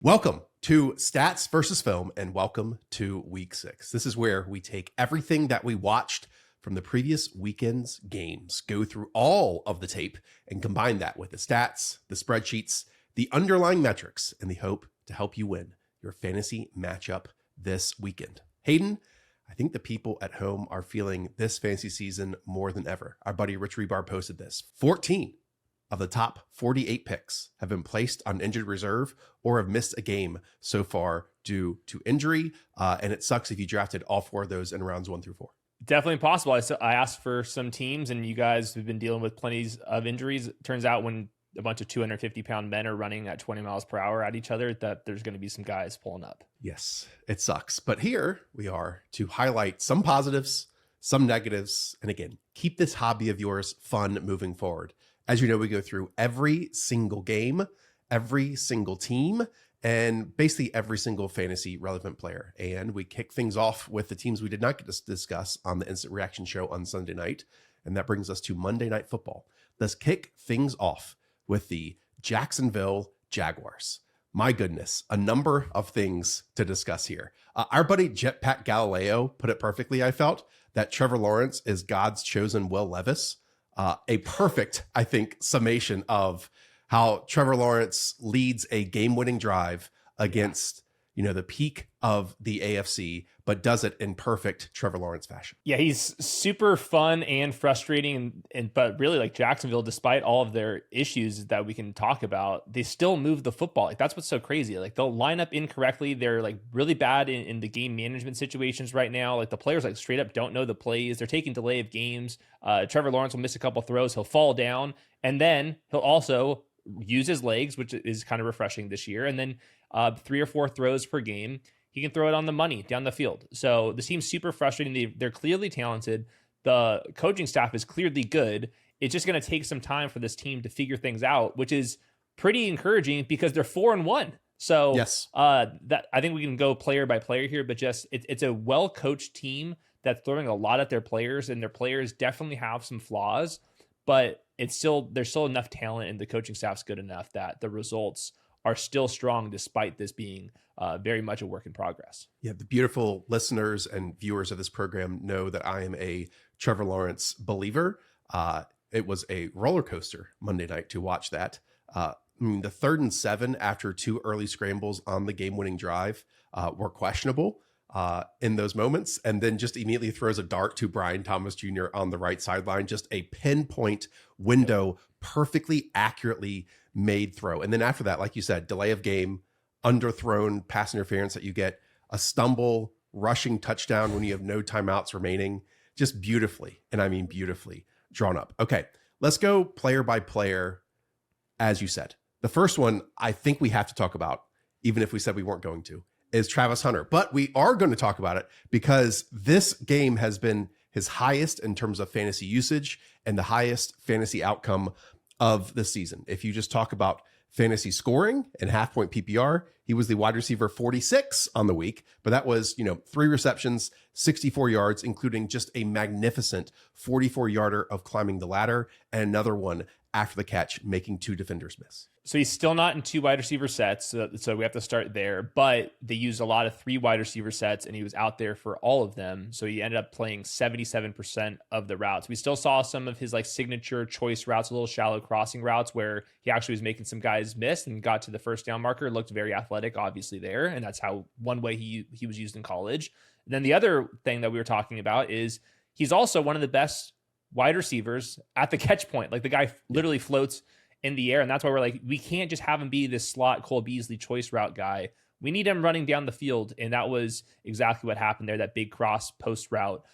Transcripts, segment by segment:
Welcome to Stats versus Film, and welcome to Week 6. This is where we take everything that we watched from the previous weekend's games, go through all of the tape, and combine that with the stats, the spreadsheets, the underlying metrics, and the hope to help you win your fantasy matchup this weekend. Hayden, I think the people at home are feeling this fantasy season more than ever. Our buddy Rich Rebar posted this. 14 of the top 48 picks have been placed on injured reserve or have missed a game so far due to injury. And it sucks if you drafted all four of those in rounds 1 through 4. Definitely possible. I asked for some teams, and you guys have been dealing with plenty of injuries. It turns out when a bunch of 250-pound men are running at 20 miles per hour at each other, that there's going to be some guys pulling up. Yes, it sucks. But here we are to highlight some positives, some negatives, and again, keep this hobby of yours fun moving forward. As you know, we go through every single game, every single team, and basically every single fantasy relevant player. And we kick things off with the teams we did not get to discuss on the Instant Reaction show on Sunday night. And that brings us to Monday Night Football. Let's kick things off with the Jacksonville Jaguars. My goodness, a number of things to discuss here. Our buddy Jetpack Galileo put it perfectly, I felt, that Trevor Lawrence is God's chosen Will Levis. A perfect, I think, summation of how Trevor Lawrence leads a game-winning drive against, the peak of the AFC, but does it in perfect Trevor Lawrence fashion. Yeah, he's super fun and frustrating, but really, like, Jacksonville, despite all of their issues that we can talk about, they still move the football. Like, that's what's so crazy. Like, they'll line up incorrectly. They're like really bad in the game management situations right now. Like, the players like straight up don't know the plays. They're taking delay of games. Trevor Lawrence will miss a couple throws. He'll fall down, and then he'll also use his legs, which is kind of refreshing this year. And then 3 or 4 throws per game, he can throw it on the money down the field. So the team's super frustrating. They're clearly talented. The coaching staff is clearly good. It's just going to take some time for this team to figure things out, which is pretty encouraging because they're 4-1. So yes, that I think we can go player by player here, but just it's a well-coached team that's throwing a lot at their players, and their players definitely have some flaws, but there's still enough talent, and the coaching staff's good enough that the results are still strong despite this being very much a work in progress. Yeah, the beautiful listeners and viewers of this program know that I am a Trevor Lawrence believer. It was a roller coaster Monday night to watch that. The 3rd and 7 after 2 early scrambles on the game-winning drive were questionable in those moments, and then just immediately throws a dart to Brian Thomas Jr. on the right sideline, just a pinpoint window, perfectly accurately made throw. And then after that, like you said, delay of game, underthrown pass interference that you get, a stumble, rushing touchdown when you have no timeouts remaining, just beautifully, and I mean beautifully drawn up. Okay, let's go player by player, as you said. The first one I think we have to talk about, even if we said we weren't going to, is Travis Hunter. But we are going to talk about it because this game has been his highest in terms of fantasy usage and the highest fantasy outcome of the season. If you just talk about fantasy scoring and half-point PPR, he was the wide receiver 46 on the week, but that was, 3 receptions, 64 yards, including just a magnificent 44-yarder of climbing the ladder and another one after the catch, making 2 defenders miss. So he's still not in 2 wide receiver sets, so we have to start there. But they used a lot of 3 wide receiver sets, and he was out there for all of them. So he ended up playing 77% of the routes. We still saw some of his signature choice routes, a little shallow crossing routes, where he actually was making some guys miss and got to the first down marker. Looked very athletic, obviously there, and that's how one way he was used in college. And then the other thing that we were talking about is he's also one of the best wide receivers at the catch point. Like, the guy literally floats in the air, and that's why we're like, we can't just have him be this slot Cole Beasley choice route guy. We need him running down the field, and that was exactly what happened there, that big cross post route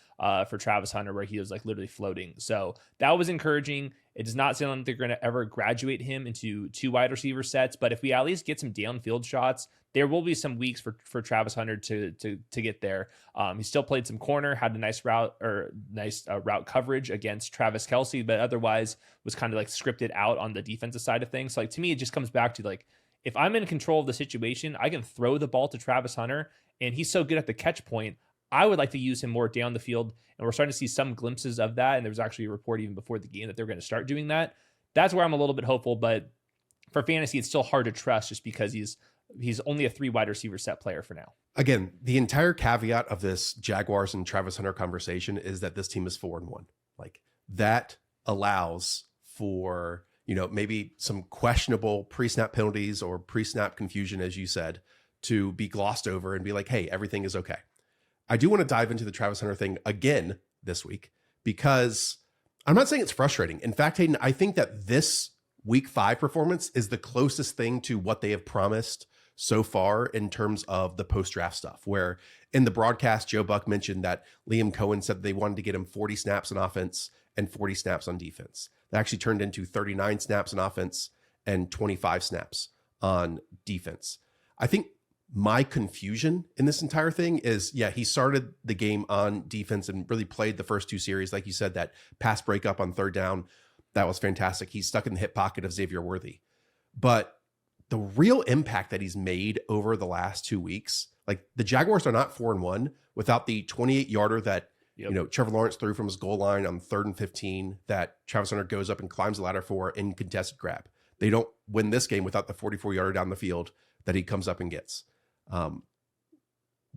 for Travis Hunter where he was literally floating. So that was encouraging. It does not sound like they're going to ever graduate him into 2 wide receiver sets, but if we at least get some downfield shots, there will be some weeks for Travis Hunter to get there. He still played some corner, had a nice route coverage against Travis Kelce, but otherwise was kind of scripted out on the defensive side of things. So to me, it just comes back to if I'm in control of the situation, I can throw the ball to Travis Hunter, and he's so good at the catch point. I would like to use him more down the field, and we're starting to see some glimpses of that. And there was actually a report even before the game that they're going to start doing that. That's where I'm a little bit hopeful, but for fantasy, it's still hard to trust just because he's he's only a 3 wide receiver set player for now. Again, the entire caveat of this Jaguars and Travis Hunter conversation is that this team is 4-1. Like, that allows for, maybe some questionable pre-snap penalties or pre-snap confusion, as you said, to be glossed over and be like, hey, everything is okay. I do want to dive into the Travis Hunter thing again this week, because I'm not saying it's frustrating. In fact, Hayden, I think that this week 5 performance is the closest thing to what they have promised so far in terms of the post-draft stuff, where in the broadcast, Joe Buck mentioned that Liam Cohen said they wanted to get him 40 snaps on offense and 40 snaps on defense. That actually turned into 39 snaps on offense and 25 snaps on defense. I think my confusion in this entire thing is, he started the game on defense and really played the first 2 series. Like you said, that pass breakup on 3rd down, that was fantastic. He's stuck in the hip pocket of Xavier Worthy. But the real impact that he's made over the last 2 weeks, like, the Jaguars are not 4-1 without the 28-yarder that, Trevor Lawrence threw from his goal line on 3rd and 15 that Travis Hunter goes up and climbs the ladder for in contested grab. They don't win this game without the 44-yarder down the field that he comes up and gets.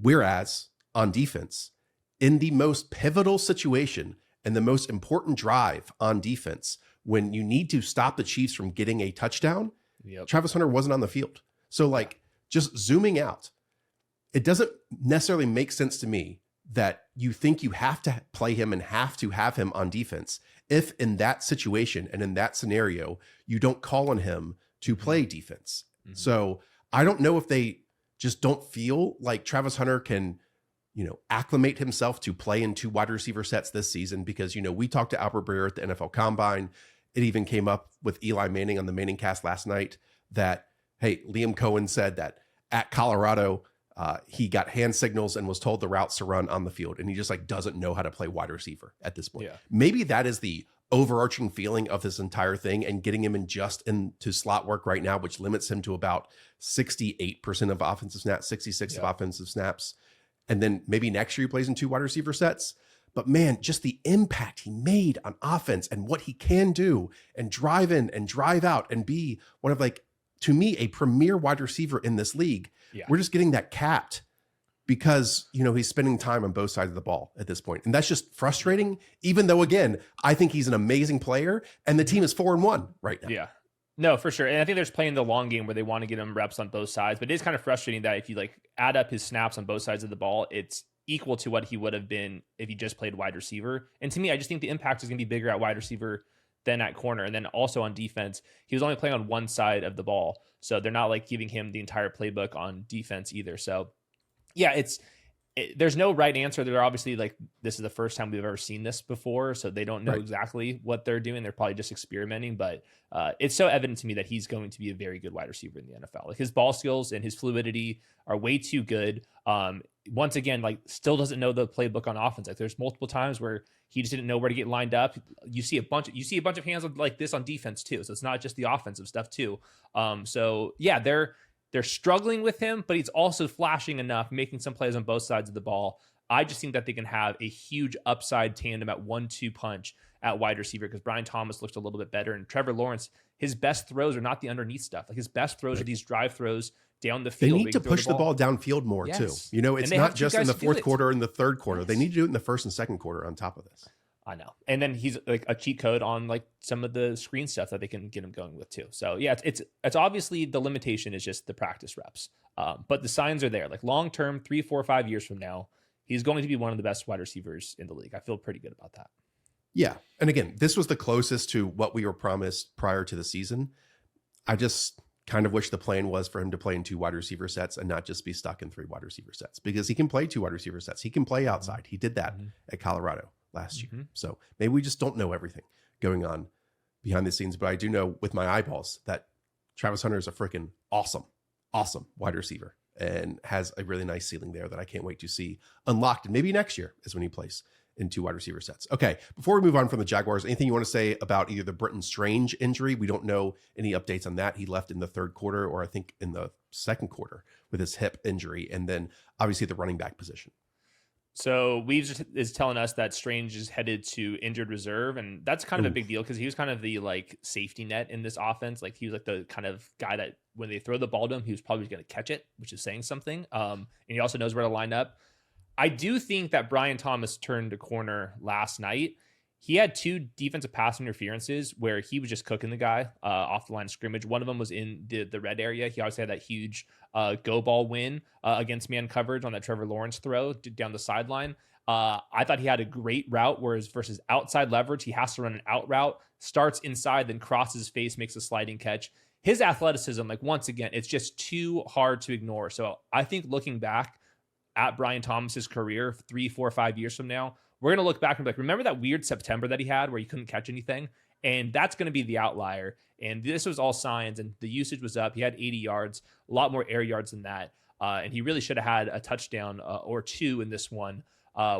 Whereas on defense, in the most pivotal situation and the most important drive on defense, when you need to stop the Chiefs from getting a touchdown, Travis Hunter wasn't on the field. So, just zooming out, it doesn't necessarily make sense to me that you think you have to play him and have to have him on defense if in that situation and in that scenario, you don't call on him to play defense. Mm-hmm. So I don't know if they just don't feel like Travis Hunter can, acclimate himself to play in 2 wide receiver sets this season, because, we talked to Albert Breer at the NFL Combine. It even came up with Eli Manning on the Manning cast last night that, hey, Liam Cohen said that at Colorado, he got hand signals and was told the routes to run on the field. And he just doesn't know how to play wide receiver at this point. Yeah. Maybe that is the overarching feeling of this entire thing, and getting him into slot work right now, which limits him to about 68% of offensive snaps, 66 of offensive snaps. And then maybe next year he plays in 2 wide receiver sets. But man, just the impact he made on offense and what he can do and drive in and drive out and be one of, to me, a premier wide receiver in this league. Yeah. We're just getting that capped because, he's spending time on both sides of the ball at this point. And that's just frustrating, even though, again, I think he's an amazing player and the team is 4-1 right now. Yeah, no, for sure. And I think they're just playing the long game where they want to get him reps on both sides. But it is kind of frustrating that if you add up his snaps on both sides of the ball, it's equal to what he would have been if he just played wide receiver. And to me, I just think the impact is going to be bigger at wide receiver than at corner. And then also on defense, he was only playing on one side of the ball. So they're not giving him the entire playbook on defense either. So yeah, there's no right answer. They're obviously this is the first time we've ever seen this before. So they don't know exactly what they're doing. They're probably just experimenting, but it's so evident to me that he's going to be a very good wide receiver in the NFL. His ball skills and his fluidity are way too good. Once again, still doesn't know the playbook on offense. There's multiple times where he just didn't know where to get lined up. You see a bunch of hands like this on defense too. So it's not just the offensive stuff too. So yeah, they're struggling with him, but he's also flashing enough, making some plays on both sides of the ball. I just think that they can have a huge upside tandem at 1-2 punch at wide receiver, because Brian Thomas looks a little bit better. And Trevor Lawrence, his best throws are not the underneath stuff. His best throws are these drive throws down the field. They need to push the ball downfield more too. It's not just in the fourth quarter and the third quarter. Yes. They need to do it in the first and second quarter on top of this. I know. And then he's a cheat code on some of the screen stuff that they can get him going with too. So yeah, it's obviously the limitation is just the practice reps. But the signs are there. Long term, 3, 4, 5 years from now, he's going to be one of the best wide receivers in the league. I feel pretty good about that. Yeah. And again, this was the closest to what we were promised prior to the season. I just kind of wish the plan was for him to play in 2 wide receiver sets and not just be stuck in 3 wide receiver sets, because he can play 2 wide receiver sets. He can play outside. He did that at Colorado last year. So maybe we just don't know everything going on behind the scenes, but I do know with my eyeballs that Travis Hunter is a freaking awesome wide receiver and has a really nice ceiling there that I can't wait to see unlocked. And maybe next year is when he plays in 2 wide receiver sets. Okay, before we move on from the Jaguars, anything you want to say about either the Britton Strange injury? We don't know any updates on that. He left in the 3rd quarter, or I think in the 2nd quarter with his hip injury. And then obviously the running back position. So Weaves is telling us that Strange is headed to injured reserve, and that's kind of a big deal because he was kind of the like safety net in this offense. Like he was like the kind of guy that when they throw the ball to him, he was probably going to catch it, which is saying something. And he also knows where to line up. I do think that Brian Thomas turned a corner last night. He had 2 defensive pass interferences where he was just cooking the guy off the line of scrimmage. One of them was in the red area. He obviously had that huge go ball win against man coverage on that Trevor Lawrence throw down the sideline. I thought he had a great route, whereas versus outside leverage, he has to run an out route, starts inside, then crosses his face, makes a sliding catch. His athleticism, like once again, it's just too hard to ignore. So I think looking back at Brian Thomas's career 3, 4, 5 years from now, we're going to look back and be like, remember that weird September that he had where he couldn't catch anything? And that's going to be the outlier. And this was all signs, and the usage was up. He had 80 yards, a lot more air yards than that. And he really should have had a touchdown or 2 in this one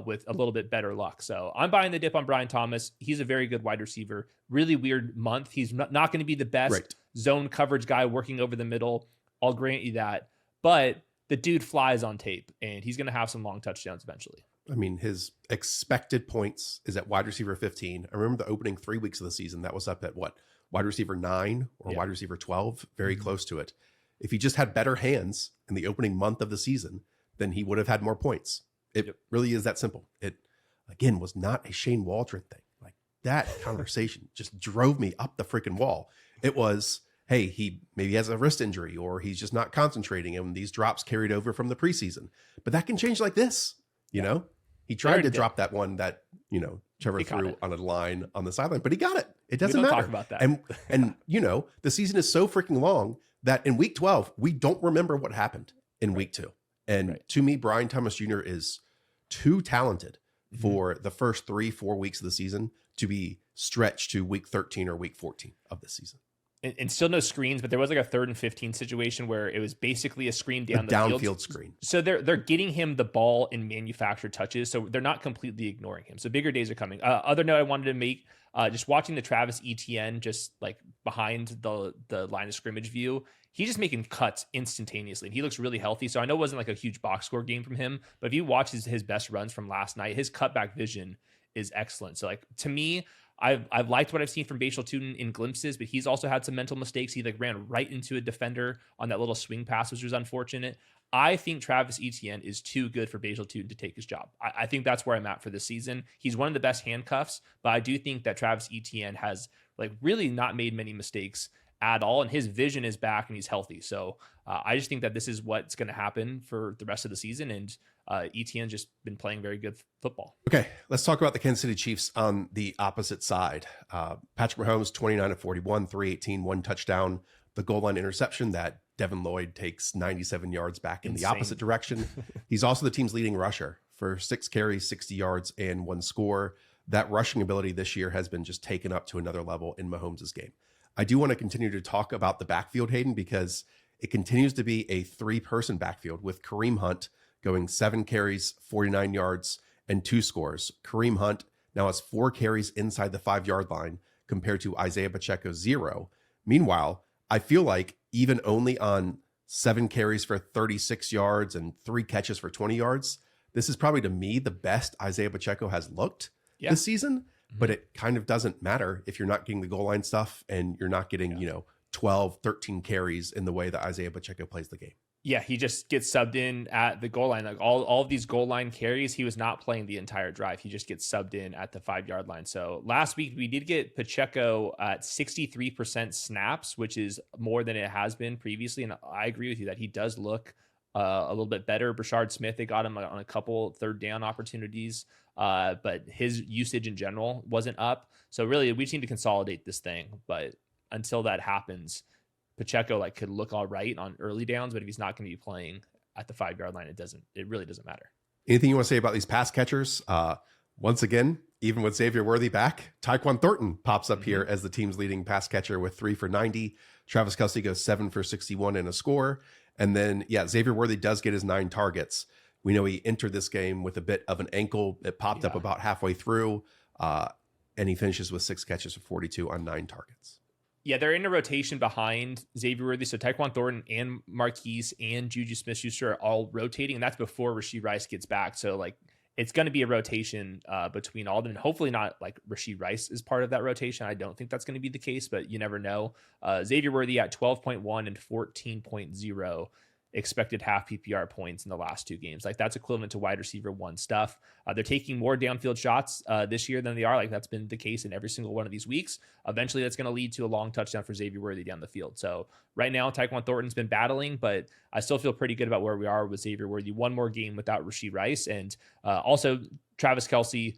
with a little bit better luck. So I'm buying the dip on Brian Thomas. He's a very good wide receiver. Really weird month. He's not going to be the best zone coverage guy working over the middle. I'll grant you that. But the dude flies on tape, and he's going to have some long touchdowns eventually. I mean, his expected points is at wide receiver 15. I remember the opening 3 weeks of the season, that was up at what? Wide receiver 9 or wide receiver 12, very close to it. If he just had better hands in the opening month of the season, then he would have had more points. It really is that simple. It, again, was not a Shane Waldron thing. Like that conversation just drove me up the freaking wall. It was, hey, he maybe has a wrist injury or he's just not concentrating and these drops carried over from the preseason. But that can change like this, you know? He tried to drop that one that, you know, Trevor threw on a line on the sideline, but he got it. It doesn't matter. Talk about that. And you know, the season is so freaking long that in week 12, we don't remember what happened in week 2. And to me, Brian Thomas Jr. is too talented for the first 3-4 weeks of the season to be stretched to week 13 or week 14 of the season. And still no screens, but there was like a 3rd and 15 situation where it was basically a screen down the downfield screen. So they're getting him the ball in manufactured touches, so they're not completely ignoring him. So bigger days are coming. Other note I wanted to make, just watching the Travis Etienne just like behind the line of scrimmage view, he's just making cuts instantaneously, and he looks really healthy. So I know it wasn't like a huge box score game from him, but if you watch his best runs from last night, his cutback vision is excellent. So like to me, I've liked what I've seen from Bashal Tutin in glimpses, but he's also had some mental mistakes. He like ran right into a defender on that little swing pass, which was unfortunate. I think Travis Etienne is too good for Bashal Tutin to take his job. I think that's where I'm at for this season. He's one of the best handcuffs, but I do think that Travis Etienne has like really not made many mistakes at all, and his vision is back and he's healthy. So I just think that this is what's going to happen for the rest of the season, and Etienne's just been playing very good football. Okay, let's talk about the Kansas City Chiefs on the opposite side. Patrick Mahomes, 29 of 41, 318, 1 touchdown, the goal line interception that Devin Lloyd takes 97 yards back in the opposite direction. He's also the team's leading rusher for 6 carries, 60 yards, and 1 score. That rushing ability this year has been just taken up to another level in Mahomes' game. I do want to continue to talk about the backfield, Hayden, because it continues to be a 3-person backfield with Kareem Hunt going 7 carries, 49 yards, and 2 scores. Kareem Hunt now has 4 carries inside the 5-yard line compared to Isaiah Pacheco's 0. Meanwhile, I feel like even only on 7 carries for 36 yards and 3 catches for 20 yards, this is probably to me the best Isaiah Pacheco has looked this season. But it kind of doesn't matter if you're not getting the goal line stuff and you're not getting, 12, 13 carries in the way that Isaiah Pacheco plays the game. Yeah, he just gets subbed in at the goal line. Like all of these goal line carries, he was not playing the entire drive. He just gets subbed in at the 5-yard line. So last week we did get Pacheco at 63% snaps, which is more than it has been previously. And I agree with you that he does look a little bit better. Brashard Smith, they got him on a couple 3rd down opportunities, but his usage in general wasn't up. So really, we just need to consolidate this thing. But until that happens, Pacheco could look all right on early downs, but if he's not going to be playing at the 5-yard line, it really doesn't matter. Anything you want to say about these pass catchers? Once again, even with Xavier Worthy back, Tyquan Thornton pops up here as the team's leading pass catcher with 3 for 90. Travis Kelce goes 7 for 61 and a score. And then, Xavier Worthy does get his 9 targets. We know he entered this game with a bit of an ankle. It popped up about halfway through, and he finishes with 6 catches for 42 on 9 targets. Yeah, they're in a rotation behind Xavier Worthy. So Tyquan Thornton and Marquise and Juju Smith-Schuster are all rotating, and that's before Rashee Rice gets back. So, it's going to be a rotation between all of them. Hopefully not like Rashee Rice is part of that rotation. I don't think that's going to be the case, but you never know. Xavier Worthy at 12.1 and 14.0 expected half PPR points in the last 2 games. Like that's equivalent to wide receiver 1 stuff. They're taking more downfield shots this year than they are. Like that's been the case in every single one of these weeks. Eventually that's going to lead to a long touchdown for Xavier Worthy down the field. So right now Tyquan Thornton's been battling, but I still feel pretty good about where we are with Xavier Worthy. One more game without Rashee Rice, and also Travis Kelce,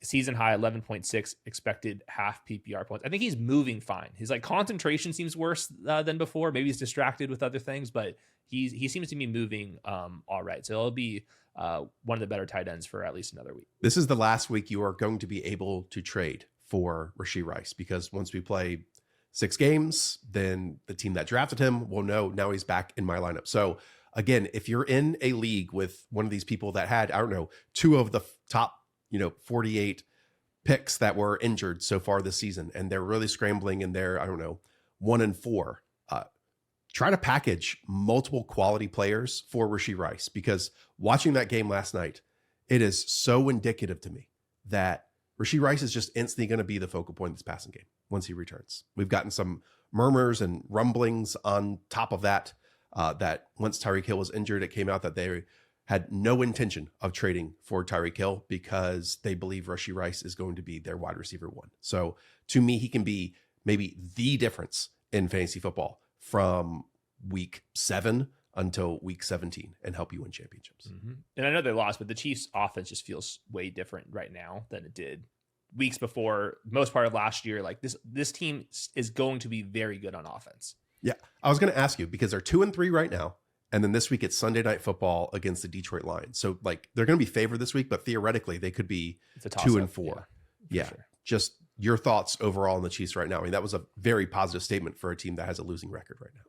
season high 11.6 expected half PPR points. I think he's moving fine. His like concentration seems worse than before. Maybe he's distracted with other things, but he seems to be moving all right. So it'll be one of the better tight ends for at least another week. This is the last week you are going to be able to trade for Rashee Rice, because once we play 6 games, then the team that drafted him will know now he's back in my lineup. So again, if you're in a league with one of these people that had, I don't know, 2 of the top 48 picks that were injured so far this season, and they're really scrambling in their, 1 and 4, try to package multiple quality players for Rashee Rice, because watching that game last night, it is so indicative to me that Rashee Rice is just instantly going to be the focal point of this passing game once he returns. We've gotten some murmurs and rumblings on top of that, that once Tyreek Hill was injured, it came out that they had no intention of trading for Tyreek Hill because they believe Rashee Rice is going to be their wide receiver 1. So to me, he can be maybe the difference in fantasy football from week 7 until week 17 and help you win championships. Mm-hmm. And I know they lost, but the Chiefs offense just feels way different right now than it did weeks before, most part of last year. Like this team is going to be very good on offense. Yeah. I was going to ask you, because they're 2-3 right now. And then this week it's Sunday Night Football against the Detroit Lions. So like they're going to be favored this week, but theoretically they could be 2-4. Yeah. Sure. Just your thoughts overall on the Chiefs right now. I mean, that was a very positive statement for a team that has a losing record right now.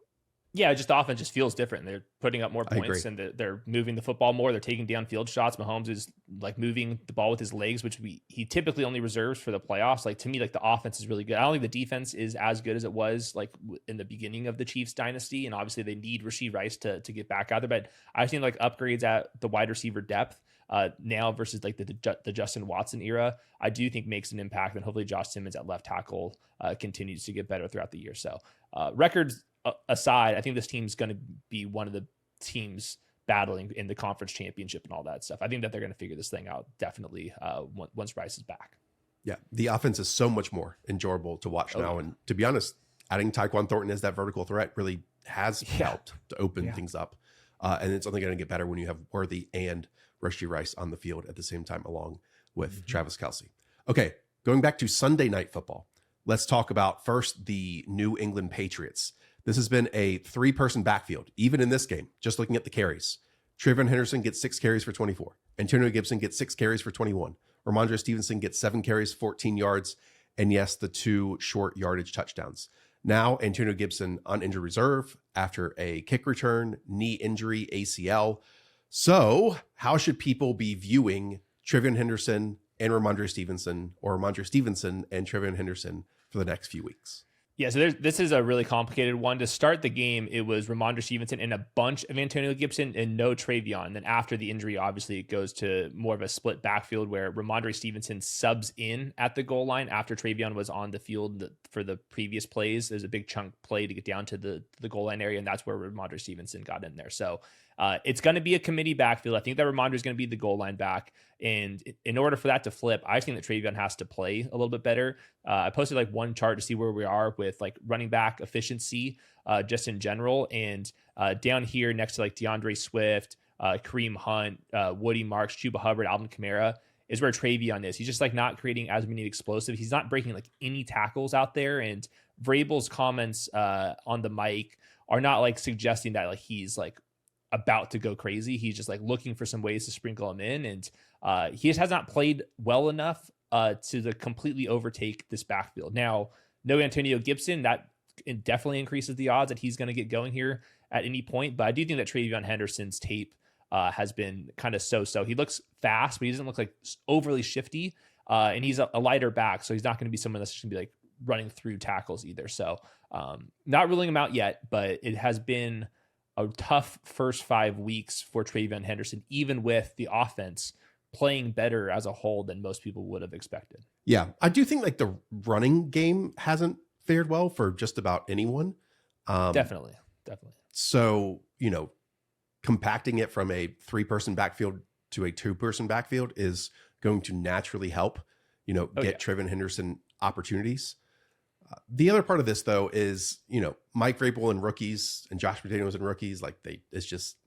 Yeah, just the offense just feels different. They're putting up more points and they're moving the football more. They're taking downfield shots. Mahomes is like moving the ball with his legs, which he typically only reserves for the playoffs. Like to me, like the offense is really good. I don't think the defense is as good as it was like in the beginning of the Chiefs dynasty. And obviously they need Rashee Rice to get back out there. But I've seen like upgrades at the wide receiver depth now versus like the Justin Watson era. I do think makes an impact, and hopefully Josh Simmons at left tackle continues to get better throughout the year. So records aside, I think this team's going to be one of the teams battling in the conference championship and all that stuff. I think that they're going to figure this thing out definitely once Rice is back. Yeah, the offense is so much more enjoyable to watch now. Yeah. And to be honest, adding Tyquan Thornton as that vertical threat really has helped to open things up. And it's only going to get better when you have Worthy and Rashee Rice on the field at the same time, along with Travis Kelce. Okay, going back to Sunday Night Football, let's talk about first the New England Patriots. This has been a 3-person backfield, even in this game, just looking at the carries. Trayvon Henderson gets 6 carries for 24. Antonio Gibson gets 6 carries for 21. Ramondre Stevenson gets 7 carries, 14 yards, and yes, the 2 short yardage touchdowns. Now, Antonio Gibson on injured reserve after a kick return, knee injury, ACL. So how should people be viewing Trayvon Henderson and Ramondre Stevenson, or Ramondre Stevenson and Trayvon Henderson for the next few weeks? Yeah, so this is a really complicated one. To start the game, it was Ramondre Stevenson and a bunch of Antonio Gibson and no Trayvon. Then after the injury, obviously, it goes to more of a split backfield where Ramondre Stevenson subs in at the goal line after Trayvon was on the field for the previous plays. There's a big chunk play to get down to the goal line area, and that's where Ramondre Stevenson got in there. So it's going to be a committee backfield. I think that Ramondre is going to be the goal line back. And in order for that to flip, I think that Trayvon has to play a little bit better. I posted like one chart to see where we are with like running back efficiency just in general. And down here next to like DeAndre Swift, Kareem Hunt, Woody Marks, Chuba Hubbard, Alvin Kamara is where Trayvon is. He's just like not creating as many explosives. He's not breaking like any tackles out there. And Vrabel's comments on the mic are not like suggesting that like he's like about to go crazy. He's just like looking for some ways to sprinkle him in. And he just has not played well enough to completely overtake this backfield. Now, no Antonio Gibson, that definitely increases the odds that he's going to get going here at any point. But I do think that Trayvon Henderson's tape has been kind of so-so. He looks fast, but he doesn't look like overly shifty. And he's a lighter back, so he's not going to be someone that's just going to be like running through tackles either. So not ruling him out yet, but it has been a tough first 5 weeks for Trayvon Henderson, even with the offense playing better as a whole than most people would have expected. Yeah, I do think like the running game hasn't fared well for just about anyone. Definitely. So, compacting it from a 3-person backfield to a 2-person backfield is going to naturally help, get Trevor Henderson opportunities. The other part of this, though, is, Mike Vrabel and rookies and Josh McDaniels and rookies, it's just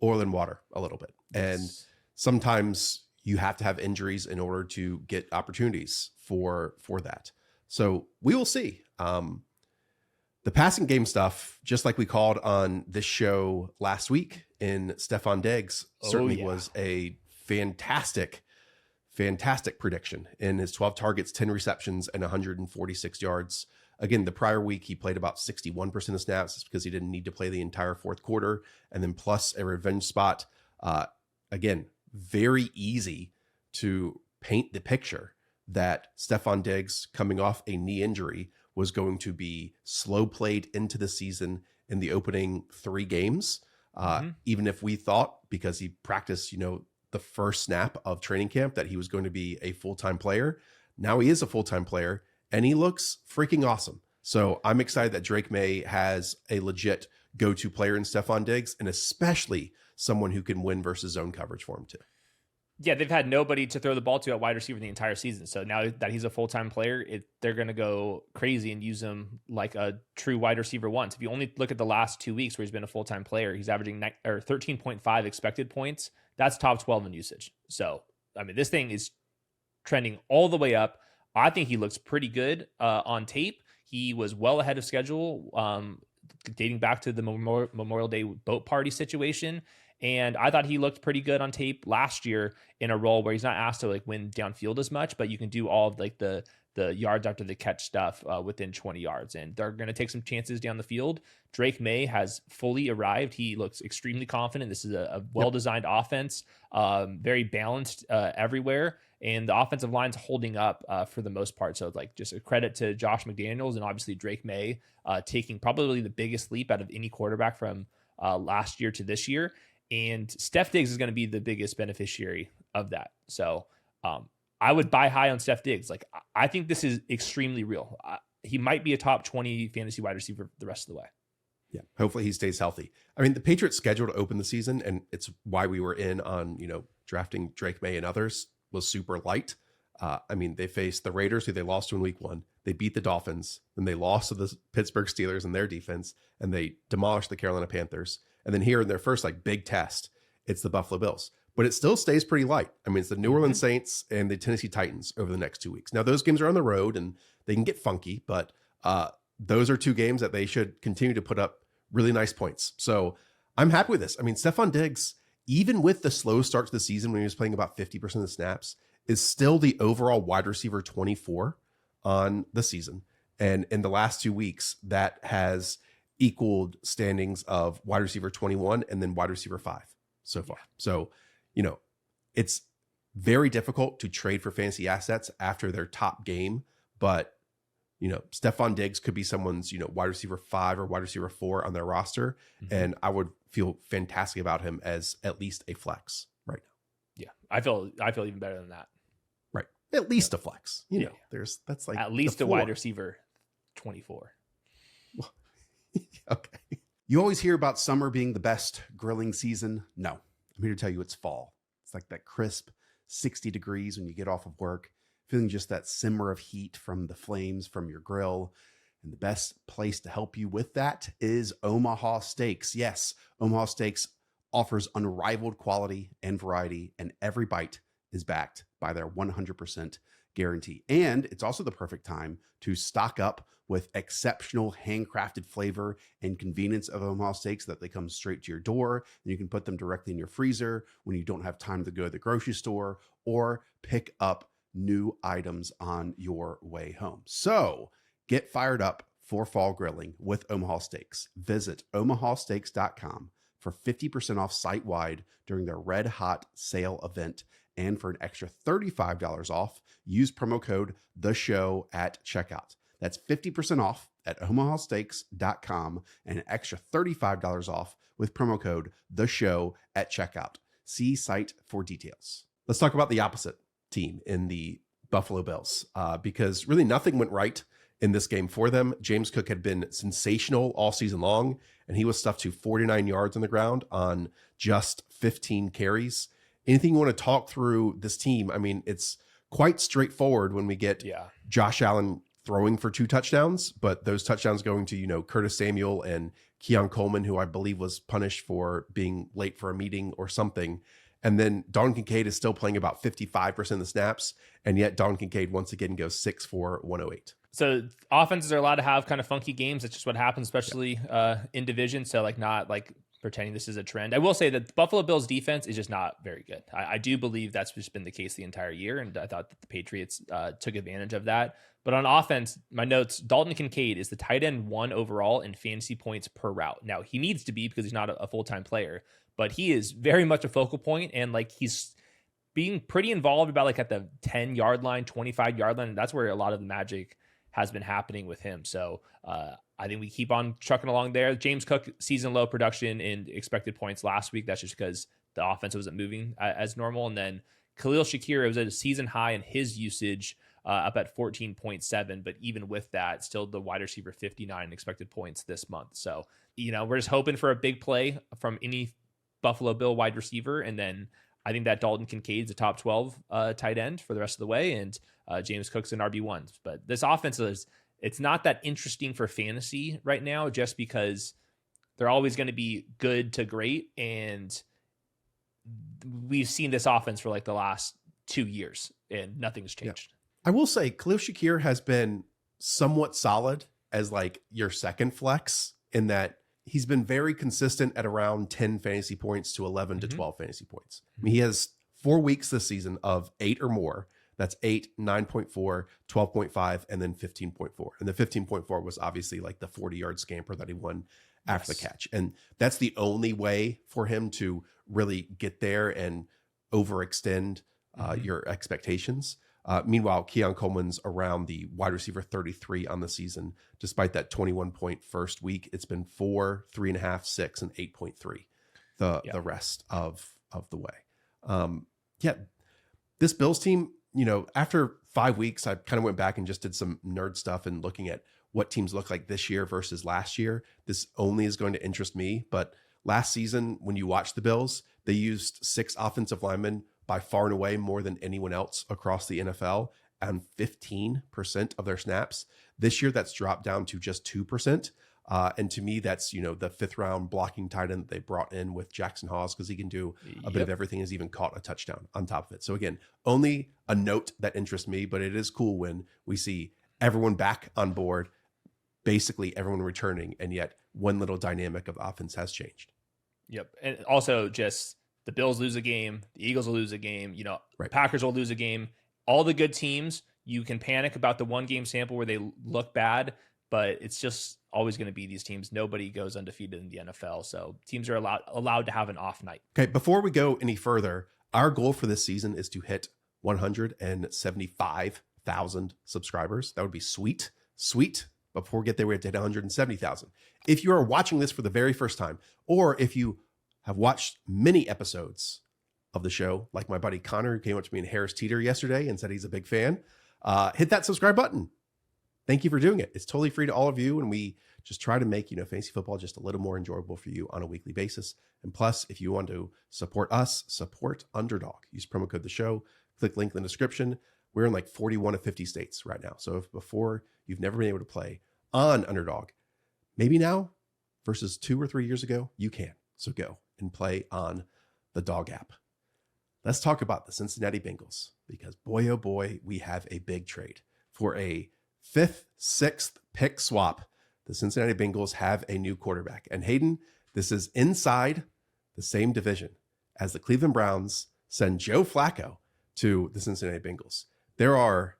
oil and water a little bit. Yes. And sometimes you have to have injuries in order to get opportunities for that. So we will see. The passing game stuff, just like we called on this show last week in Stefon Diggs, certainly was a fantastic prediction in his 12 targets, 10 receptions, and 146 yards. Again, the prior week, he played about 61% of snaps because he didn't need to play the entire fourth quarter. And then plus a revenge spot. Again, very easy to paint the picture that Stefon Diggs, coming off a knee injury, was going to be slow played into the season in the opening 3 games. Even if we thought, because he practiced, the first snap of training camp, that he was going to be a full-time player. Now he is a full-time player and he looks freaking awesome. So I'm excited that Drake Maye has a legit go-to player in Stefon Diggs, and especially someone who can win versus zone coverage for him too. Yeah, they've had nobody to throw the ball to at wide receiver the entire season. So now that he's a full-time player, they're going to go crazy and use him like a true wide receiver once. If you only look at the last 2 weeks where he's been a full-time player, he's averaging 13.5 expected points. That's top 12 in usage. So, this thing is trending all the way up. I think he looks pretty good on tape. He was well ahead of schedule, dating back to the Memorial Day boat party situation. And I thought he looked pretty good on tape last year in a role where he's not asked to win downfield as much, but you can do all of the yards after the catch stuff within 20 yards. And they're going to take some chances down the field. Drake Maye has fully arrived. He looks extremely confident. This is a well-designed offense, very balanced everywhere. And the offensive line's holding up for the most part. So just a credit to Josh McDaniels and obviously Drake Maye taking probably the biggest leap out of any quarterback from last year to this year. And Steph Diggs is going to be the biggest beneficiary of that. So I would buy high on Steph Diggs. I think this is extremely real. He might be a top 20 fantasy wide receiver the rest of the way. Yeah, hopefully he stays healthy. The Patriots schedule to open the season, and it's why we were in on, drafting Drake Maye and others, was super light. They faced the Raiders, who they lost to in week 1. They beat the Dolphins, then they lost to the Pittsburgh Steelers and their defense, and they demolished the Carolina Panthers. And then here in their first big test, it's the Buffalo Bills. But it still stays pretty light. It's the New Orleans Saints and the Tennessee Titans over the next 2 weeks. Now, those games are on the road and they can get funky, but those are 2 games that they should continue to put up really nice points. So I'm happy with this. Stefon Diggs, even with the slow start to the season when he was playing about 50% of the snaps, is still the overall wide receiver 24 on the season. And in the last 2 weeks, that has equaled standings of wide receiver 21 and then wide receiver 5 so far. So, it's very difficult to trade for fantasy assets after their top game, but Stefon Diggs could be someone's, wide receiver 5 or wide receiver 4 on their roster. And I would feel fantastic about him as at least a flex right now. Yeah. I feel even better than that. Right. At least a flex, that's at least a wide receiver 24. Okay. You always hear about summer being the best grilling season. No, I'm here to tell you it's fall. It's like that crisp 60 degrees when you get off of work, feeling just that simmer of heat from the flames from your grill. And the best place to help you with that is Omaha Steaks. Yes, Omaha Steaks offers unrivaled quality and variety, and every bite is backed by their 100% guarantee. And it's also the perfect time to stock up with exceptional handcrafted flavor and convenience of Omaha Steaks, that they come straight to your door and you can put them directly in your freezer when you don't have time to go to the grocery store or pick up new items on your way home. So get fired up for fall grilling with Omaha Steaks. Visit omahasteaks.com for 50% off site-wide during their Red Hot sale event. And for an extra $35 off, use promo code THESHOW at checkout. That's 50% off at omahasteaks.com and an extra $35 off with promo code THESHOW at checkout. See site for details. Let's talk about the opposite team in the Buffalo Bills, because really nothing went right in this game for them. James Cook had been sensational all season long, and he was stuffed to 49 yards on the ground on just 15 carries. Anything you want to talk through this team? I mean, it's quite straightforward when we get Josh Allen throwing for 2 touchdowns, but those touchdowns going to, Curtis Samuel and Keon Coleman, who I believe was punished for being late for a meeting or something. And then Dalton Kincaid is still playing about 55% of the snaps, and yet Dalton Kincaid once again goes 6 for 108. So offenses are allowed to have kind of funky games. That's just what happens, especially in division. So not pretending this is a trend. I will say that the Buffalo Bills defense is just not very good. I do believe that's just been the case the entire year, and I thought that the Patriots took advantage of that. But on offense, my notes, Dalton Kincaid is the tight end 1 overall in fantasy points per route. Now, he needs to be because he's not a full-time player, but he is very much a focal point, and he's being pretty involved about at the 10-yard line, 25-yard line, and that's where a lot of the magic has been happening with him. So I think we keep on trucking along there. James Cook, season low production in expected points last week. That's just because the offense wasn't moving as normal. And then Khalil Shakir, it was at a season high in his usage, up at 14.7. But even with that, still the wide receiver 59 expected points this month. So, we're just hoping for a big play from any Buffalo Bill wide receiver. And then I think that Dalton Kincaid's a top 12 tight end for the rest of the way. And James Cook's an RB1. But this offense it's not that interesting for fantasy right now, just because they're always going to be good to great. And we've seen this offense for the last 2 years, and nothing's changed. Yeah. I will say Khalil Shakir has been somewhat solid as your second flex, in that he's been very consistent at around 10 fantasy points to 11 to 12 fantasy points. I mean, he has 4 weeks this season of 8 or more. That's 8, 9.4, 12.5, and then 15.4. And the 15.4 was obviously the 40-yard scamper that he won after the catch. And that's the only way for him to really get there and overextend your expectations. Meanwhile, Keon Coleman's around the wide receiver 33 on the season. Despite that 21-point first week, it's been 4, 3.5, 6, and 8.3 the rest of the way. This Bills team, after 5 weeks, I kind of went back and just did some nerd stuff and looking at what teams look like this year versus last year. This only is going to interest me, but last season, when you watch the Bills, they used 6 offensive linemen, by far and away more than anyone else across the NFL, and 15% of their snaps. This year, that's dropped down to just 2%. And to me, that's, the 5th round blocking tight end that they brought in with Jackson Hawes, because he can do a bit of everything, has even caught a touchdown on top of it. So again, only a note that interests me, but it is cool when we see everyone back on board, basically everyone returning, and yet one little dynamic of offense has changed. Yep. And also just the Bills lose a game, the Eagles will lose a game, Packers will lose a game. All the good teams, you can panic about the 1-game sample where they look bad, but it's just always going to be these teams. Nobody goes undefeated in the NFL. So teams are allowed to have an off night. Okay. Before we go any further, our goal for this season is to hit 175,000 subscribers. That would be sweet. Before we get there, we have to hit 170,000. If you are watching this for the very first time, or if you have watched many episodes of the show, like my buddy Connor, who came up to me in Harris Teeter yesterday and said he's a big fan, hit that subscribe button. Thank you for doing it. It's totally free to all of you. And we just try to make, fantasy football just a little more enjoyable for you on a weekly basis. And plus, if you want to support us, support Underdog. Use promo code The Show. Click link in the description. We're in 41 of 50 states right now. So if before you've never been able to play on Underdog, maybe now versus 2 or 3 years ago, you can. So go and play on the Dog app. Let's talk about the Cincinnati Bengals, because boy, oh boy, we have a big trade for a 5th, 6th pick swap. The Cincinnati Bengals have a new quarterback. And Hayden, this is inside the same division as the Cleveland Browns send Joe Flacco to the Cincinnati Bengals. There are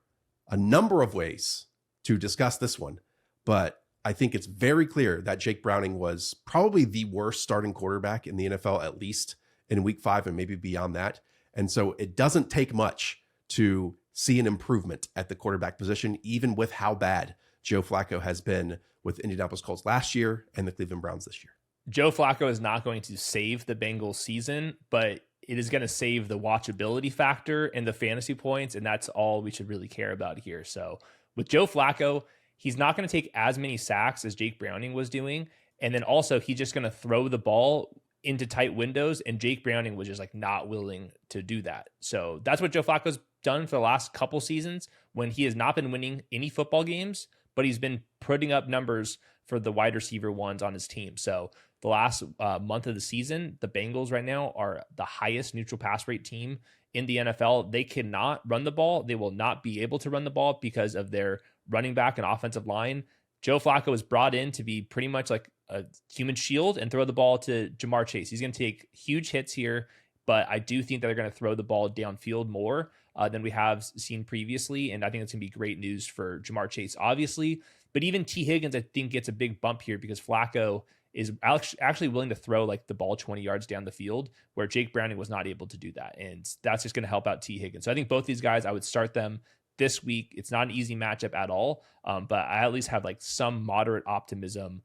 a number of ways to discuss this one, but I think it's very clear that Jake Browning was probably the worst starting quarterback in the NFL, at least in week 5 and maybe beyond that. And so it doesn't take much to see an improvement at the quarterback position, even with how bad Joe Flacco has been with Indianapolis Colts last year and the Cleveland Browns this year. Joe Flacco is not going to save the Bengals season, but it is going to save the watchability factor and the fantasy points, and that's all we should really care about here. So with Joe Flacco, he's not going to take as many sacks as Jake Browning was doing, and then also he's just going to throw the ball into tight windows, and Jake Browning was just like not willing to do that. So that's what Joe Flacco's done for the last couple seasons when he has not been winning any football games, but he's been putting up numbers for the wide receiver ones on his team. So the last month of the season, the Bengals right now are the highest neutral pass rate team in the NFL. They cannot run the ball. They will not be able to run the ball because of their running back and offensive line. Joe Flacco was brought in to be pretty much like a human shield and throw the ball to Jamar Chase. He's going to take huge hits here, but I do think that they're going to throw the ball downfield more than we have seen previously. And I think it's going to be great news for Jamar Chase, obviously. But even T. Higgins, I think, gets a big bump here because Flacco is actually willing to throw like the ball 20 yards down the field, where Jake Browning was not able to do that. And that's just going to help out T. Higgins. So I think both these guys, I would start them this week. It's not an easy matchup at all, but I at least have like some moderate optimism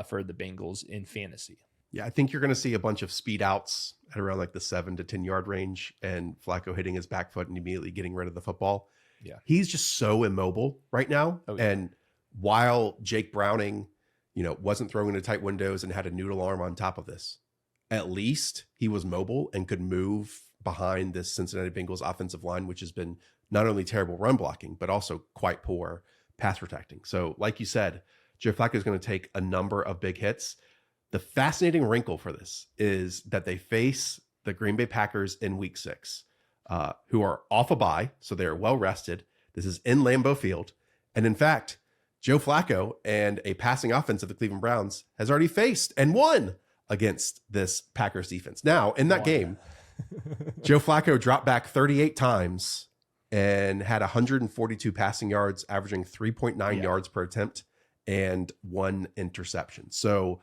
for the Bengals in fantasy. Yeah, I think you're going to see a bunch of speed outs at around like the 7 to 10 yard range, and Flacco hitting his back foot and immediately getting rid of the football. Yeah, he's just so immobile right now. Oh, yeah. And while Jake Browning, wasn't throwing into tight windows and had a noodle arm on top of this, at least he was mobile and could move behind this Cincinnati Bengals offensive line, which has been not only terrible run blocking, but also quite poor pass protecting. So like you said, Joe Flacco is going to take a number of big hits. The fascinating wrinkle for this is that they face the Green Bay Packers in week 6, who are off a bye. So they're well rested. This is in Lambeau Field. And in fact, Joe Flacco and a passing offense of the Cleveland Browns has already faced and won against this Packers defense. Now, in that game, Joe Flacco dropped back 38 times and had 142 passing yards, averaging 3.9 yards per attempt and 1 interception. So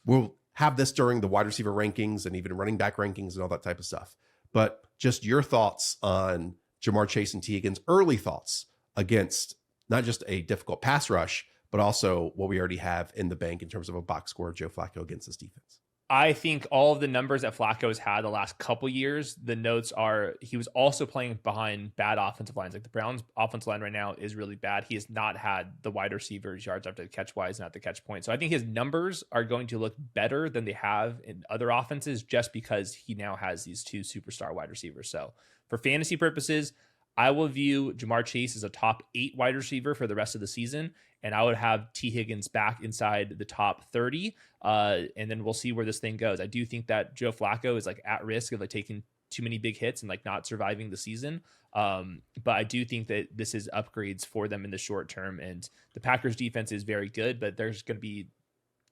we'll have this during the wide receiver rankings and even running back rankings and all that type of stuff. But just your thoughts on Jamar Chase and T. Higgins, early thoughts against not just a difficult pass rush, but also what we already have in the bank in terms of a box score of Joe Flacco against this defense. I think all of the numbers that Flacco has had the last couple years, the notes are he was also playing behind bad offensive lines. Like the Browns' offensive line right now is really bad. He has not had the wide receivers yards after the catch wise, not the catch point. So I think his numbers are going to look better than they have in other offenses just because he now has these 2 superstar wide receivers. So for fantasy purposes, I will view Jamar Chase as a top 8 wide receiver for the rest of the season, and I would have T. Higgins back inside the top 30, and then we'll see where this thing goes. I do think that Joe Flacco is like at risk of like taking too many big hits and like not surviving the season, but I do think that this is upgrades for them in the short term, and the Packers defense is very good, but there's going to be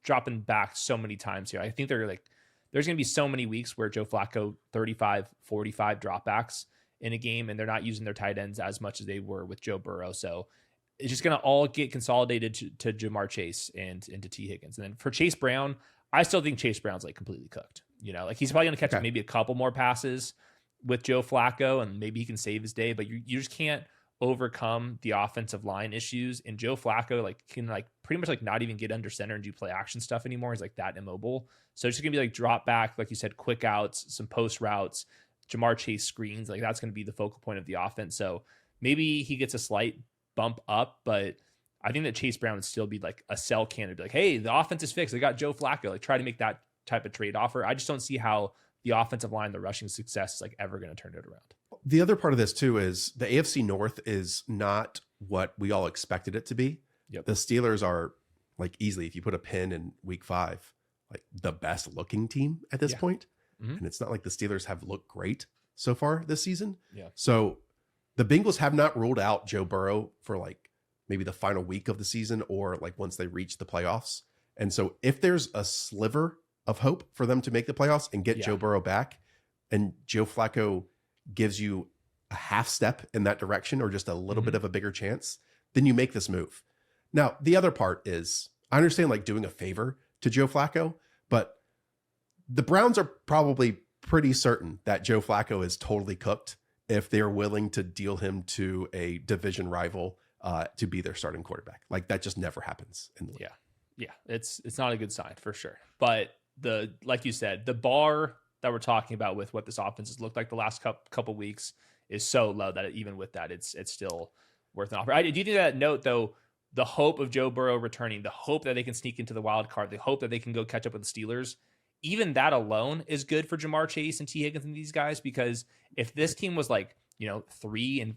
dropping back so many times here. I think there's going to be so many weeks where Joe Flacco 35, 45 dropbacks in a game, and they're not using their tight ends as much as they were with Joe Burrow. So it's just going to all get consolidated to Jamar Chase and to T. Higgins. And then for Chase Brown, I still think Chase Brown's like completely cooked. Like he's probably going to catch maybe a couple more passes with Joe Flacco, and maybe he can save his day, but you just can't overcome the offensive line issues. And Joe Flacco can pretty much not even get under center and do play action stuff anymore. He's like that immobile. So it's just gonna be drop back, like you said, quick outs, some post routes, Jamar Chase screens. That's going to be the focal point of the offense. So maybe he gets a slight bump up, but I think that Chase Brown would still be a sell candidate. Hey, the offense is fixed. They got Joe Flacco. Try to make that type of trade offer. I just don't see how the offensive line, the rushing success is ever going to turn it around. The other part of this too is the AFC North is not what we all expected it to be. Yep. The Steelers are easily, if you put a pin in week 5, the best looking team at this point. Mm-hmm. And it's not like the Steelers have looked great so far this season. Yeah. So the Bengals have not ruled out Joe Burrow for maybe the final week of the season or once they reach the playoffs. And so if there's a sliver of hope for them to make the playoffs and get Joe Burrow back, and Joe Flacco gives you a half step in that direction or just a little bit of a bigger chance, then you make this move. Now, the other part is I understand doing a favor to Joe Flacco, but the Browns are probably pretty certain that Joe Flacco is totally cooked if they're willing to deal him to a division rival to be their starting quarterback. That just never happens in the league. Yeah. It's not a good sign for sure. But like you said, the that we're talking about with what this offense has looked like the last couple weeks is so low that even with that, it's still worth an offer. I do think that note though, the hope of Joe Burrow returning, the hope that they can sneak into the wild card, the hope that they can go catch up with the Steelers, even that alone is good for Jamar Chase and T. Higgins and these guys, because if this team was like, 3-14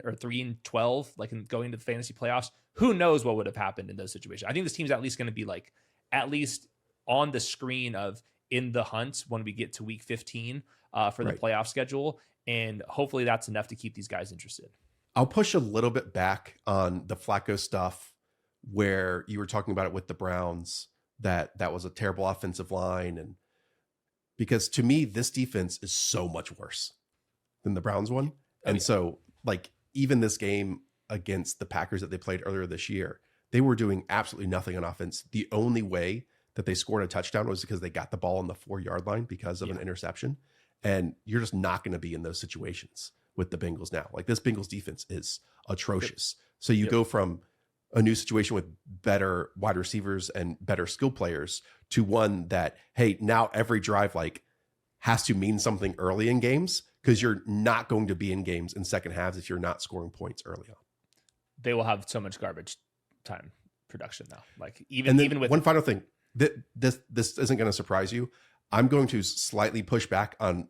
or 3-12, like in going to the fantasy playoffs, who knows what would have happened in those situations. I think this team's at least going to be like, at least on the screen of in the hunt when we get to week 15 for the playoff schedule. And hopefully that's enough to keep these guys interested. I'll push a little bit back on the Flacco stuff where you were talking about it with the Browns, that was a terrible offensive line. And because to me, this defense is so much worse than the Browns one. And so like even this game against the Packers that they played earlier this year, they were doing absolutely nothing on offense. The only way that they scored a touchdown was because they got the ball on the 4-yard line because of an interception. And you're just not going to be in those situations with the Bengals now. Like this Bengals defense is atrocious. So you go from a new situation with better wide receivers and better skill players to one that, hey, now every drive like has to mean something early in games, because you're not going to be in games in second halves if you're not scoring points early on. They will have so much garbage time production now. Like even with one final thing, this isn't going to surprise you. I'm going to slightly push back on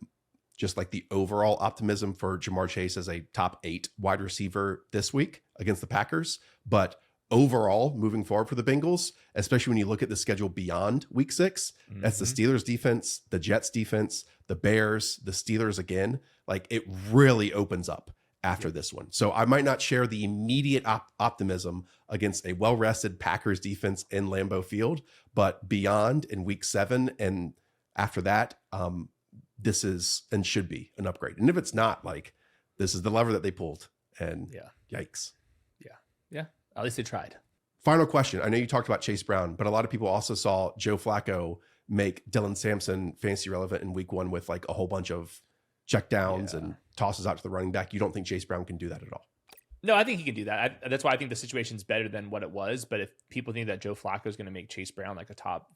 just like the overall optimism for Jamar Chase as a top 8 wide receiver this week against the Packers. But overall, moving forward for the Bengals, especially when you look at the schedule beyond week 6, that's the Steelers defense, the Jets defense, the Bears, the Steelers again. Like it really opens up after this one. So I might not share the immediate optimism against a well-rested Packers defense in Lambeau Field, but beyond in week 7 and after that, this is and should be an upgrade. And if it's not, like this is the lever that they pulled, and yikes. Yeah. At least they tried. Final question. I know you talked about Chase Brown, but a lot of people also saw Joe Flacco make Dylan Sampson fantasy relevant in week 1 with like a whole bunch of check downs and tosses out to the running back. You don't think Chase Brown can do that at all? No, I think he can do that. That's why I think the situation's better than what it was. But if people think that Joe Flacco is going to make Chase Brown like a top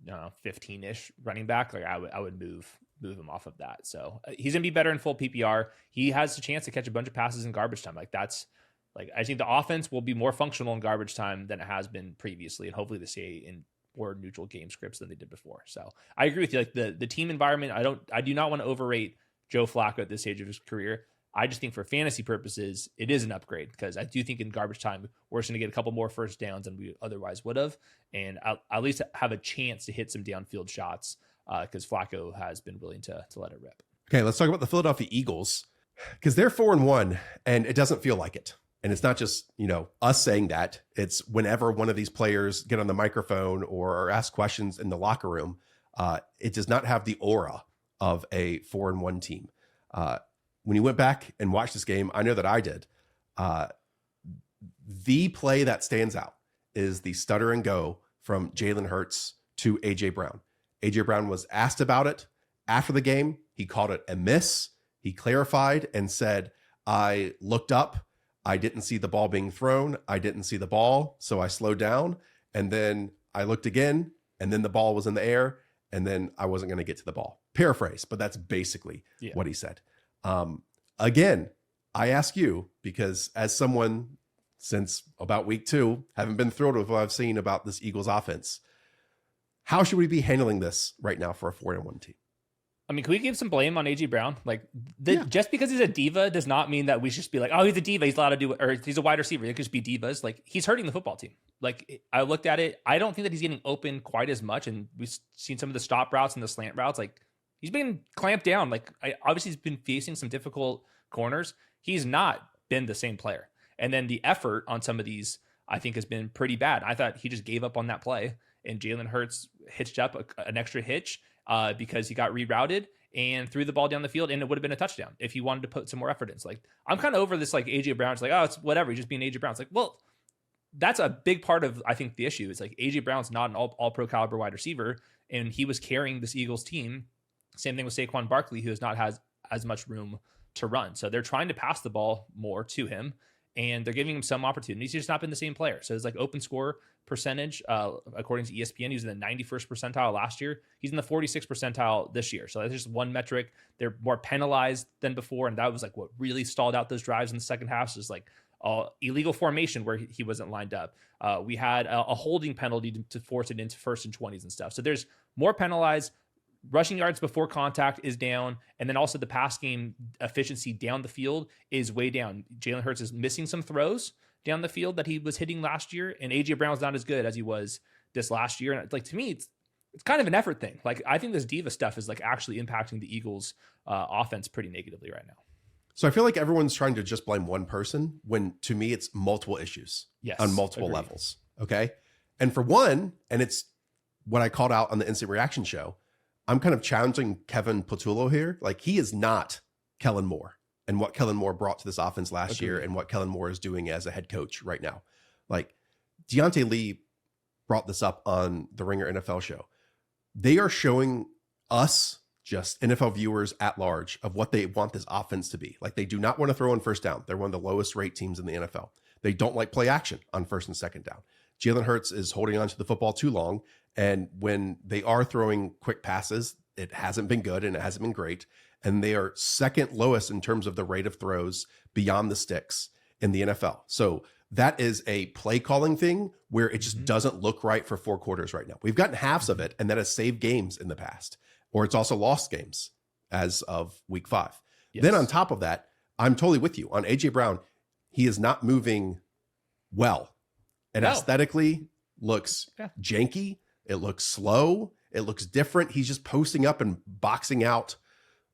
15-ish running back, like I would move him off of that. So he's going to be better in full PPR. He has a chance to catch a bunch of passes in garbage time. Like that's like, I think the offense will be more functional in garbage time than it has been previously. And hopefully they stay in more neutral game scripts than they did before. So I agree with you. Like the team environment, I do not want to overrate Joe Flacco at this stage of his career. I just think for fantasy purposes, it is an upgrade, because I do think in garbage time, we're just going to get a couple more first downs than we otherwise would have. And I'll at least have a chance to hit some downfield shots because Flacco has been willing to let it rip. Okay, let's talk about the Philadelphia Eagles, because they're 4-1 and it doesn't feel like it. And it's not just, us saying that. It's whenever one of these players get on the microphone or ask questions in the locker room, it does not have the aura of a 4-1 team. When you went back and watched this game, I know that I did. The play that stands out is the stutter and go from Jalen Hurts to A.J. Brown. A.J. Brown was asked about it after the game. He called it a miss. He clarified and said, I looked up. I didn't see the ball being thrown. I didn't see the ball, so I slowed down. And then I looked again, and then the ball was in the air, and then I wasn't going to get to the ball. Paraphrase, but that's basically what he said. Again, I ask you, because as someone since about week 2, haven't been thrilled with what I've seen about this Eagles offense, how should we be handling this right now for a 4-1 team? I mean, can we give some blame on A.J. Brown? Like, just because he's a diva does not mean that we should just be like, oh, he's a diva, he's allowed to do it, or he's a wide receiver, they could just be divas. Like, he's hurting the football team. Like, I looked at it, I don't think that he's getting open quite as much, and we've seen some of the stop routes and the slant routes. Like, he's been clamped down. Like, obviously he's been facing some difficult corners. He's not been the same player. And then the effort on some of these, I think, has been pretty bad. I thought he just gave up on that play, and Jalen Hurts hitched up an extra hitch because he got rerouted and threw the ball down the field, and it would have been a touchdown if he wanted to put some more effort in. It's like, I'm kind of over this, like, A.J. Brown's like, oh, it's whatever, he's just being A.J. Brown. It's like, well, that's a big part of, I think, the issue. It's like A.J. Brown's not an all-pro caliber wide receiver, and he was carrying this Eagles team. Same thing with Saquon Barkley, who has not has as much room to run. So they're trying to pass the ball more to him, and they're giving him some opportunities. He's just not been the same player. So it's like open score percentage, according to ESPN, he was in the 91st percentile last year. He's in the 46th percentile this year. So that's just one metric. They're more penalized than before. And that was like what really stalled out those drives in the second half. So it's like illegal formation where he wasn't lined up. We had a holding penalty to force it into 1st and 20s and stuff. So there's more penalized. Rushing yards before contact is down. And then also the pass game efficiency down the field is way down. Jalen Hurts is missing some throws down the field that he was hitting last year. And AJ Brown's not as good as he was this last year. And like, to me, it's kind of an effort thing. Like, I think this diva stuff is like actually impacting the Eagles offense pretty negatively right now. So I feel like everyone's trying to just blame one person when, to me, it's multiple issues on multiple levels. Okay. And for one, and it's what I called out on the Instant Reaction show, I'm kind of challenging Kevin Patullo here. Like, he is not Kellen Moore and what Kellen Moore brought to this offense last year and what Kellen Moore is doing as a head coach right now. Like, Deontay Lee brought this up on the Ringer NFL show. They are showing us, just NFL viewers at large, of what they want this offense to be. Like, they do not want to throw on first down. They're one of the lowest rate teams in the NFL. They don't like play action on 1st and 2nd down. Jalen Hurts is holding on to the football too long. And when they are throwing quick passes, it hasn't been good and it hasn't been great. And they are 2nd lowest in terms of the rate of throws beyond the sticks in the NFL. So that is a play calling thing where it just doesn't look right for 4 quarters right now. We've gotten halves of it, and that has saved games in the past, or it's also lost games as of week 5. Yes. Then on top of that, I'm totally with you on AJ Brown. He is not moving well. It aesthetically looks janky. It looks slow. It looks different. He's just posting up and boxing out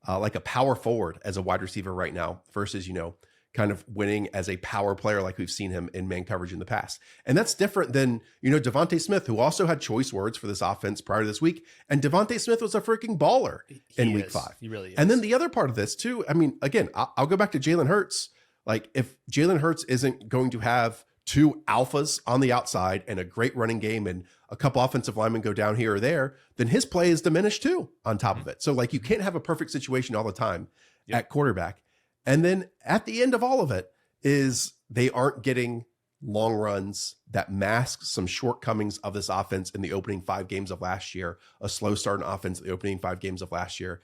like a power forward as a wide receiver right now versus, kind of winning as a power player like we've seen him in man coverage in the past. And that's different than, Devontae Smith, who also had choice words for this offense prior to this week. And Devontae Smith was a freaking baller in week 5. He really is. And then the other part of this too, I mean, again, I'll go back to Jalen Hurts. Like, if Jalen Hurts isn't going to have 2 alphas on the outside and a great running game and a couple offensive linemen go down here or there, then his play is diminished too on top of it. So like, you can't have a perfect situation all the time at quarterback. And then at the end of all of it is they aren't getting long runs that mask some shortcomings of this offense in the opening 5 games of last year, a slow start in offense in the opening 5 games of last year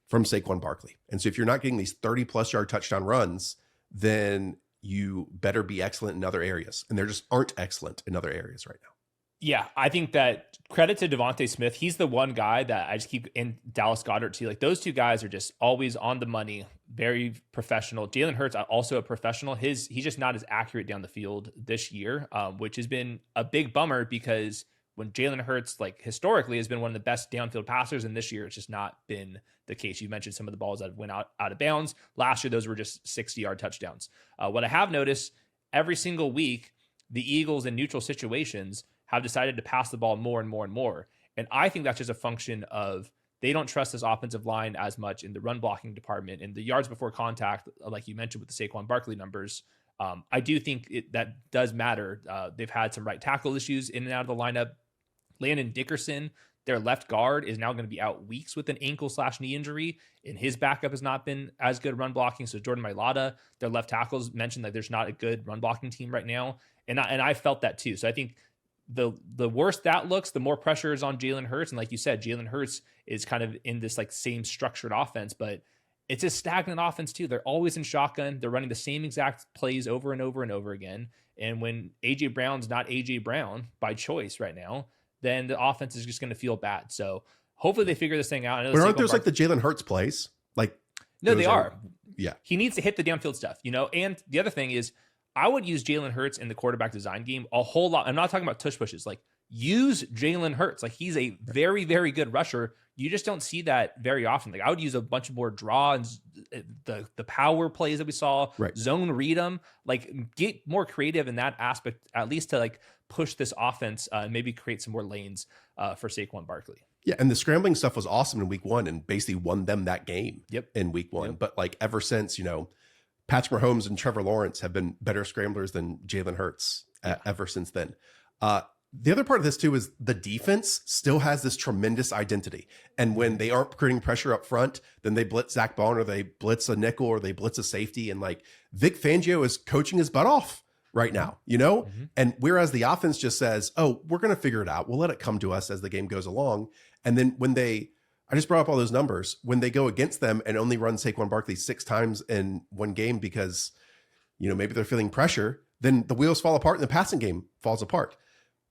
from Saquon Barkley. And so if you're not getting these 30+ yard touchdown runs, then you better be excellent in other areas. And there just aren't excellent in other areas right now. Yeah, I think that credit to Devontae Smith. He's the one guy that I just keep in Dallas Goedert too. Like, those 2 guys are just always on the money, very professional. Jalen Hurts, also a professional. He's just not as accurate down the field this year, which has been a big bummer because when Jalen Hurts, like, historically has been one of the best downfield passers, and this year it's just not been the case. You mentioned some of the balls that went out of bounds. Last year, those were just 60-yard touchdowns. What I have noticed every single week, the Eagles in neutral situations have decided to pass the ball more and more and more. And I think that's just a function of they don't trust this offensive line as much in the run blocking department and the yards before contact, like you mentioned with the Saquon Barkley numbers. I do think that does matter. They've had some right tackle issues in and out of the lineup. Landon Dickerson, their left guard, is now going to be out weeks with an ankle/knee injury, and his backup has not been as good run blocking. So Jordan Mailata, their left tackles, mentioned that there's not a good run blocking team right now, and I felt that too. So I think the worse that looks, the more pressure is on Jalen Hurts, and like you said, Jalen Hurts is kind of in this like same structured offense, but it's a stagnant offense too. They're always in shotgun. They're running the same exact plays over and over and over again. And when AJ Brown's not AJ Brown by choice right now, then the offense is just going to feel bad. So hopefully they figure this thing out. But aren't those like the Jalen Hurts plays? Like, no, they are. Yeah. He needs to hit the downfield stuff, And the other thing is, I would use Jalen Hurts in the quarterback design game a whole lot. I'm not talking about tush pushes. Like, use Jalen Hurts. Like, he's a very, very good rusher. You just don't see that very often. Like, I would use a bunch more draw and the power plays that we saw, zone read them, like, get more creative in that aspect, at least to like push this offense and maybe create some more lanes for Saquon Barkley. Yeah. And the scrambling stuff was awesome in week 1 and basically won them that game in week 1. But like, ever since, Patrick Mahomes and Trevor Lawrence have been better scramblers than Jalen Hurts ever since then. the other part of this too is the defense still has this tremendous identity. And when they aren't creating pressure up front, then they blitz Zach Bond, or they blitz a nickel, or they blitz a safety. And like Vic Fangio is coaching his butt off right now, you know? Mm-hmm. And whereas the offense just says, oh, we're going to figure it out. We'll let it come to us as the game goes along. And then when I just brought up all those numbers, when they go against them and only run Saquon Barkley 6 times in one game because, you know, maybe they're feeling pressure, then the wheels fall apart and the passing game falls apart.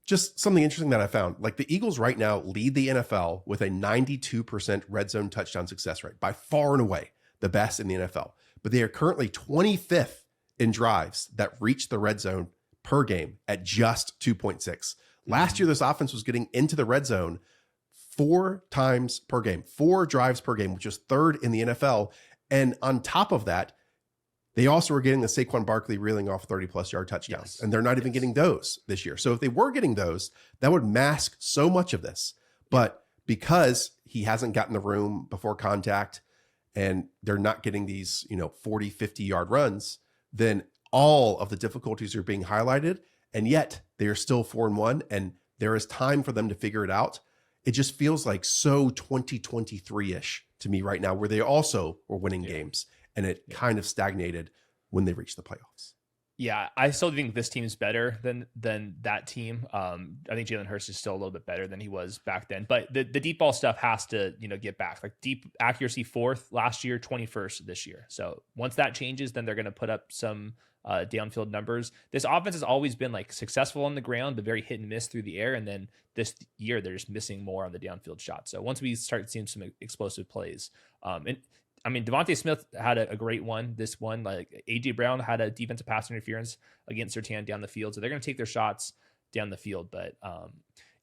Just something interesting that I found, like the Eagles right now lead the NFL with a 92% red zone touchdown success rate, by far and away the best in the NFL. But they are currently 25th in drives that reach the red zone per game at just 2.6. Last year, this offense was getting into the red zone 4 times per game, 4 drives per game, which is 3rd in the NFL. And on top of that, they also were getting the Saquon Barkley reeling off 30-plus yard touchdowns, and they're not even getting those this year. So if they were getting those, that would mask so much of this. But because he hasn't gotten the room before contact and they're not getting these, 40, 50-yard runs, then all of the difficulties are being highlighted, and yet they are still 4-1, and there is time for them to figure it out. It just feels like so 2023-ish to me right now, where they also were winning games. And it kind of stagnated when they reached the playoffs. Yeah, I still think this team is better than that team. I think Jalen Hurts is still a little bit better than he was back then. But the deep ball stuff has to, get back. Like deep accuracy 4th last year, 21st this year. So once that changes, then they're going to put up some downfield numbers. This offense has always been like successful on the ground, but very hit and miss through the air. And then this year, they're just missing more on the downfield shot. So once we start seeing some explosive plays, Devontae Smith had a great one. This one, like AJ Brown had a defensive pass interference against Surtain down the field. So they're going to take their shots down the field. But and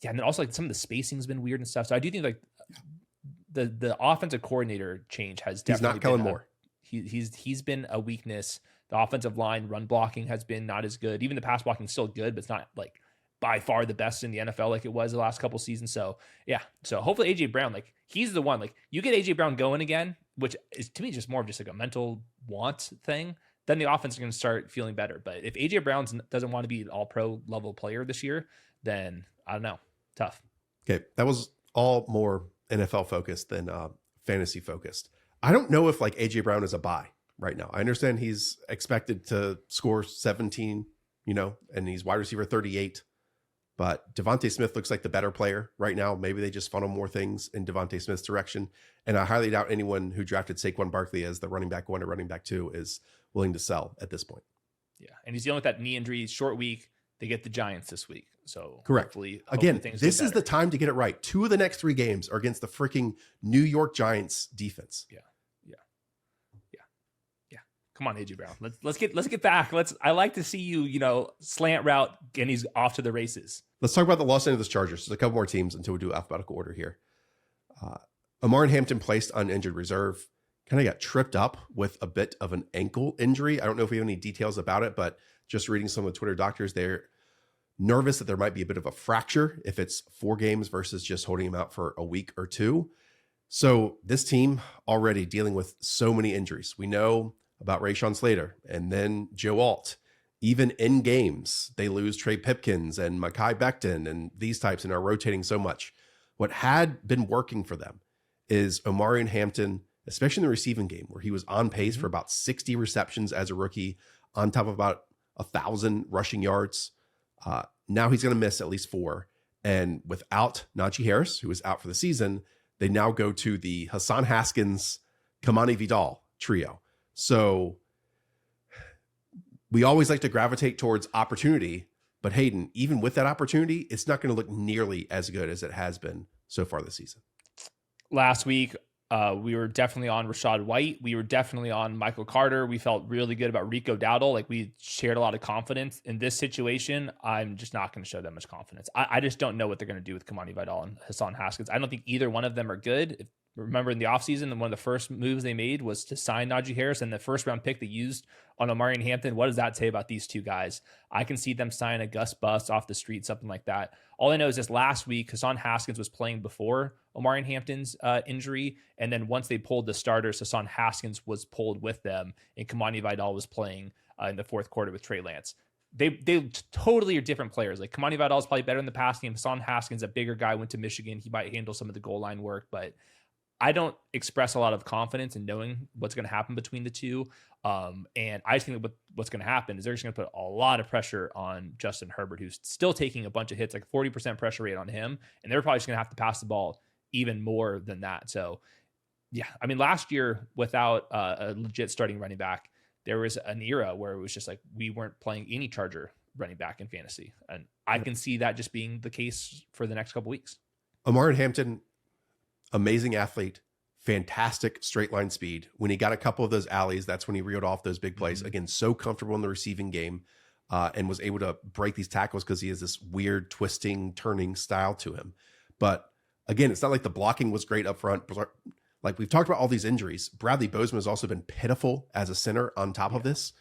then also like some of the spacing has been weird and stuff. So I do think like the offensive coordinator change has definitely not Kellen Moore. He's been a weakness. The offensive line run blocking has been not as good. Even the pass blocking is still good, but it's not like by far the best in the NFL like it was the last couple seasons. So yeah. So hopefully AJ Brown, like he's the one, like you get AJ Brown going again, which is to me just more of just like a mental want thing, then the offense is going to start feeling better. But if AJ Brown doesn't want to be an all pro level player this year, then I don't know. Tough. Okay. That was all more NFL focused than fantasy focused. I don't know if like AJ Brown is a buy right now. I understand he's expected to score 17, and he's wide receiver 38. But Devontae Smith looks like the better player right now. Maybe they just funnel more things in Devontae Smith's direction. And I highly doubt anyone who drafted Saquon Barkley as the running back 1 or running back 2 is willing to sell at this point. Yeah. And he's dealing with that knee injury, short week. They get the Giants this week. So correct. Hopefully again, this is the time to get it right. 2 of the next 3 games are against the freaking New York Giants defense. Yeah. Come on, AJ Brown. Let's get back. I like to see you, slant route and he's off to the races. Let's talk about the Los Angeles Chargers. There's a couple more teams until we do alphabetical order here. Omar Hampton placed on injured reserve. Kind of got tripped up with a bit of an ankle injury. I don't know if we have any details about it, but just reading some of the Twitter doctors, they're nervous that there might be a bit of a fracture if it's 4 games versus just holding him out for a week or 2. So this team already dealing with so many injuries. We know about Rashawn Slater and then Joe Alt. Even in games, they lose Trey Pipkins and Mekhi Becton and these types and are rotating so much. What had been working for them is Omarion Hampton, especially in the receiving game, where he was on pace for about 60 receptions as a rookie, on top of about 1,000 rushing yards. Now he's going to miss at least 4. And without Najee Harris, who is out for the season, they now go to the Hassan Haskins, Kamani Vidal trio. So we always like to gravitate towards opportunity, but Hayden, even with that opportunity, it's not going to look nearly as good as it has been so far this season. Last week, we were definitely on Rachaad White. We were definitely on Michael Carter. We felt really good about Rico Dowdle. Like we shared a lot of confidence in this situation. I'm just not going to show that much confidence. I just don't know what they're going to do with Kamani Vidal and Hassan Haskins. I don't think either one of them are good. Remember in the offseason, one of the first moves they made was to sign Najee Harris, and the first round pick they used on Omarion Hampton. What does that say about these 2 guys? I can see them sign a Gus Bus off the street, something like that. All I know is this last week, Hassan Haskins was playing before Omarion Hampton's injury. And then once they pulled the starters, Hassan Haskins was pulled with them, and Kamani Vidal was playing in the 4th quarter with Trey Lance. they totally are different players. Like Kamani Vidal is probably better in the pass game. Hassan Haskins, a bigger guy, went to Michigan. He might handle some of the goal line work, but I don't express a lot of confidence in knowing what's going to happen between the two. And I just think that what's going to happen is they're just going to put a lot of pressure on Justin Herbert, who's still taking a bunch of hits, like 40% pressure rate on him. And they're probably just going to have to pass the ball even more than that. So yeah, I mean, last year without a legit starting running back, there was an era where it was just like we weren't playing any Charger running back in fantasy. And I can see that just being the case for the next couple weeks. Omar Hampton, amazing athlete, fantastic straight line speed. When he got a couple of those alleys, that's when he reeled off those big plays. Again, so comfortable in the receiving game and was able to break these tackles because he has this weird twisting, turning style to him. But again, it's not like the blocking was great up front. Like we've talked about all these injuries. Bradley Bozeman has also been pitiful as a center on top of this.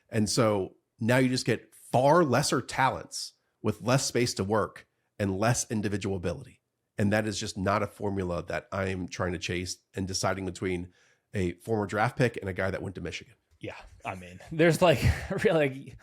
And so now you just get far lesser talents with less space to work and less individual ability. And that is just not a formula that I'm trying to chase and deciding between a former draft pick and a guy that went to Michigan. Yeah. I mean, there's like really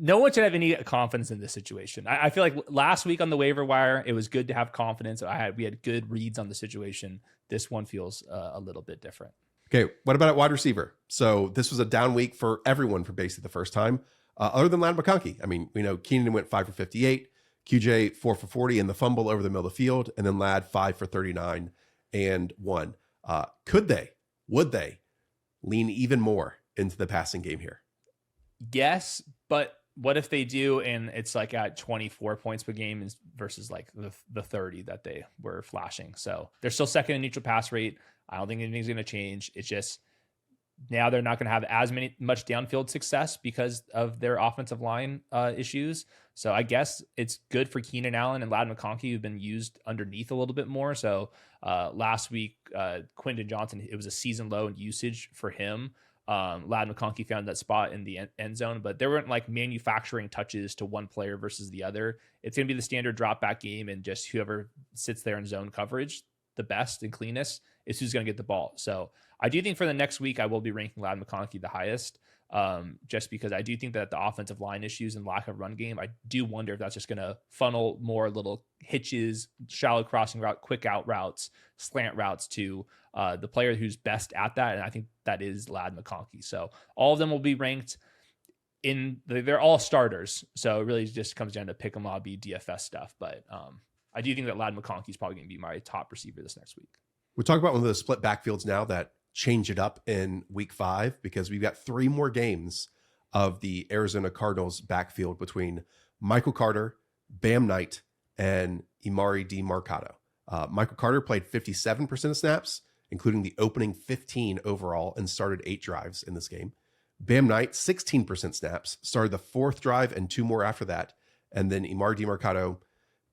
no one should have any confidence in this situation. I feel like last week on the waiver wire, it was good to have confidence. We had good reads on the situation. This one feels a little bit different. Okay, what about at wide receiver? So this was a down week for everyone for basically the first time, other than Ladd McConkey. I mean, we know Keenan went 5 for 58, QJ 4 for 40 in the fumble over the middle of the field, and then Ladd 5 for 39 and 1. Would they lean even more into the passing game here? Yes, but what if they do and it's like at 24 points per game versus like the 30 that they were flashing? So they're still second in neutral pass rate. I don't think anything's going to change. It's just now they're not going to have as much downfield success because of their offensive line issues. So I guess it's good for Keenan Allen and Ladd McConkey, who've been used underneath a little bit more. So last week, Quentin Johnson, it was a season low in usage for him. Ladd McConkey found that spot in the end zone, but there weren't like manufacturing touches to one player versus the other. It's going to be the standard drop back game, and just whoever sits there in zone coverage the best and cleanest is who's going to get the ball. So I do think for the next week, I will be ranking Ladd McConkey the highest, just because I do think that the offensive line issues and lack of run game, I do wonder if that's just going to funnel more little hitches, shallow crossing route, quick out routes, slant routes to the player who's best at that. And I think that is Ladd McConkey. So all of them will be ranked they're all starters. So it really just comes down to pick 'em lobby DFS stuff. But I do think that Ladd McConkey is probably going to be my top receiver this next week. We'll talk about one of the split backfields now that change it up in week 5, because we've got 3 more games of the Arizona Cardinals backfield between Michael Carter, Bam Knight, and Emari Demercado. Michael Carter played 57% of snaps, including the opening 15 overall, and started 8 drives in this game. Bam Knight, 16% snaps, started the 4th drive and 2 more after that. And then Emari Demercado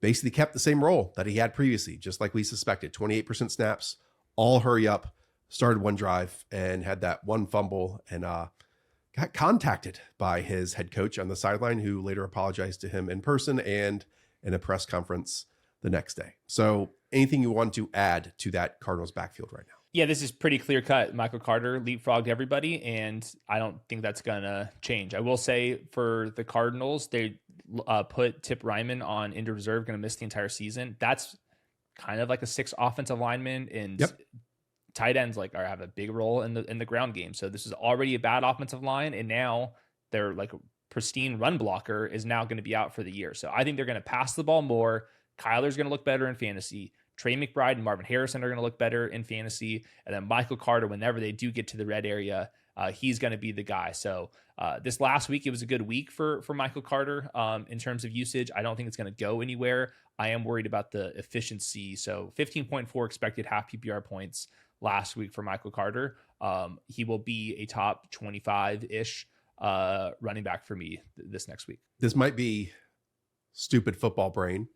basically kept the same role that he had previously, just like we suspected. 28% snaps, all hurry up, started 1 drive and had that 1 fumble, and got contacted by his head coach on the sideline, who later apologized to him in person and in a press conference the next day. So anything you want to add to that Cardinals backfield right now? Yeah, this is pretty clear cut. Michael Carter leapfrogged everybody, and I don't think that's going to change. I will say for the Cardinals, they put Tip Ryman on injured reserve, going to miss the entire season. That's kind of like a 6 offensive lineman, and tight ends have a big role in the ground game. So this is already a bad offensive line, and now their like pristine run blocker is now going to be out for the year. So I think they're going to pass the ball more. Kyler's going to look better in fantasy. Trey McBride and Marvin Harrison are going to look better in fantasy. And then Michael Carter, whenever they do get to the red area, he's going to be the guy. So this last week, it was a good week for Michael Carter in terms of usage. I don't think it's going to go anywhere. I am worried about the efficiency. So 15.4 expected half PPR points last week for Michael Carter. He will be a top 25-ish running back for me this next week. This might be stupid football brain,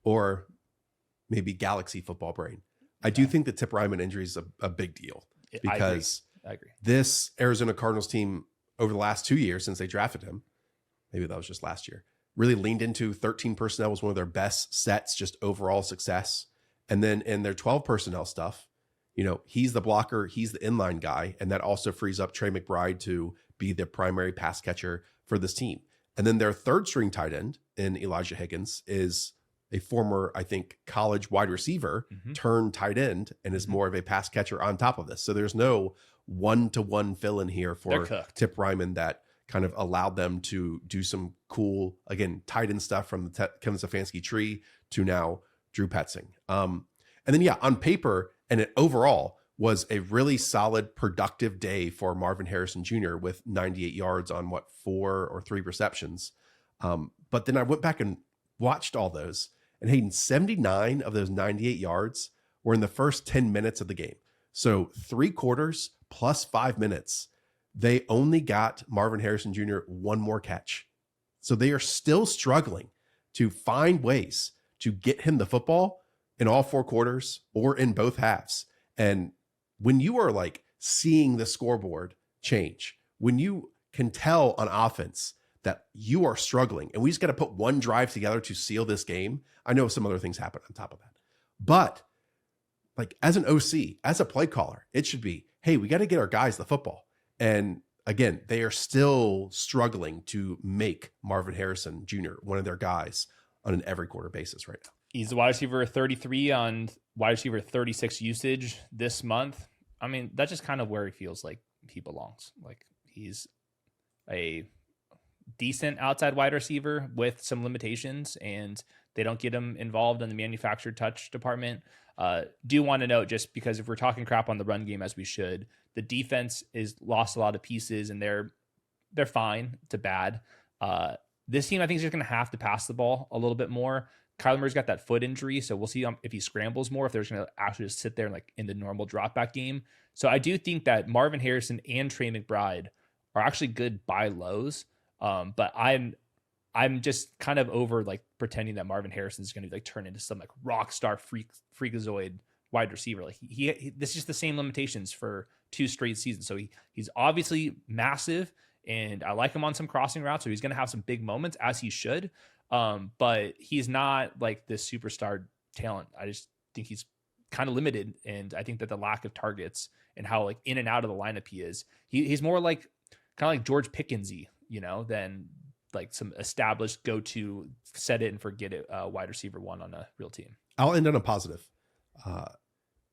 or maybe Galaxy football brain. I do think the Tip Ryman injury is a big deal, because I agree. This Arizona Cardinals team over the last 2 years since they drafted him, maybe that was just last year, really leaned into 13 personnel was one of their best sets, just overall success. And then in their 12 personnel stuff, he's the blocker, he's the inline guy, and that also frees up Trey McBride to be the primary pass catcher for this team. And then their third string tight end in Elijah Higgins is a former, I think, college wide receiver turned tight end and is more of a pass catcher on top of this. So there's no one-to-one fill in here for Tip Ryman that kind of allowed them to do some cool, again, tight end stuff from the Kevin Stefanski tree to now Drew Petzing. And then, on paper and it overall was a really solid, productive day for Marvin Harrison Jr. with 98 yards on 4 or 3 receptions. But then I went back and watched all those, and Hayden, 79 of those 98 yards were in the first 10 minutes of the game. So 3 quarters plus 5 minutes, they only got Marvin Harrison Jr. one more catch. So they are still struggling to find ways to get him the football in all 4 quarters or in both halves. And when you are like seeing the scoreboard change, when you can tell on offense that you are struggling and we just got to put one drive together to seal this game. I know some other things happen on top of that, but like as an OC, as a play caller, it should be, hey, we got to get our guys the football. And again, they are still struggling to make Marvin Harrison Jr. one of their guys on an every quarter basis right now. He's the wide receiver 33 on wide receiver 36 usage this month. I mean, that's just kind of where he feels like he belongs. Like he's a decent outside wide receiver with some limitations, and they don't get him involved in the manufactured touch department. Do want to note, just because if we're talking crap on the run game as we should, the defense is lost a lot of pieces, and they're fine to bad. This team, I think, is just going to have to pass the ball a little bit more. Kyler Murray's got that foot injury, so we'll see if he scrambles more, if they're going to actually just sit there like in the normal drop back game. So I do think that Marvin Harrison and Trey McBride are actually good buy lows. But I'm just kind of over like pretending that Marvin Harrison is going to like turn into some like rock star freakazoid wide receiver. Like he this is just the same limitations for 2 straight seasons. So he's obviously massive, and I like him on some crossing routes. So he's going to have some big moments, as he should. But he's not like this superstar talent. I just think he's kind of limited. And I think that the lack of targets and how like in and out of the lineup he is, he's more like kind of like George Pickensy, than like some established go-to set it and forget it wide receiver one on a real team. I'll end on a positive.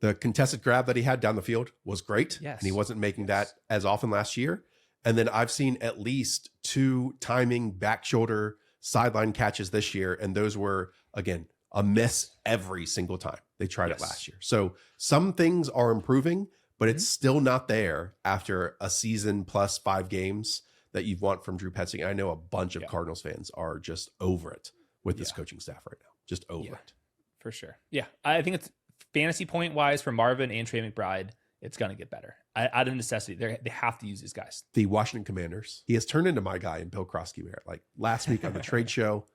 The contested grab that he had down the field was great. Yes. And he wasn't making that as often last year. And then I've seen at least 2 timing back shoulder sideline catches this year. And those were, again, a miss every single time they tried it last year. So some things are improving, but it's still not there after a season plus 5 games that you want from Drew Petzing. I know a bunch of Cardinals fans are just over it with this coaching staff right now. Just over it. For sure. Yeah. I think it's fantasy point wise for Marvin and Trey McBride, it's going to get better. Out of necessity, they have to use these guys. The Washington Commanders. He has turned into my guy in Bill Krosky-Merritt. Like last week on the trade show,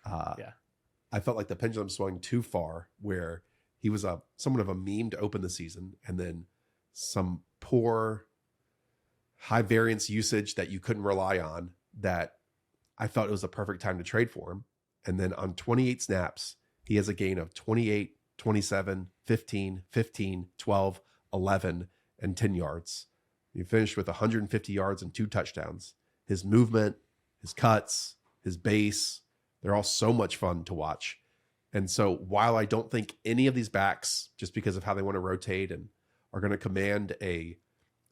I felt like the pendulum swung too far, where he was somewhat of a meme to open the season, and then some poor high variance usage that you couldn't rely on, that I thought it was a perfect time to trade for him. And then on 28 snaps, he has a gain of 28, 27, 15, 15, 12, 11, and 10 yards. He finished with 150 yards and 2 touchdowns. His movement, his cuts, his base, they're all so much fun to watch. And so while I don't think any of these backs, just because of how they want to rotate and are going to command a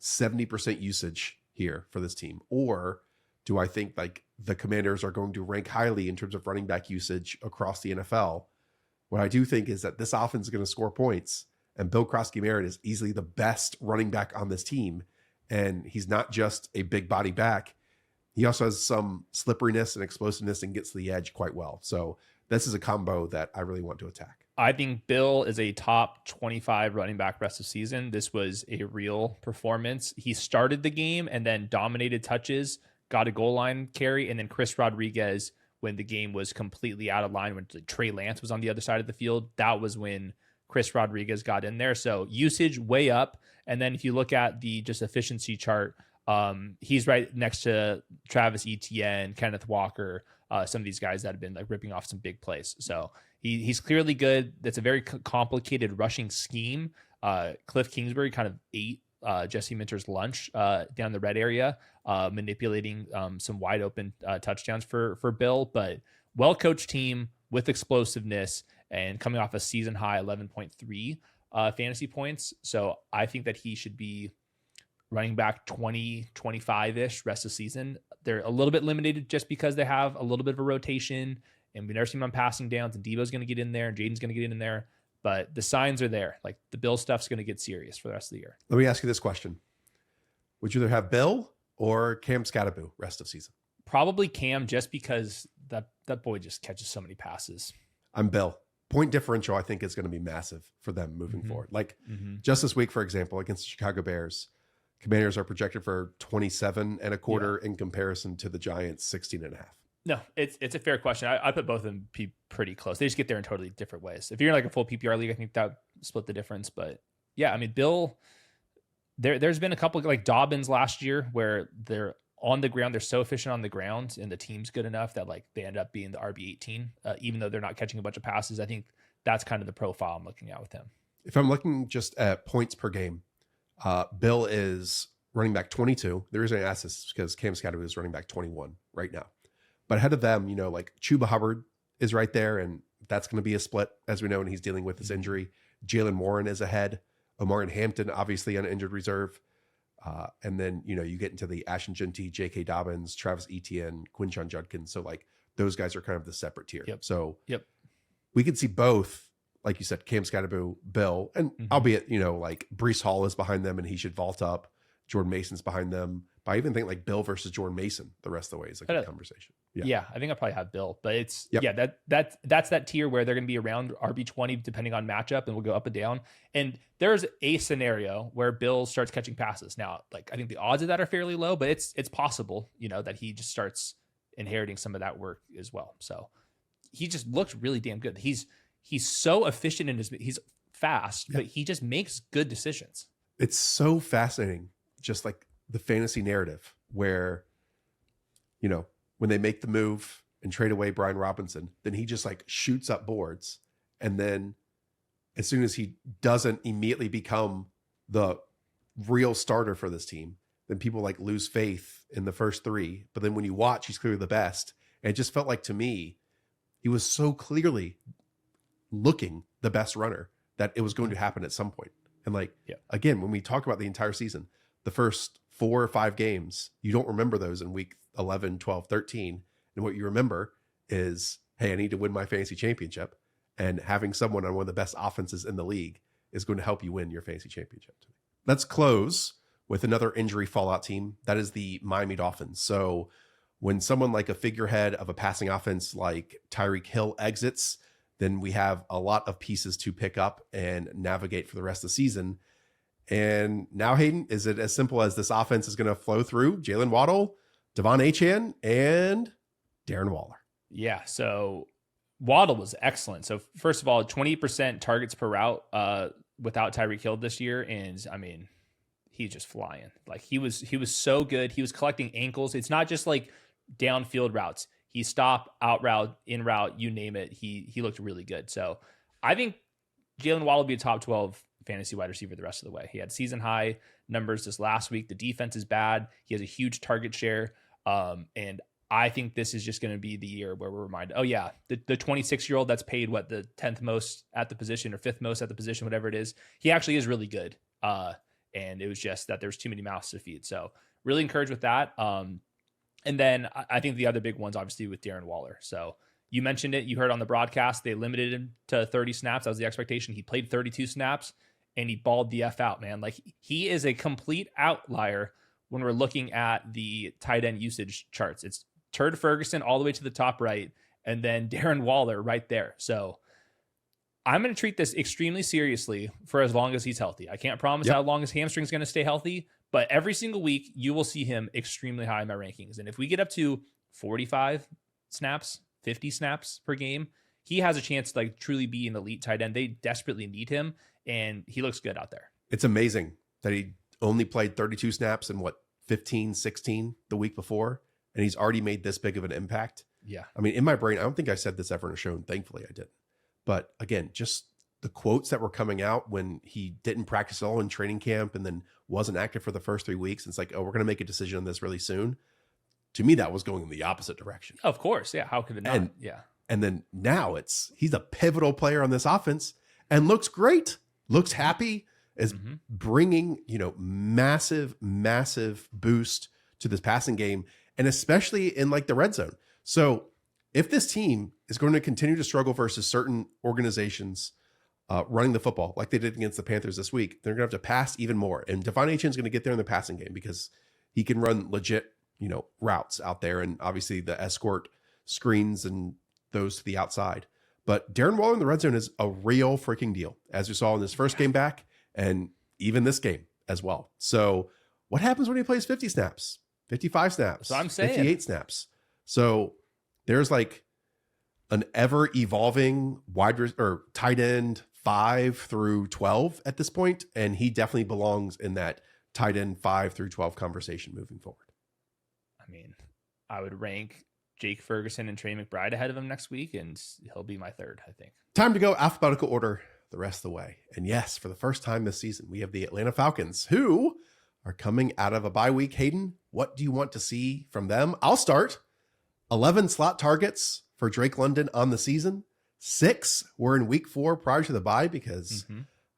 70% usage here for this team, or do I think like the Commanders are going to rank highly in terms of running back usage across the NFL? What I do think is that this offense is going to score points, and Bill Krosky-Merritt is easily the best running back on this team. And he's not just a big body back. He also has some slipperiness and explosiveness and gets to the edge quite well. So this is a combo that I really want to attack. I think Bill is a top 25 running back rest of season. This was a real performance. He started the game and then dominated touches, got a goal line carry, and then Chris Rodriguez, when the game was completely out of line, when Trey Lance was on the other side of the field, that was when Chris Rodriguez got in there. So usage way up. And then if you look at the just efficiency chart, he's right next to Travis Etienne, Kenneth Walker, some of these guys that have been like ripping off some big plays. So he's clearly good. That's a very complicated rushing scheme. Cliff Kingsbury kind of ate Jesse Minter's lunch down the red area, manipulating some wide open touchdowns for Bill. But well-coached team with explosiveness and coming off a season high 11.3 fantasy points. So I think that he should be running back 20, 25-ish rest of the season. They're a little bit limited just because they have a little bit of a rotation, and we never see him on passing downs, and Debo's going to get in there, and Jaden's going to get in there. But the signs are there. Like, the Bill stuff's going to get serious for the rest of the year. Let me ask you this question. Would you rather have Bill or Cam Scatterboo rest of season? Probably Cam, just because that boy just catches so many passes. I'm Bill. Point differential, I think, is going to be massive for them moving forward. Like, just this week, for example, against the Chicago Bears, Commanders are projected for 27.25 in comparison to the Giants 16.5. No, it's a fair question. I put both of them pretty close. They just get there in totally different ways. If you're in like a full PPR league, I think that split the difference. But yeah, I mean, Bill, there's been a couple like Dobbins last year where they're on the ground. They're so efficient on the ground, and the team's good enough that like they end up being the RB18, even though they're not catching a bunch of passes. I think that's kind of the profile I'm looking at with him. If I'm looking just at points per game, Bill is running back 22. The reason I ask this is because Cam Scatterboo is running back 21 right now. But ahead of them, you know, like Chuba Hubbard is right there, and that's going to be a split, as we know, and he's dealing with his injury. Jalen Warren is ahead. Omar and Hampton, obviously on injured reserve. And then, you know, you get into the Ashton Genty, J.K. Dobbins, Travis Etienne, Quinshon Judkins. So, like, those guys are kind of the separate tier. So we could see both, like you said, Cam Scatterboo, Bill, and albeit, you know, like Breece Hall is behind them and he should vault up. Jordan Mason's behind them. But I even think like Bill versus Jordan Mason the rest of the way is like a conversation. Yeah, I think I'll probably have Bill, but it's that's that tier where they're going to be around RB20 depending on matchup, and we'll go up and down. And there's a scenario where Bill starts catching passes. Now, like I think the odds of that are fairly low, but it's possible, you know, that he just starts inheriting some of that work as well. So he just looks really damn good. He's so efficient in he's fast, but he just makes good decisions. It's so fascinating, just like the fantasy narrative where, you know, when they make the move and trade away Brian Robinson, then he just like shoots up boards. And then as soon as he doesn't immediately become the real starter for this team, then people like lose faith in the first three. But then when you watch, he's clearly the best. And it just felt like, to me, he was so clearly looking the best runner that it was going to happen at some point. And like, again, when we talk about the entire season, the first 4 or 5 games, you don't remember those in week 11, 12, 13. And what you remember is, hey, I need to win my fantasy championship. And having someone on one of the best offenses in the league is going to help you win your fantasy championship. Let's close with another injury fallout team. That is the Miami Dolphins. So when someone like a figurehead of a passing offense like Tyreek Hill exits, then we have a lot of pieces to pick up and navigate for the rest of the season. And now, Hayden, is it as simple as this offense is going to flow through Jalen Waddle, Devon Achane, and Darren Waller? Yeah, so Waddle was excellent. So first of all, 20% targets per route without Tyreek Hill this year. And I mean, he's just flying. Like he was so good. He was collecting ankles. It's not just like downfield routes. He stopped, out route, in route, you name it. He looked really good. So I think Jalen Waddle will be a top 12 fantasy wide receiver the rest of the way. He had season high numbers this last week. The defense is bad. He has a huge target share. And I think this is just going to be the year where we're reminded, oh yeah, the 26-year-old that's paid the 10th most at the position or 5th most at the position, whatever it is, he actually is really good. And it was just that there's too many mouths to feed. So really encouraged with that. And then I think the other big one's obviously with Darren Waller. So you mentioned it. You heard on the broadcast, they limited him to 30 snaps. That was the expectation. He played 32 snaps and he balled the F out, man. Like he is a complete outlier when we're looking at the tight end usage charts. It's Turd Ferguson all the way to the top right, and then Darren Waller right there. So I'm going to treat this extremely seriously for as long as he's healthy. I can't promise how long his hamstring's going to stay healthy, but every single week you will see him extremely high in my rankings. And if we get up to 45 snaps, 50 snaps per game, he has a chance to like truly be an elite tight end. They desperately need him, and he looks good out there. It's amazing that he only played 32 snaps in 15, 16 the week before, and he's already made this big of an impact. Yeah. I mean, in my brain, I don't think I said this ever in a show, and thankfully I didn't. But again, just the quotes that were coming out when he didn't practice at all in training camp and then wasn't active for the first 3 weeks. It's like, oh, we're going to make a decision on this really soon. To me, that was going in the opposite direction. Of course. Yeah. How could it not? And then now he's a pivotal player on this offense and looks great, looks happy, is bringing, massive, massive boost to this passing game, and especially in like the red zone. So if this team is going to continue to struggle versus certain organizations running the football like they did against the Panthers this week, they're going to have to pass even more. And Devon Achane is going to get there in the passing game because he can run legit, routes out there, and obviously the escort screens and those to the outside. But Darren Waller in the red zone is a real freaking deal, as we saw in his first game back and even this game as well. So what happens when he plays 50 snaps, 55 snaps, so I'm saying 58 snaps? So there's like an ever evolving tight end 5 through 12 at this point, and he definitely belongs in that tight end 5 through 12 conversation moving forward. I mean, I would rank Jake Ferguson and Trey McBride ahead of him next week, and he'll be my third, I think. Time to go alphabetical order the rest of the way. And yes, for the first time this season, we have the Atlanta Falcons, who are coming out of a bye week. Hayden, what do you want to see from them? I'll start. 11 slot targets for Drake London on the season. 6 were in week 4 prior to the bye because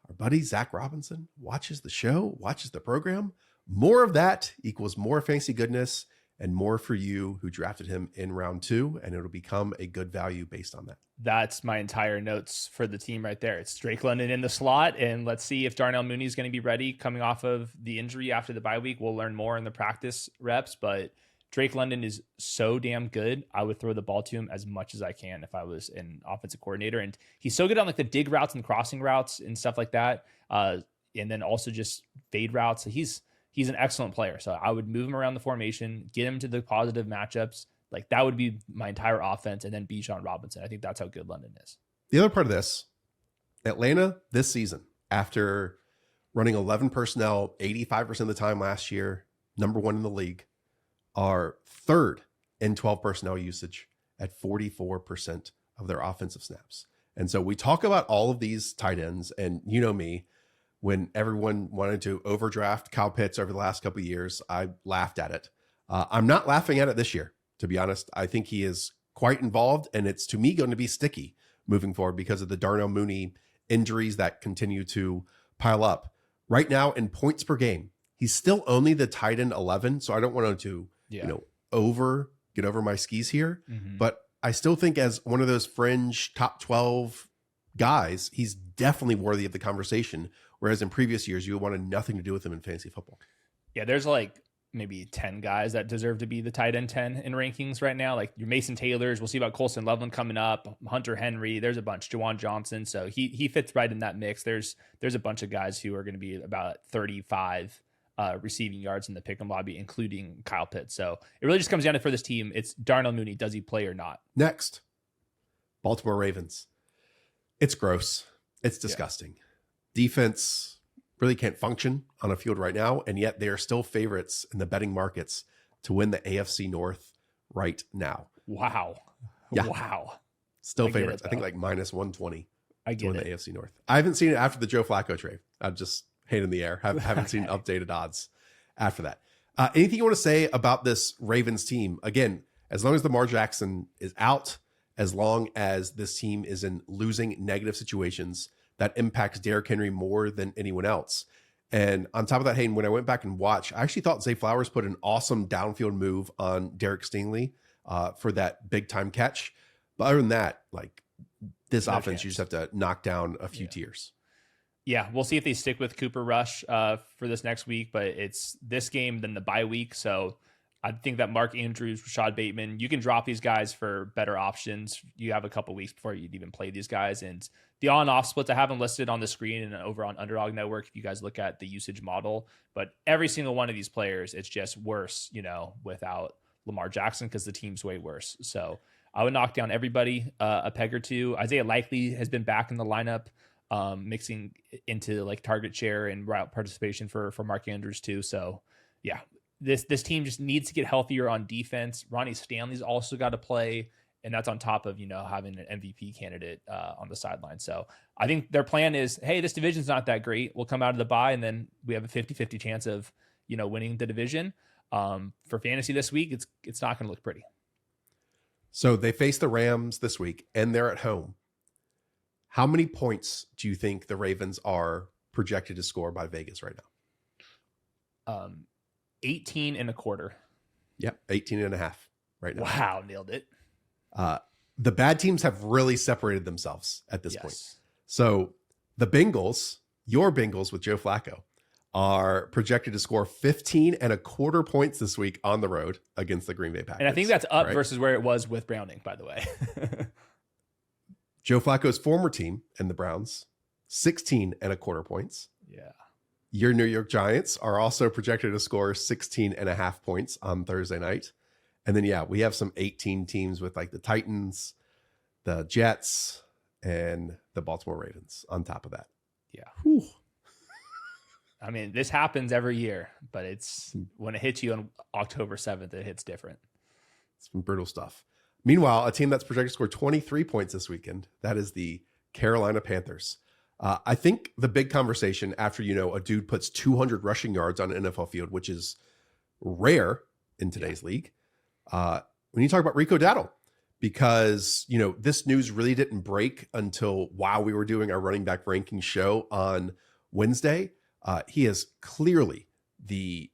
our buddy Zach Robinson watches the show, watches the program. More of that equals more fancy goodness and more for you who drafted him in round 2, and it'll become a good value based on that. That's my entire notes for the team right there. It's Drake London in the slot, and let's see if Darnell Mooney is going to be ready coming off of the injury after the bye week. We'll learn more in the practice reps, but Drake London is so damn good. I would throw the ball to him as much as I can if I was an offensive coordinator, and he's so good on like the dig routes and crossing routes and stuff like that, and then also just fade routes. He's an excellent player. So I would move him around the formation, get him to the positive matchups. Like that would be my entire offense. And then Bijan Robinson. I think that's how good London is. The other part of this, Atlanta this season, after running 11 personnel 85% of the time last year, number 1 in the league, are 3rd in 12 personnel usage at 44% of their offensive snaps. And so we talk about all of these tight ends, and you know me, when everyone wanted to overdraft Kyle Pitts over the last couple of years, I laughed at it. I'm not laughing at it this year, to be honest. I think he is quite involved, and it's, to me, going to be sticky moving forward because of the Darnell Mooney injuries that continue to pile up. Right now, in points per game, he's still only the tight end 11, so I don't want to get over my skis here. But I still think as one of those fringe top 12 guys, he's definitely worthy of the conversation. Whereas in previous years, you wanted nothing to do with him in fantasy football. Yeah, there's like maybe 10 guys that deserve to be the tight end 10 in rankings right now. Like your Mason Taylors, we'll see about Colson Loveland coming up, Hunter Henry, there's a bunch, Jawan Johnson. So he fits right in that mix. There's a bunch of guys who are going to be about 35 receiving yards in the pick 'em lobby, including Kyle Pitts. So it really just comes down to, for this team, it's Darnell Mooney. Does he play or not? Next, Baltimore Ravens. It's gross. It's disgusting. Defense really can't function on a field right now, and yet they are still favorites in the betting markets to win the AFC North right now. Wow. Yeah. Wow. Still favorites. I think like minus 120 to win the AFC North. I haven't seen it after the Joe Flacco trade. I'm just hand in the air. Haven't seen updated odds after that. Anything you want to say about this Ravens team? Again, as long as Lamar Jackson is out, as long as this team is in losing negative situations, that impacts Derrick Henry more than anyone else. And on top of that, Hayden, when I went back and watched, I actually thought Zay Flowers put an awesome downfield move on Derek Stingley for that big time catch. But other than that, like this offense, you just have to knock down a few tiers. Yeah, we'll see if they stick with Cooper Rush for this next week, but it's this game, then the bye week. So I think that Mark Andrews, Rashad Bateman, you can drop these guys for better options. You have a couple weeks before you'd even play these guys. And the on-off splits, I have them listed on the screen and over on Underdog Network if you guys look at the usage model. But every single one of these players, it's just worse, without Lamar Jackson because the team's way worse. So I would knock down everybody a peg or two. Isaiah Likely has been back in the lineup, mixing into like target share and route participation for Mark Andrews too. So yeah, this team just needs to get healthier on defense. Ronnie Stanley's also got to play, And that's on top of, having an MVP candidate on the sideline. So I think their plan is, hey, this division's not that great. We'll come out of the bye and then we have a 50-50 chance of, winning the division. For fantasy this week, it's not going to look pretty. So they face the Rams this week and they're at home. How many points do you think the Ravens are projected to score by Vegas right now? 18 and a quarter. Yep. 18 and a half right now. Wow. Nailed it. The bad teams have really separated themselves at this point. So the Bengals, your Bengals with Joe Flacco, are projected to score 15 and a quarter points this week on the road against the Green Bay Packers. And I think that's up versus where it was with Browning, by the way. Joe Flacco's former team and the Browns, 16 and a quarter points. Yeah. Your New York Giants are also projected to score 16 and a half points on Thursday night. And then, we have some 18 teams with like the Titans, the Jets, and the Baltimore Ravens on top of that. Yeah. Whew. I mean, this happens every year, but it's when it hits you on October 7th, it hits different. It's some brutal stuff. Meanwhile, a team that's projected to score 23 points this weekend, that is the Carolina Panthers. I think the big conversation after, a dude puts 200 rushing yards on an NFL field, which is rare in today's league. When you talk about Rico Dowdle, because, this news really didn't break until while we were doing our running back ranking show on Wednesday. He is clearly the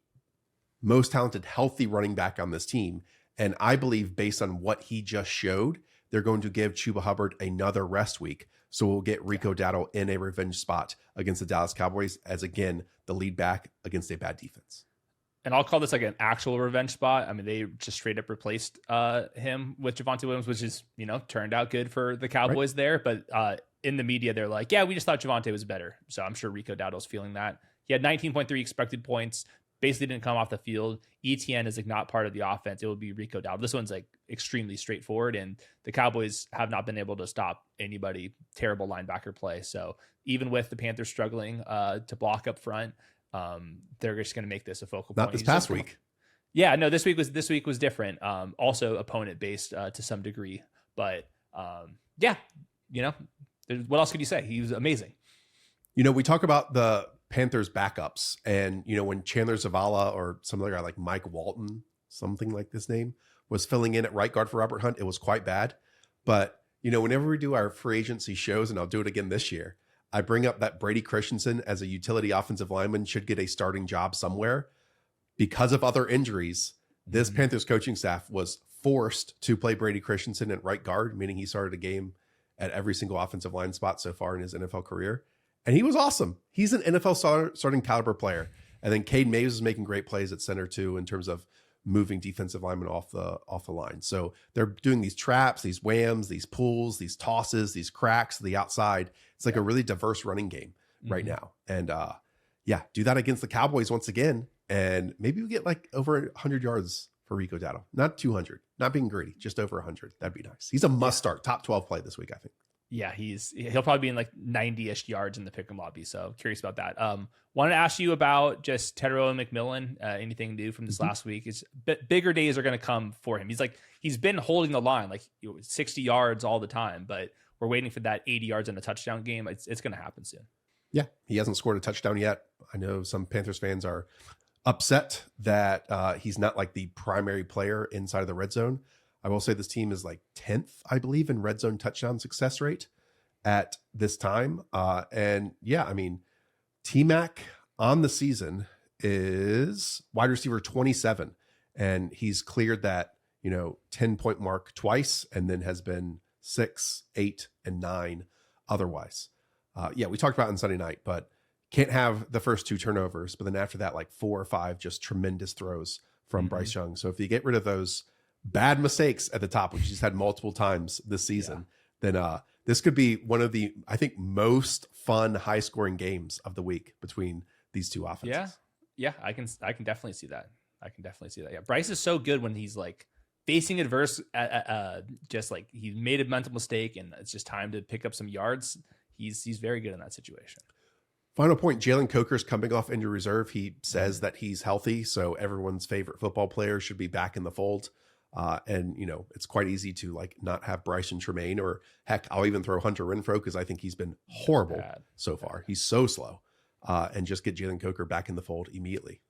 most talented, healthy running back on this team. And I believe based on what he just showed, they're going to give Chuba Hubbard another rest week. So we'll get Rico Dowdle in a revenge spot against the Dallas Cowboys as, again, the lead back against a bad defense. And I'll call this like an actual revenge spot. I mean, they just straight up replaced him with Javonte Williams, which is, turned out good for the Cowboys there. But in the media, they're like, yeah, we just thought Javonte was better. So I'm sure Rico Dowdle's feeling that. He had 19.3 expected points, basically didn't come off the field. ETN is like not part of the offense. It would be Rico Dowdle. This one's like extremely straightforward. And the Cowboys have not been able to stop anybody. Terrible linebacker play. So even with the Panthers struggling to block up front, they're just going to make this a focal point. Not this past week. Yeah, no, this week was different. Also opponent based to some degree, but what else could you say? He was amazing. We talk about the Panthers backups and, when Chandler Zavala or some other guy like Mike Walton, something like this name, was filling in at right guard for Robert Hunt, it was quite bad. But, whenever we do our free agency shows, and I'll do it again this year, I bring up that Brady Christensen as a utility offensive lineman should get a starting job somewhere. Because of other injuries, this Panthers coaching staff was forced to play Brady Christensen at right guard, meaning he started a game at every single offensive line spot so far in his NFL career. And he was awesome. He's an NFL starting caliber player. And then Cade Mays is making great plays at center too, in terms of moving defensive linemen off the line. So they're doing these traps, these whams, these pulls, these tosses, these cracks to the outside. It's like a really diverse running game right now. And do that against the Cowboys once again. And maybe we get like over 100 yards for Rico Dowdle. Not 200, not being greedy, just over 100. That'd be nice. He's a must start, top 12 play this week, I think. Yeah, he'll probably be in like 90-ish yards in the pick and lobby. So curious about that. Wanted to ask you about just Tedero and McMillan. Anything new from this last week? Is bigger days are going to come for him. He's been holding the line like 60 yards all the time, but we're waiting for that 80 yards in a touchdown game. It's going to happen soon. Yeah, he hasn't scored a touchdown yet. I know some Panthers fans are upset that he's not like the primary player inside of the red zone. I will say this team is like 10th, I believe, in red zone touchdown success rate at this time. T-Mac on the season is wide receiver 27, and he's cleared that, 10-point mark twice, and then has been 6, 8, and 9 otherwise. We talked about it on Sunday night, but can't have the first 2 turnovers, but then after that, like 4 or 5 just tremendous throws from Bryce Young. So if you get rid of those bad mistakes at the top, which he's had multiple times this season, then this could be one of the, I think, most fun, high-scoring games of the week between these two offenses. Yeah, I can definitely see that. Yeah, Bryce is so good when he's like facing adverse, just like he made a mental mistake and it's just time to pick up some yards. He's very good in that situation. Final point, Jalen Coker's coming off injury reserve. He says that he's healthy, so everyone's favorite football player should be back in the fold. And, it's quite easy to like not have Bryson Tremaine, or heck, I'll even throw Hunter Renfrow because I think he's been horrible so far. He's so slow. And just get Jalen Coker back in the fold immediately.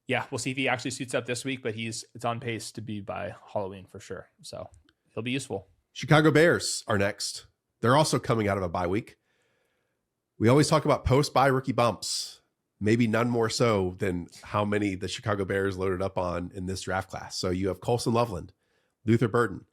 Yeah, we'll see if he actually suits up this week, but it's on pace to be by Halloween for sure. So he'll be useful. Chicago Bears are next. They're also coming out of a bye week. We always talk about post-bye rookie bumps. Maybe none more so than how many the Chicago Bears loaded up on in this draft class. So you have Colson Loveland, Luther Burden.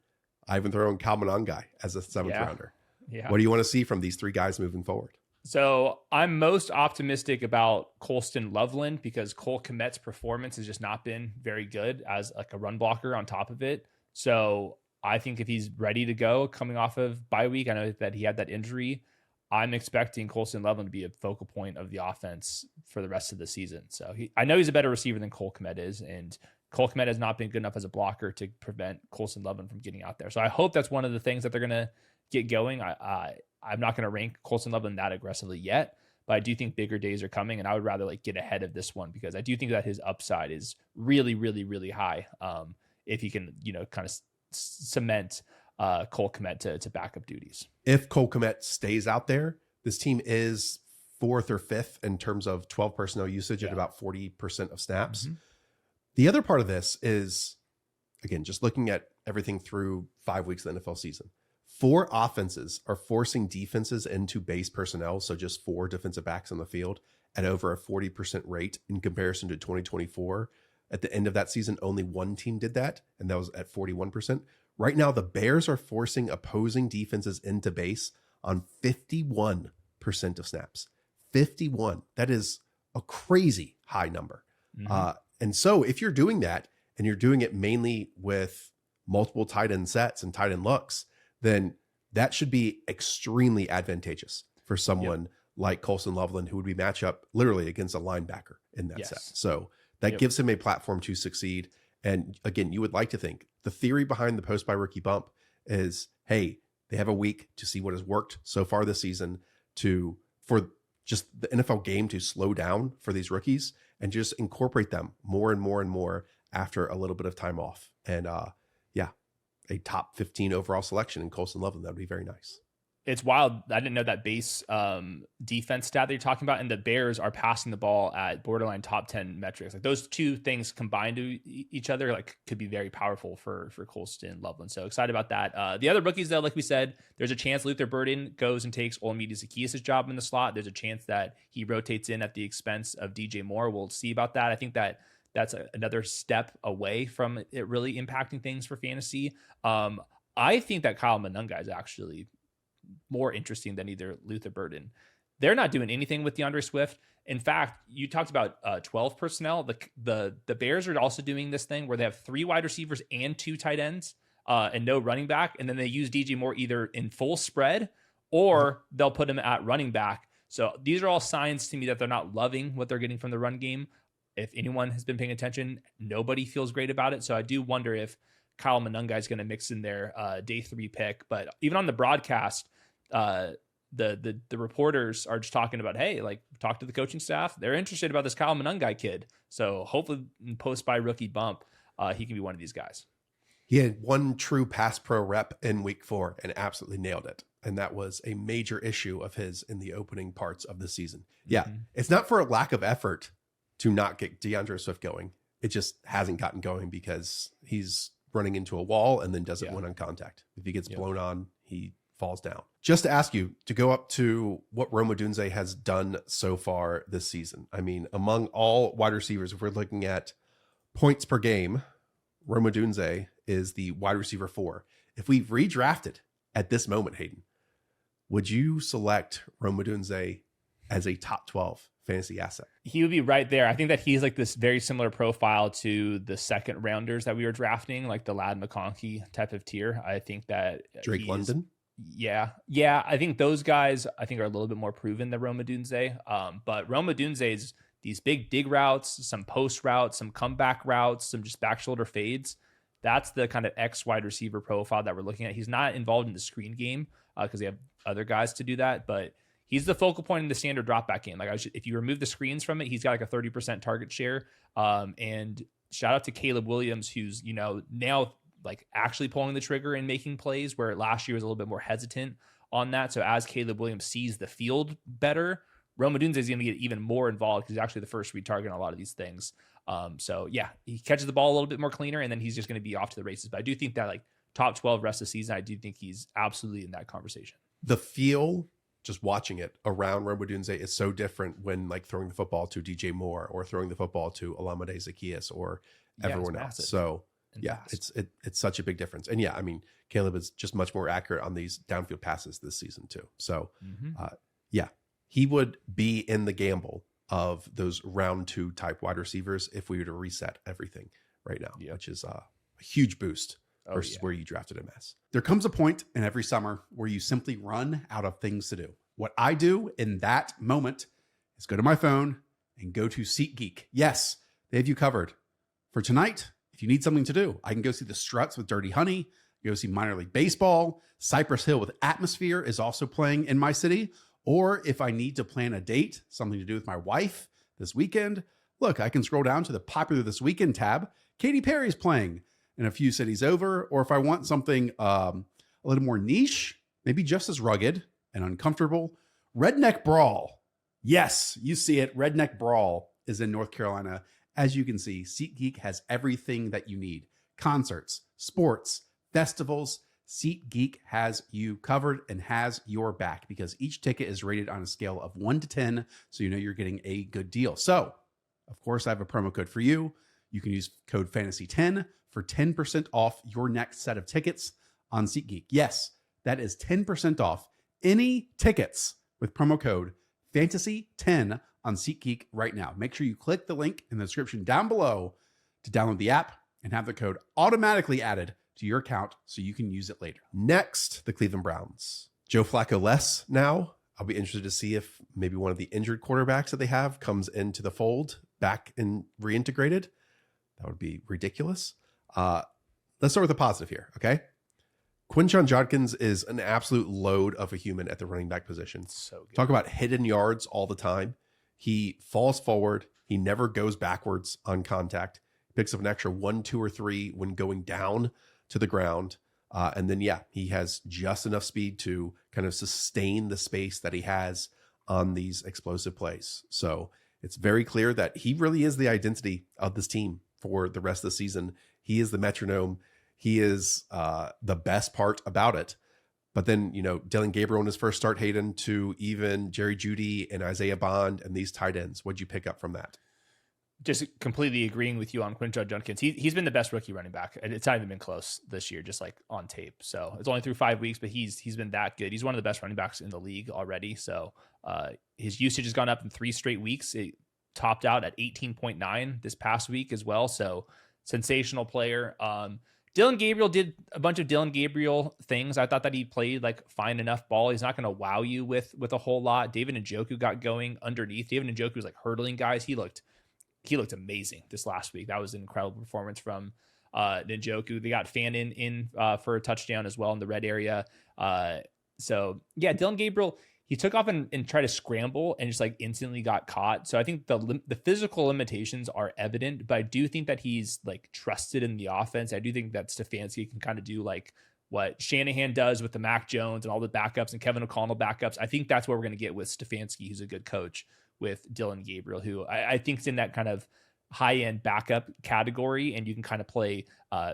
I even throw in Kyle Monangai as a seventh rounder. Yeah. What do you want to see from these three guys moving forward? So I'm most optimistic about Colston Loveland because Cole Kmet's performance has just not been very good as like a run blocker on top of it. So I think if he's ready to go coming off of bye week, I know that he had that injury. I'm expecting Colston Loveland to be a focal point of the offense for the rest of the season. So I know he's a better receiver than Cole Kmet is, and Cole Kmet has not been good enough as a blocker to prevent Colston Loveland from getting out there. So I hope that's one of the things that they're going to get going. I'm not going to rank Colston Loveland that aggressively yet, but I do think bigger days are coming, and I would rather like get ahead of this one because I do think that his upside is really, really, really high. If he can, kind of cement Cole Kmet to backup duties. If Cole Kmet stays out there, this team is 4th or 5th in terms of 12 personnel usage at about 40% of snaps. Mm-hmm. The other part of this is, again, just looking at everything through 5 weeks of the NFL season. 4 offenses are forcing defenses into base personnel, so just 4 defensive backs on the field at over a 40% rate in comparison to 2024. At the end of that season, only one team did that, and that was at 41%. Right now, the Bears are forcing opposing defenses into base on 51% of snaps. 51. That is a crazy high number. Mm-hmm. And so if you're doing that, and you're doing it mainly with multiple tight end sets and tight end looks, then that should be extremely advantageous for someone like Colson Loveland, who would be matched up literally against a linebacker in that set. So that gives him a platform to succeed. And again, you would like to think the theory behind the post-bye rookie bump is, hey, they have a week to see what has worked so far this season for just the NFL game to slow down for these rookies and just incorporate them more and more and more after a little bit of time off. And a top 15 overall selection in Colson Loveland. That would be very nice. It's wild. I didn't know that base defense stat that you're talking about. And the Bears are passing the ball at borderline top 10 metrics. Like those two things combined to each other, like could be very powerful for Colston Loveland. So excited about that. The other rookies though, like we said, there's a chance Luther Burden goes and takes Olamide Zaccheaus' job in the slot. There's a chance that he rotates in at the expense of DJ Moore. We'll see about that. I think that's another step away from it really impacting things for fantasy. I think that Kyle Monangai is actually more interesting than either Luther Burden. They're not doing anything with DeAndre Swift. In fact, you talked about 12 personnel. The Bears are also doing this thing where they have 3 wide receivers and 2 tight ends and no running back. And then they use DJ Moore either in full spread or they'll put him at running back. So these are all signs to me that they're not loving what they're getting from the run game. If anyone has been paying attention, nobody feels great about it. So I do wonder if Kyle Monangai is going to mix in their day 3 pick. But even on the broadcast, the reporters are just talking about, hey, like talk to the coaching staff. They're interested about this Kyle Monangai kid. So hopefully in post-bye rookie bump, he can be one of these guys. He had 1 true pass pro rep in week 4 and absolutely nailed it. And that was a major issue of his in the opening parts of the season. Yeah, It's not for a lack of effort to not get DeAndre Swift going. It just hasn't gotten going because he's running into a wall and then doesn't win on contact. If he gets blown on, he falls down. Just to ask you to go up to what Rome Odunze has done so far this season. I mean, among all wide receivers, if we're looking at points per game, Rome Odunze is the wide receiver 4. If we redrafted at this moment, Hayden, would you select Rome Odunze as a top 12 fantasy asset? He would be right there. I think that he's like this very similar profile to the second rounders that we were drafting, like the Ladd McConkey type of tier. I think that Drake London. Yeah. I think those guys are a little bit more proven than Rome Odunze. But Rome Odunze's these big dig routes, some post routes, some comeback routes, some just back shoulder fades. That's the kind of X wide receiver profile that we're looking at. He's not involved in the screen game because they have other guys to do that, but he's the focal point in the standard drop back game. Like if you remove the screens from it, he's got like a 30% target share. And shout out to Caleb Williams, who's, now like actually pulling the trigger and making plays, where last year was a little bit more hesitant on that. So as Caleb Williams sees the field better, Rome Odunze is going to get even more involved because he's actually the first read target on a lot of these things. So yeah, he catches the ball a little bit more cleaner, and then he's just going to be off to the races. But I do think that like top 12 rest of the season, I do think he's absolutely in that conversation. The feel, just watching it around Rome Odunze, is so different when like throwing the football to DJ Moore or throwing the football to Olamide Zaccheaus or everyone else. So yeah, it's such a big difference. And yeah, I mean, Caleb is just much more accurate on these downfield passes this season too. So yeah, he would be in the gamble of those round 2 type wide receivers if we were to reset everything right now, which is a huge boost versus where you drafted him as. There comes a point in every summer where you simply run out of things to do. What I do in that moment is go to my phone and go to SeatGeek. Yes, they have you covered. For tonight, if you need something to do, I can go see the Struts with Dirty Honey, go see minor league baseball. Cypress Hill with Atmosphere is also playing in my city. Or if I need to plan a date, something to do with my wife this weekend, look, I can scroll down to the Popular This Weekend tab. Katy Perry's playing in a few cities over. Or if I want something a little more niche, maybe just as rugged and uncomfortable, Redneck Brawl. Yes, you see it. Redneck Brawl is in North Carolina. As you can see, SeatGeek has everything that you need. Concerts, sports, festivals. SeatGeek has you covered and has your back because each ticket is rated on a scale of 1 to 10, so you know you're getting a good deal. So, of course, I have a promo code for you. You can use code FANTASY10 for 10% off your next set of tickets on SeatGeek. Yes, that is 10% off any tickets with promo code FANTASY10 on SeatGeek right now. Make sure you click the link in the description down below to download the app and have the code automatically added to your account so you can use it later. Next, the Cleveland Browns. Joe Flacco less now. I'll be interested to see if maybe one of the injured quarterbacks that they have comes into the fold back and reintegrated. That would be ridiculous. Let's start with a positive here, okay? Quinshon Judkins is an absolute load of a human at the running back position. So good. Talk about hidden yards all the time. He falls forward. He never goes backwards on contact. Picks up an extra 1, 2, or 3 when going down to the ground. And then, yeah, he has just enough speed to kind of sustain the space that he has on these explosive plays. So it's very clear that he really is the identity of this team for the rest of the season. He is the metronome. He is the best part about it. But then, Dylan Gabriel in his first start, Hayden, to even Jerry Jeudy and Isaiah Bond and these tight ends. What'd you pick up from that? Just completely agreeing with you on Quinshon Judkins. He's been the best rookie running back. It's not even been close this year, just like on tape. So it's only through 5 weeks, but he's been that good. He's one of the best running backs in the league already. So his usage has gone up in 3 straight weeks. It topped out at 18.9 this past week as well. So sensational player. Dylan Gabriel did a bunch of Dylan Gabriel things. I thought that he played like fine enough ball. He's not going to wow you with a whole lot. David Njoku got going underneath. David Njoku was like hurdling guys. He looked amazing this last week. That was an incredible performance from Njoku. They got Fannin in for a touchdown as well in the red area. So yeah, Dylan Gabriel, he took off and tried to scramble and just like instantly got caught. So I think the physical limitations are evident, but I do think that he's like trusted in the offense. I do think that Stefanski can kind of do like what Shanahan does with the Mac Jones and all the backups and Kevin O'Connell backups. I think that's what we're going to get with Stefanski, who's a good coach, with Dylan Gabriel, who I think is in that kind of high-end backup category, and you can kind of play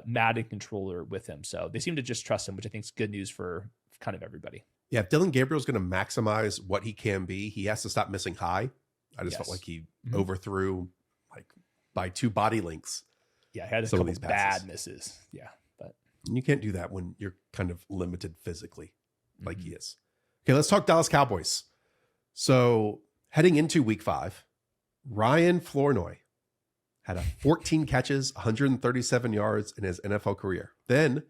Madden controller with him. So they seem to just trust him, which I think is good news for kind of everybody. Yeah, if Dylan Gabriel is going to maximize what he can be, he has to stop missing high. I just felt like he overthrew like by 2 body lengths. Yeah, he had a couple bad misses. Yeah, but you can't do that when you're kind of limited physically like he is. Okay, let's talk Dallas Cowboys. So heading into week 5, Ryan Flournoy had 14 catches, 137 yards in his NFL career. Then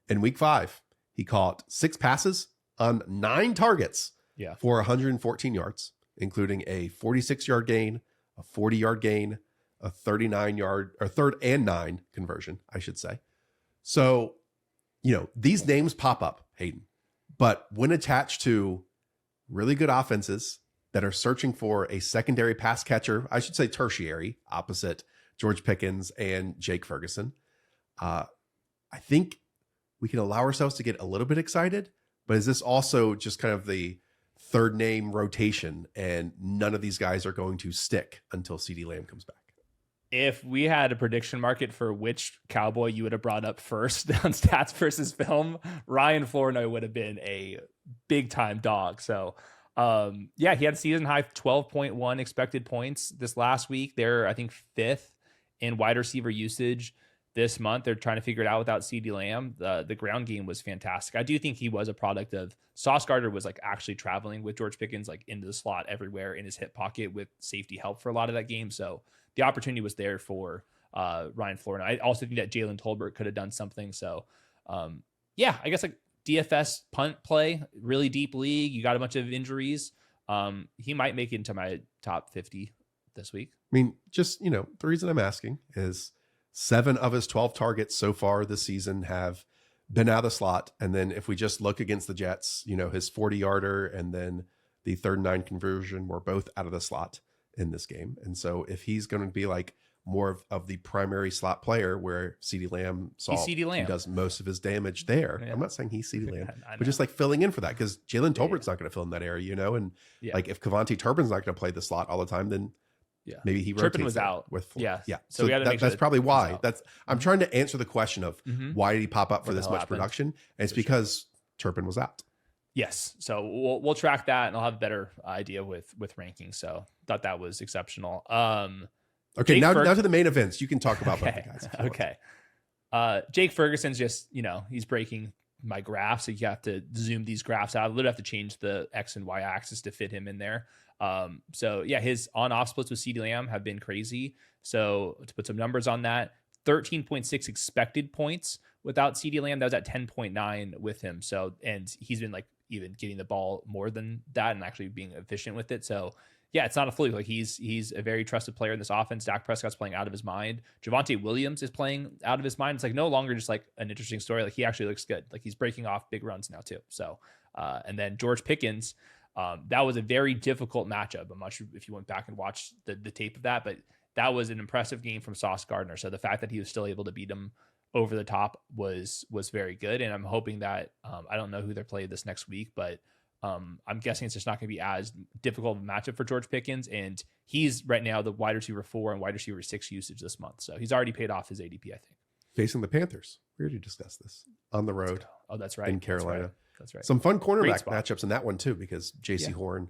in week 5, he caught 6 passes on 9 targets for 114 yards, including a 46-yard gain, a 40-yard gain, a 39-yard or 3rd and 9 conversion, I should say. So, these names pop up, Hayden, but when attached to really good offenses that are searching for a secondary pass catcher, I should say tertiary, opposite George Pickens and Jake Ferguson. I think we can allow ourselves to get a little bit excited, but is this also just kind of the third name rotation and none of these guys are going to stick until CeeDee Lamb comes back? If we had a prediction market for which Cowboy you would have brought up first on stats versus film, Ryan Flournoy would have been a big time dog. So he had season high 12.1 expected points this last week. They're, I think, 5th in wide receiver usage this month. They're trying to figure it out without CeeDee Lamb. The ground game was fantastic. I do think he was a product of Sauce Gardner was like actually traveling with George Pickens, like into the slot everywhere in his hip pocket with safety help for a lot of that game. So the opportunity was there for Ryan Flournoy. I also think that Jalen Tolbert could have done something. So I guess like DFS punt play, really deep league. You got a bunch of injuries. He might make it into my top 50 this week. I mean, just, the reason I'm asking is 7 of his 12 targets so far this season have been out of the slot. And then if we just look against the Jets, his 40-yarder and then the 3rd and 9 conversion were both out of the slot in this game. And so if he's going to be like more of the primary slot player where CeeDee Lamb he does most of his damage there. Yeah. I'm not saying he's CeeDee Lamb, but just like filling in for that because Jalen Tolbert's not going to fill in that area, and like if Kevontae Turpin's not going to play the slot all the time, then maybe he rotates. Turpin was out with yeah. So we that's probably why. I'm trying to answer the question of why did he pop up for this much production? And it's because Turpin was out. Yes. So we'll track that and I'll have a better idea with ranking. So thought that was exceptional. Okay. Now to the main events. You can talk about both the guys. Okay. Jake Ferguson's just, he's breaking my graph. So you have to zoom these graphs out. I literally have to change the X and Y axis to fit him in there. His on-off splits with CeeDee Lamb have been crazy. So to put some numbers on that, 13.6 expected points without CeeDee Lamb. That was at 10.9 with him. So, and he's been like even getting the ball more than that and actually being efficient with it. So yeah, it's not a fluke. Like he's a very trusted player in this offense. Dak Prescott's playing out of his mind. Javonte Williams is playing out of his mind. It's like no longer just like an interesting story. Like he actually looks good. Like he's breaking off big runs now too. So, and then George Pickens, that was a very difficult matchup. I'm not sure if you went back and watched the tape of that, but that was an impressive game from Sauce Gardner. So the fact that he was still able to beat him over the top was very good. And I'm hoping that, I don't know who they're playing this next week, but I'm guessing it's just not going to be as difficult of a matchup for George Pickens. And he's right now the wide receiver 4 and wide receiver 6 usage this month. So he's already paid off his ADP, I think. Facing the Panthers. We already discussed this on the road. Oh, that's right. In Carolina. That's right. Some fun cornerback matchups in that one too, because JC Horn,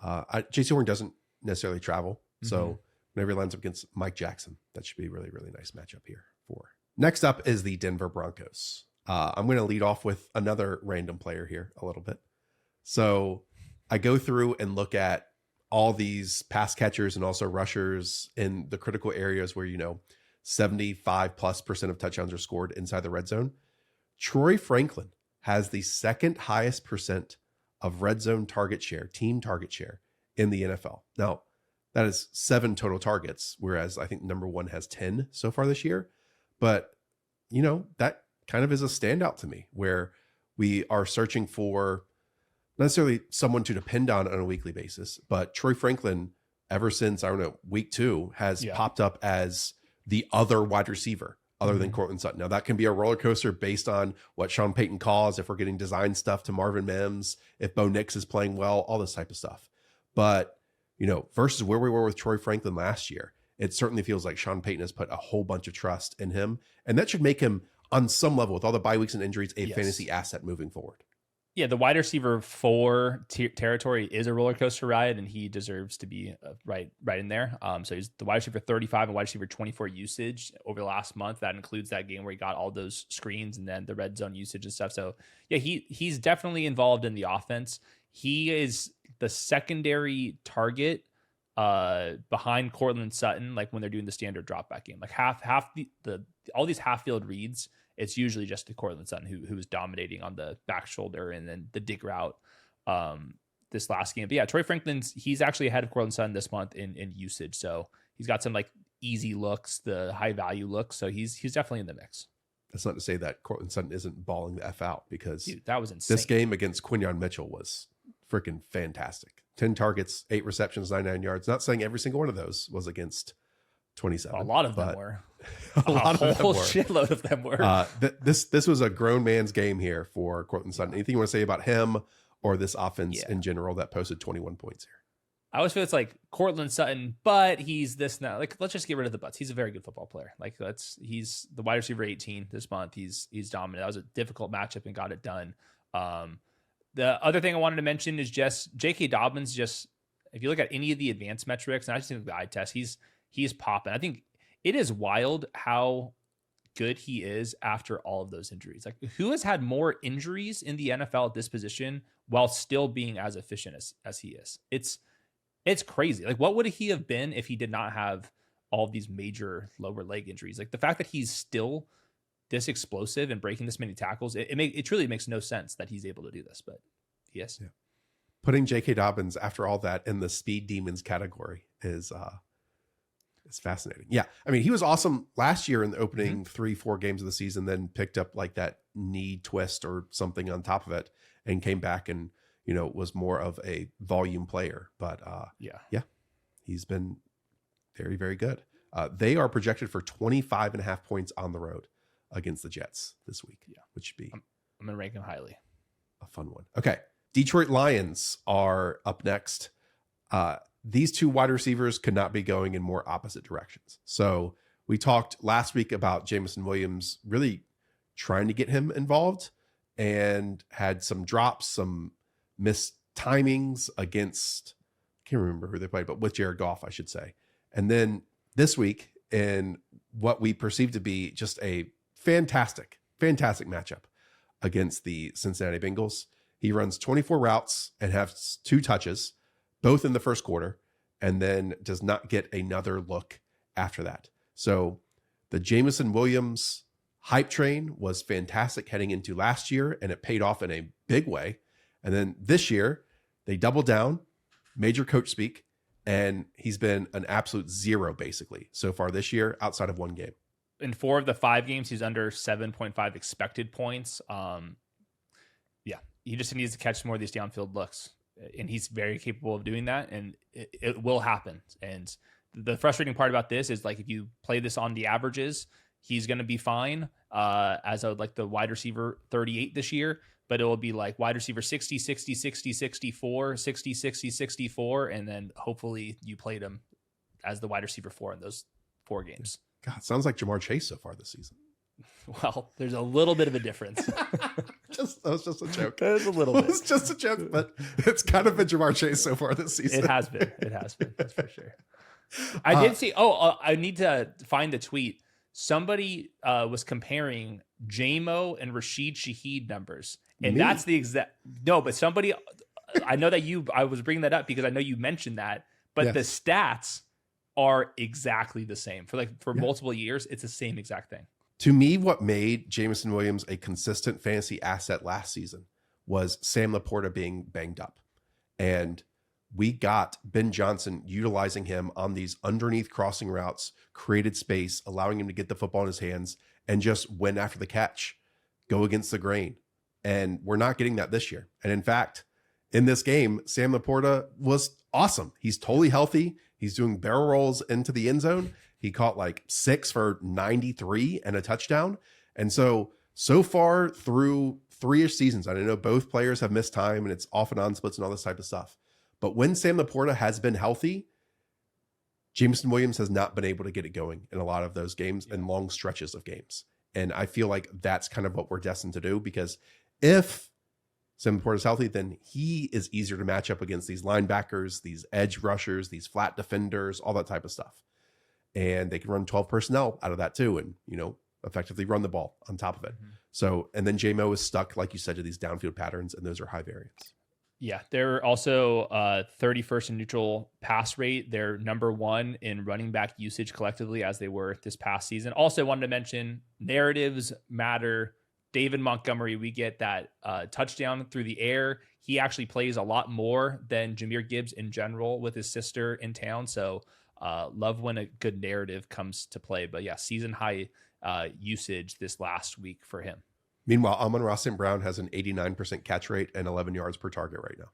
JC Horn doesn't necessarily travel. So whenever he lines up against Mike Jackson, that should be a really, really nice matchup here for. Next up is the Denver Broncos. I'm going to lead off with another random player here a little bit. So I go through and look at all these pass catchers and also rushers in the critical areas where, 75+% of touchdowns are scored inside the red zone. Troy Franklin has the 2nd highest percent of red zone target share, team target share in the NFL. Now, that is 7 total targets, whereas I think number 1 has 10 so far this year. But, that kind of is a standout to me where we are searching for not necessarily someone to depend on a weekly basis, but Troy Franklin, ever since, week 2, has popped up as the other wide receiver other than Courtland Sutton. Now, that can be a roller coaster based on what Sean Payton calls, if we're getting design stuff to Marvin Mims, if Bo Nix is playing well, all this type of stuff. But, versus where we were with Troy Franklin last year, it certainly feels like Sean Payton has put a whole bunch of trust in him. And that should make him, on some level, with all the bye weeks and injuries, a fantasy asset moving forward. Yeah, the wide receiver 4 territory is a roller coaster ride, and he deserves to be right in there. So he's the wide receiver 35 and wide receiver 24 usage over the last month. That includes that game where he got all those screens and then the red zone usage and stuff. So yeah, he's definitely involved in the offense. He is the secondary target behind Courtland Sutton, like when they're doing the standard drop back game, like half the all these half field reads. It's usually just the Courtland Sutton who is dominating on the back shoulder and then the dig route this last game. But yeah, Troy Franklin's, he's actually ahead of Courtland Sutton this month in usage. So he's got some like easy looks, the high value looks. So he's definitely in the mix. That's not to say that Courtland Sutton isn't balling the F out, because that was insane. This game against Quinyon Mitchell was freaking fantastic. 10 targets, 8 receptions, 99 yards. Not saying every single one of those was against 27. A lot of them were. A lot of whole them were. shitload of them were. This was a grown man's game here for Cortland Sutton. Anything you want to say about him or this offense in general that posted 21 points here? I always feel it's like Cortland Sutton, but he's this now. Like, let's just get rid of the buts. He's a very good football player. Like, he's the wide receiver 18 this month. He's dominant. That was a difficult matchup and got it done. The other thing I wanted to mention is just J.K. Dobbins. Just if you look at any of the advanced metrics, and I just think the eye test, he's popping. I think it is wild how good he is after all of those injuries. Like, who has had more injuries in the NFL at this position while still being as efficient as he is? It's crazy. Like, what would he have been if he did not have all of these major lower leg injuries? Like, the fact that he's still this explosive and breaking this many tackles, it truly makes no sense that he's able to do this, but he is. Yeah. Putting J.K. Dobbins after all that in the speed demons category is fascinating. Yeah. I mean, he was awesome last year in the opening 3-4 games of the season, then picked up like that knee twist or something on top of it and came back and, was more of a volume player, but he's been very, very good. They are projected for 25.5 points on the road against the Jets this week, which should be, I'm going to rank him highly. A fun one. Okay. Detroit Lions are up next. These two wide receivers could not be going in more opposite directions. So we talked last week about Jameson Williams really trying to get him involved and had some drops, some missed timings against, I can't remember who they played, but with Jared Goff, I should say. And then this week, in what we perceive to be just a fantastic matchup against the Cincinnati Bengals, he runs 24 routes and has 2 touches, both in the first quarter, and then does not get another look after that. So the Jameson Williams hype train was fantastic heading into last year, and it paid off in a big way. And then this year, they doubled down, major coach speak, and he's been an absolute zero basically so far this year outside of one game. In 4 of the 5 games, he's under 7.5 expected points. He just needs to catch more of these downfield looks, and he's very capable of doing that, and it will happen. And the frustrating part about this is, like, if you play this on the averages, he's going to be fine as the wide receiver 38 this year, but it will be like wide receiver 60, 60, 60, 64, 60, 60, 64, and then hopefully you played him as the wide receiver 4 in those 4 games. God, sounds like Jamar Chase so far this season. Well, there's a little bit of a difference. That was just a joke. There's a little bit. It was just a joke, but it's kind of been Jamar Chase so far this season. It has been. That's for sure. I did see. I need to find the tweet. Somebody was comparing JMO and Rashid Shaheed numbers, and that's the exact. No, but somebody. I know that I was bringing that up because I know you mentioned that, but the stats are exactly the same for multiple years. It's the same exact thing. To me, what made Jameson Williams a consistent fantasy asset last season was Sam Laporta being banged up. And we got Ben Johnson utilizing him on these underneath crossing routes, created space, allowing him to get the football in his hands and just win after the catch, go against the grain. And we're not getting that this year. And in fact, in this game, Sam Laporta was awesome. He's totally healthy. He's doing barrel rolls into the end zone. He caught like 6 for 93 and a touchdown. And so far through 3-ish seasons, and I know both players have missed time and it's off and on splits and all this type of stuff. But when Sam Laporta has been healthy, Jameson Williams has not been able to get it going in a lot of those games and long stretches of games. And I feel like that's kind of what we're destined to do, because if Sam Laporta is healthy, then he is easier to match up against these linebackers, these edge rushers, these flat defenders, all that type of stuff. And they can run 12 personnel out of that too, and effectively run the ball on top of it. Mm-hmm. So, and then JMO is stuck, like you said, to these downfield patterns, and those are high variance. Yeah, they're also 31st in neutral pass rate. They're number 1 in running back usage collectively, as they were this past season. Also wanted to mention, narratives matter. David Montgomery, we get that touchdown through the air. He actually plays a lot more than Jahmyr Gibbs in general with his sister in town. So love when a good narrative comes to play. But yeah, season high usage this last week for him. Meanwhile, Amon-Ra St. Brown has an 89% catch rate and 11 yards per target right now.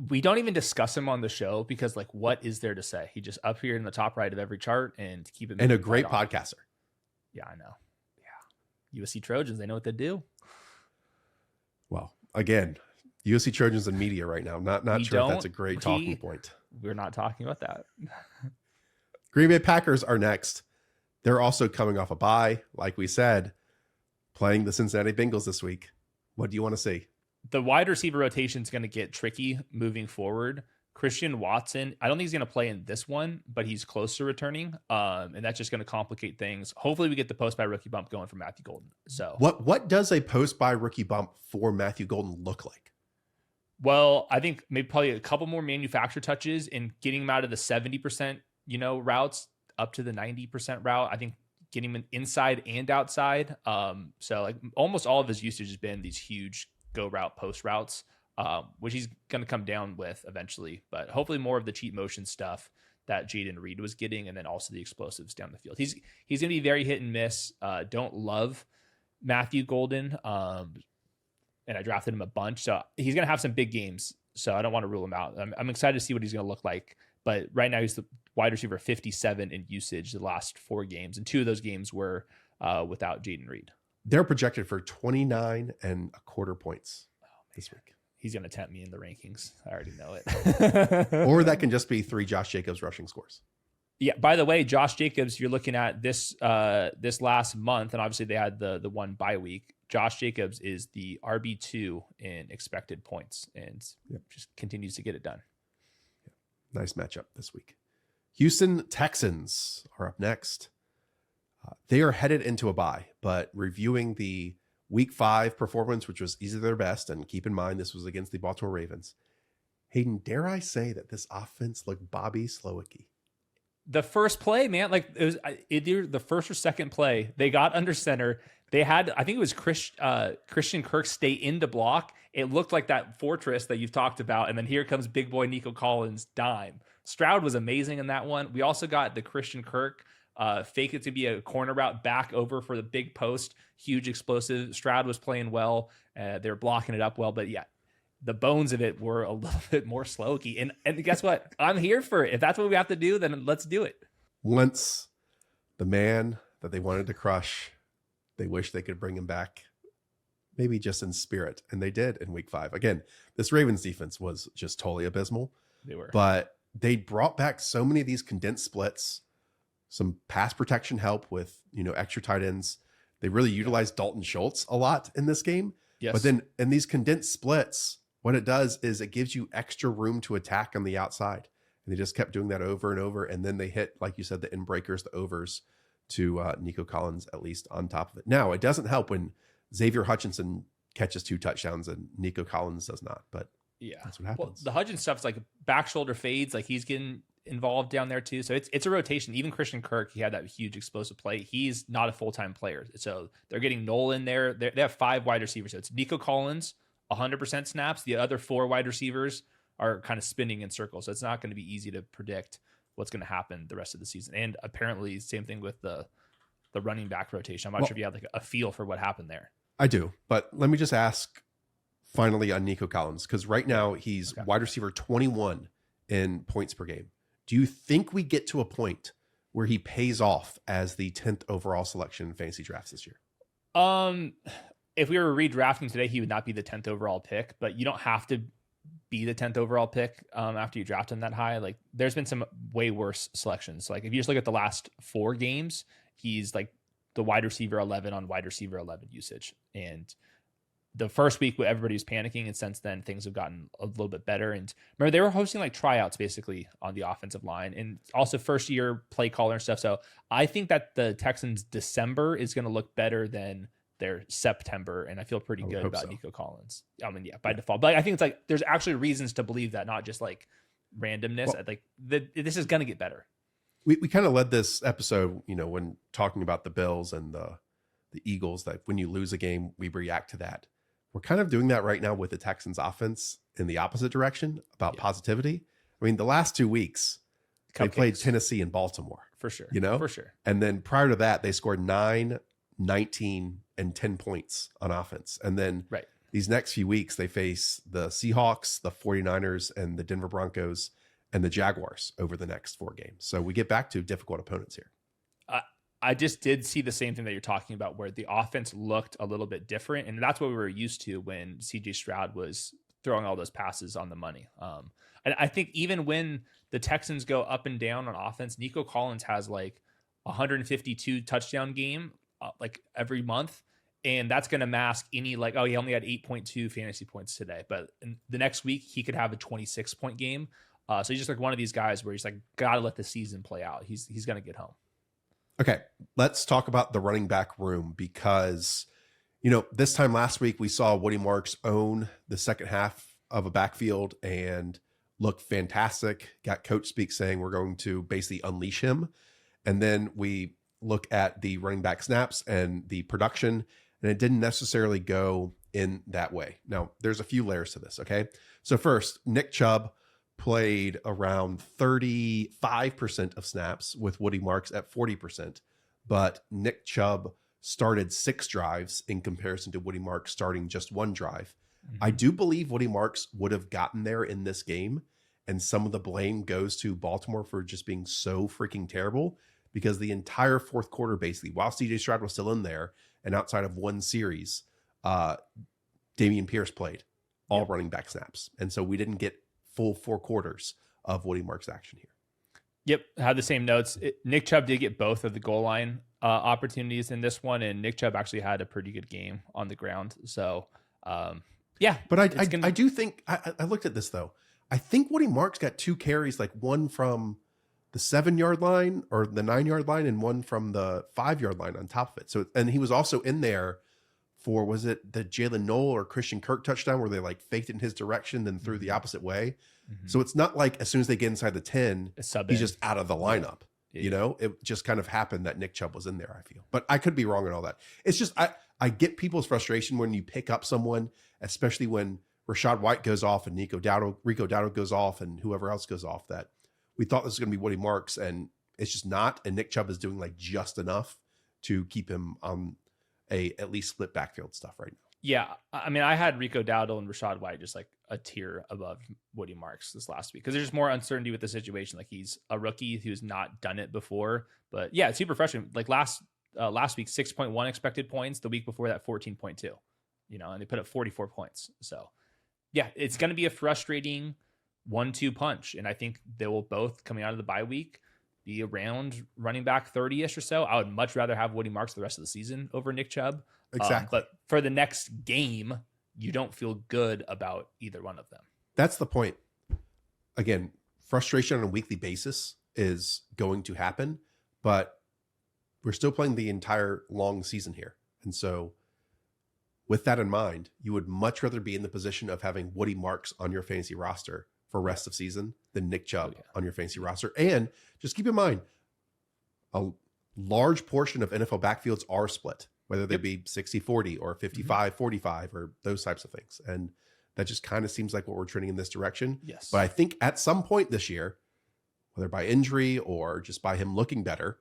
We don't even discuss him on the show because, like, what is there to say? He just up here in the top right of every chart and keep it. And a great right podcaster. Yeah, I know. Yeah. USC Trojans, they know what they do. Well, again, USC Trojans and media right now. Not sure if that's a great talking point. We're not talking about that. Green Bay Packers are next. They're also coming off a bye, like we said, playing the Cincinnati Bengals this week. What do you want to see? The wide receiver rotation is going to get tricky moving forward. Christian Watson, I don't think he's going to play in this one, but he's close to returning. And that's just going to complicate things. Hopefully we get the post-bye rookie bump going for Matthew Golden. So what does a post-bye rookie bump for Matthew Golden look like? Well, I think maybe probably a couple more manufacturer touches and getting him out of the 70%, routes up to the 90% route. I think getting him inside and outside. So like almost all of his usage has been these huge go route, post routes, which he's going to come down with eventually, but hopefully more of the cheat motion stuff that Jaden Reed was getting. And then also the explosives down the field. He's going to be very hit and miss. Don't love Matthew Golden. And I drafted him a bunch. So he's going to have some big games. So I don't want to rule him out. I'm excited to see what he's going to look like. But right now he's the wide receiver 57 in usage the last 4 games. And 2 of those games were without Jaden Reed. They're projected for 29.25 points this week. He's going to tempt me in the rankings. I already know it. Or that can just be 3 Josh Jacobs rushing scores. Yeah. By the way, Josh Jacobs, you're looking at this last month, and obviously they had the one bye week. Josh Jacobs is the RB2 in expected points and just continues to get it done. Nice matchup this week. Houston Texans are up next. They are headed into a bye, but reviewing the week 5 performance, which was easily their best, and keep in mind this was against the Baltimore Ravens. Hayden, dare I say that this offense looked Bobby Slowicky? The first play, man, like it was either the first or second play. They got under center. They had, I think it was Christian Kirk stay in the block. It looked like that fortress that you've talked about. And then here comes big boy Nico Collins dime. Stroud was amazing in that one. We also got the Christian Kirk fake it to be a corner route back over for the big post. Huge explosive. Stroud was playing well. They're blocking it up well. But yeah, the bones of it were a little bit more sloky. And guess what? I'm here for it. If that's what we have to do, then let's do it. Once the man that they wanted to crush, they wish they could bring him back, maybe just in spirit. And they did in week 5. Again, this Ravens defense was just totally abysmal. They were. But they brought back so many of these condensed splits, some pass protection help with, extra tight ends. They really utilized Dalton Schultz a lot in this game. Yes. But then in these condensed splits, what it does is it gives you extra room to attack on the outside. And they just kept doing that over and over. And then they hit, like you said, the in breakers, the overs to Nico Collins, at least on top of it. Now, it doesn't help when Xavier Hutchinson catches 2 touchdowns and Nico Collins does not. But yeah, that's what happens. Well, the Hutchinson stuff's like back shoulder fades. Like he's getting involved down there too. So it's a rotation. Even Christian Kirk, he had that huge explosive play. He's not a full-time player. So they're getting Noel in there. They have 5 wide receivers. So it's Nico Collins, 100% snaps. The other 4 wide receivers are kind of spinning in circles. So it's not going to be easy to predict what's going to happen the rest of the season. And apparently same thing with the running back rotation. I'm not sure if you have like a feel for what happened there. I do, but let me just ask finally on Nico Collins, because right now he's wide receiver 21 in points per game. Do you think we get to a point where he pays off as the 10th overall selection in fantasy drafts this year? If we were redrafting today, he would not be the 10th overall pick, but you don't have to be the 10th overall pick after you draft him that high. Like there's been some way worse selections. Like if you just look at the last 4 games, he's like the wide receiver 11 on wide receiver 11 usage. And the first week everybody was panicking, and since then things have gotten a little bit better. And remember, they were hosting like tryouts basically on the offensive line and also first year play caller and stuff. So I think that the Texans December is going to look better than their September, and I feel pretty good about Nico Collins. I mean, yeah, by default, but I think it's like there's actually reasons to believe that, not just like randomness. Well, this is going to get better. We kind of led this episode, when talking about the Bills and the Eagles, that when you lose a game, we react to that. We're kind of doing that right now with the Texans offense in the opposite direction about positivity. I mean, the last 2 weeks, they played Tennessee and Baltimore. For sure. For sure. And then prior to that, they scored 9, 19, and 10 points on offense. And then these next few weeks, they face the Seahawks, the 49ers, and the Denver Broncos and the Jaguars over the next 4 games. So we get back to difficult opponents here. I just did see the same thing that you're talking about, where the offense looked a little bit different. And that's what we were used to when CJ Stroud was throwing all those passes on the money. And I think even when the Texans go up and down on offense, Nico Collins has like 152 touchdown game like every month. And that's going to mask any like, oh, he only had 8.2 fantasy points today. But in the next week, he could have a 26-point game. So he's just like one of these guys where he's like, got to let the season play out. He's going to get home. Okay, let's talk about the running back room because, this time last week, we saw Woody Marks own the second half of a backfield and look fantastic. Got coach speak saying we're going to basically unleash him. And then we look at the running back snaps and the production, and it didn't necessarily go in that way. Now, there's a few layers to this, okay? So first, Nick Chubb played around 35% of snaps with Woody Marks at 40%, but Nick Chubb started 6 drives in comparison to Woody Marks starting just 1 drive. Mm-hmm. I do believe Woody Marks would have gotten there in this game, and some of the blame goes to Baltimore for just being so freaking terrible, because the entire fourth quarter, basically, while CJ Stroud was still in there and outside of 1 series, Dameon Pierce played all running back snaps. And so we didn't get full 4 quarters of Woody Marks action here. Yep, had the same notes. Nick Chubb did get both of the goal line opportunities in this one, and Nick Chubb actually had a pretty good game on the ground. So, yeah. But I do think, I looked at this, though. I think Woody Marks got 2 carries, like one from the 7-yard line or the 9-yard line and one from the 5-yard line on top of it. So, and he was also in there for, was it the Jalen Noel or Christian Kirk touchdown where they like faked it in his direction, then threw the opposite way. Mm-hmm. So it's not like as soon as they get inside the 10, he's just out of the lineup. Yeah. It just kind of happened that Nick Chubb was in there, I feel. But I could be wrong on all that. It's just, I get people's frustration when you pick up someone, especially when Rachaad White goes off and Rico Dowdle goes off and whoever else goes off, that we thought this was going to be Woody Marks, and it's just not. And Nick Chubb is doing like just enough to keep him on at least split backfield stuff right now. Yeah. I mean, I had Rico Dowdle and Rachaad White just like a tier above Woody Marks this last week because there's just more uncertainty with the situation. Like he's a rookie who's not done it before. But yeah, it's super frustrating. Like last week, 6.1 expected points. The week before that, 14.2. And they put up 44 points. So yeah, it's going to be a frustrating 1-2 punch. And I think they will both, coming out of the bye week, be around running back 30-ish or so. I would much rather have Woody Marks the rest of the season over Nick Chubb. Exactly. But for the next game, you don't feel good about either one of them. That's the point. Again, frustration on a weekly basis is going to happen, but we're still playing the entire long season here. And so with that in mind, you would much rather be in the position of having Woody Marks on your fantasy roster for rest of season than Nick Chubb on your fantasy roster. And just keep in mind, a large portion of NFL backfields are split, whether they be 60-40 or 55-45 or those types of things. And that just kind of seems like what we're trending in this direction. Yes. But I think at some point this year, whether by injury or just by him looking better,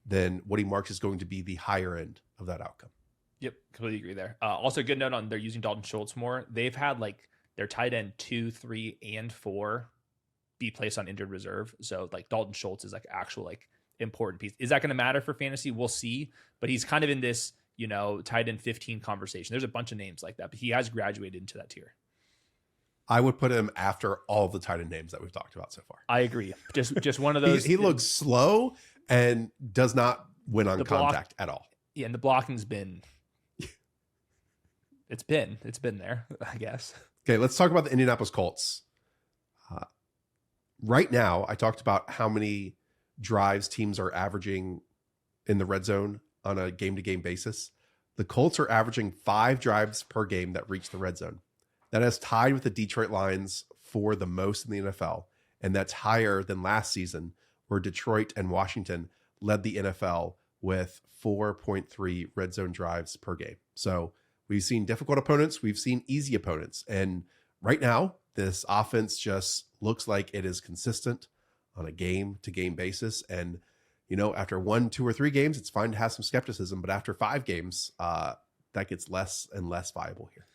then Woody Marks is going to be the higher end of that outcome. Yep, completely agree there. Also, good note on they're using Dalton Schultz more. They've had like their tight end 2, 3, and 4 be placed on injured reserve. So like Dalton Schultz is like actual like important piece. Is that going to matter for fantasy? We'll see. But he's kind of in this, tight end 15 conversation. There's a bunch of names like that, but he has graduated into that tier. I would put him after all the tight end names that we've talked about so far. I agree. Just one of those. He looks slow and does not win on contact at all. Yeah, and the blocking's been it's been there, I guess. Okay, let's talk about the Indianapolis Colts. Right now, I talked about how many drives teams are averaging in the red zone on a game-to-game basis. The Colts are averaging 5 drives per game that reach the red zone. That is tied with the Detroit Lions for the most in the NFL, and that's higher than last season, where Detroit and Washington led the NFL with 4.3 red zone drives per game. So we've seen difficult opponents, we've seen easy opponents, and right now, this offense just looks like it is consistent on a game-to-game basis. And, after 1, 2, or 3 games, it's fine to have some skepticism. But after 5 games, that gets less and less viable here.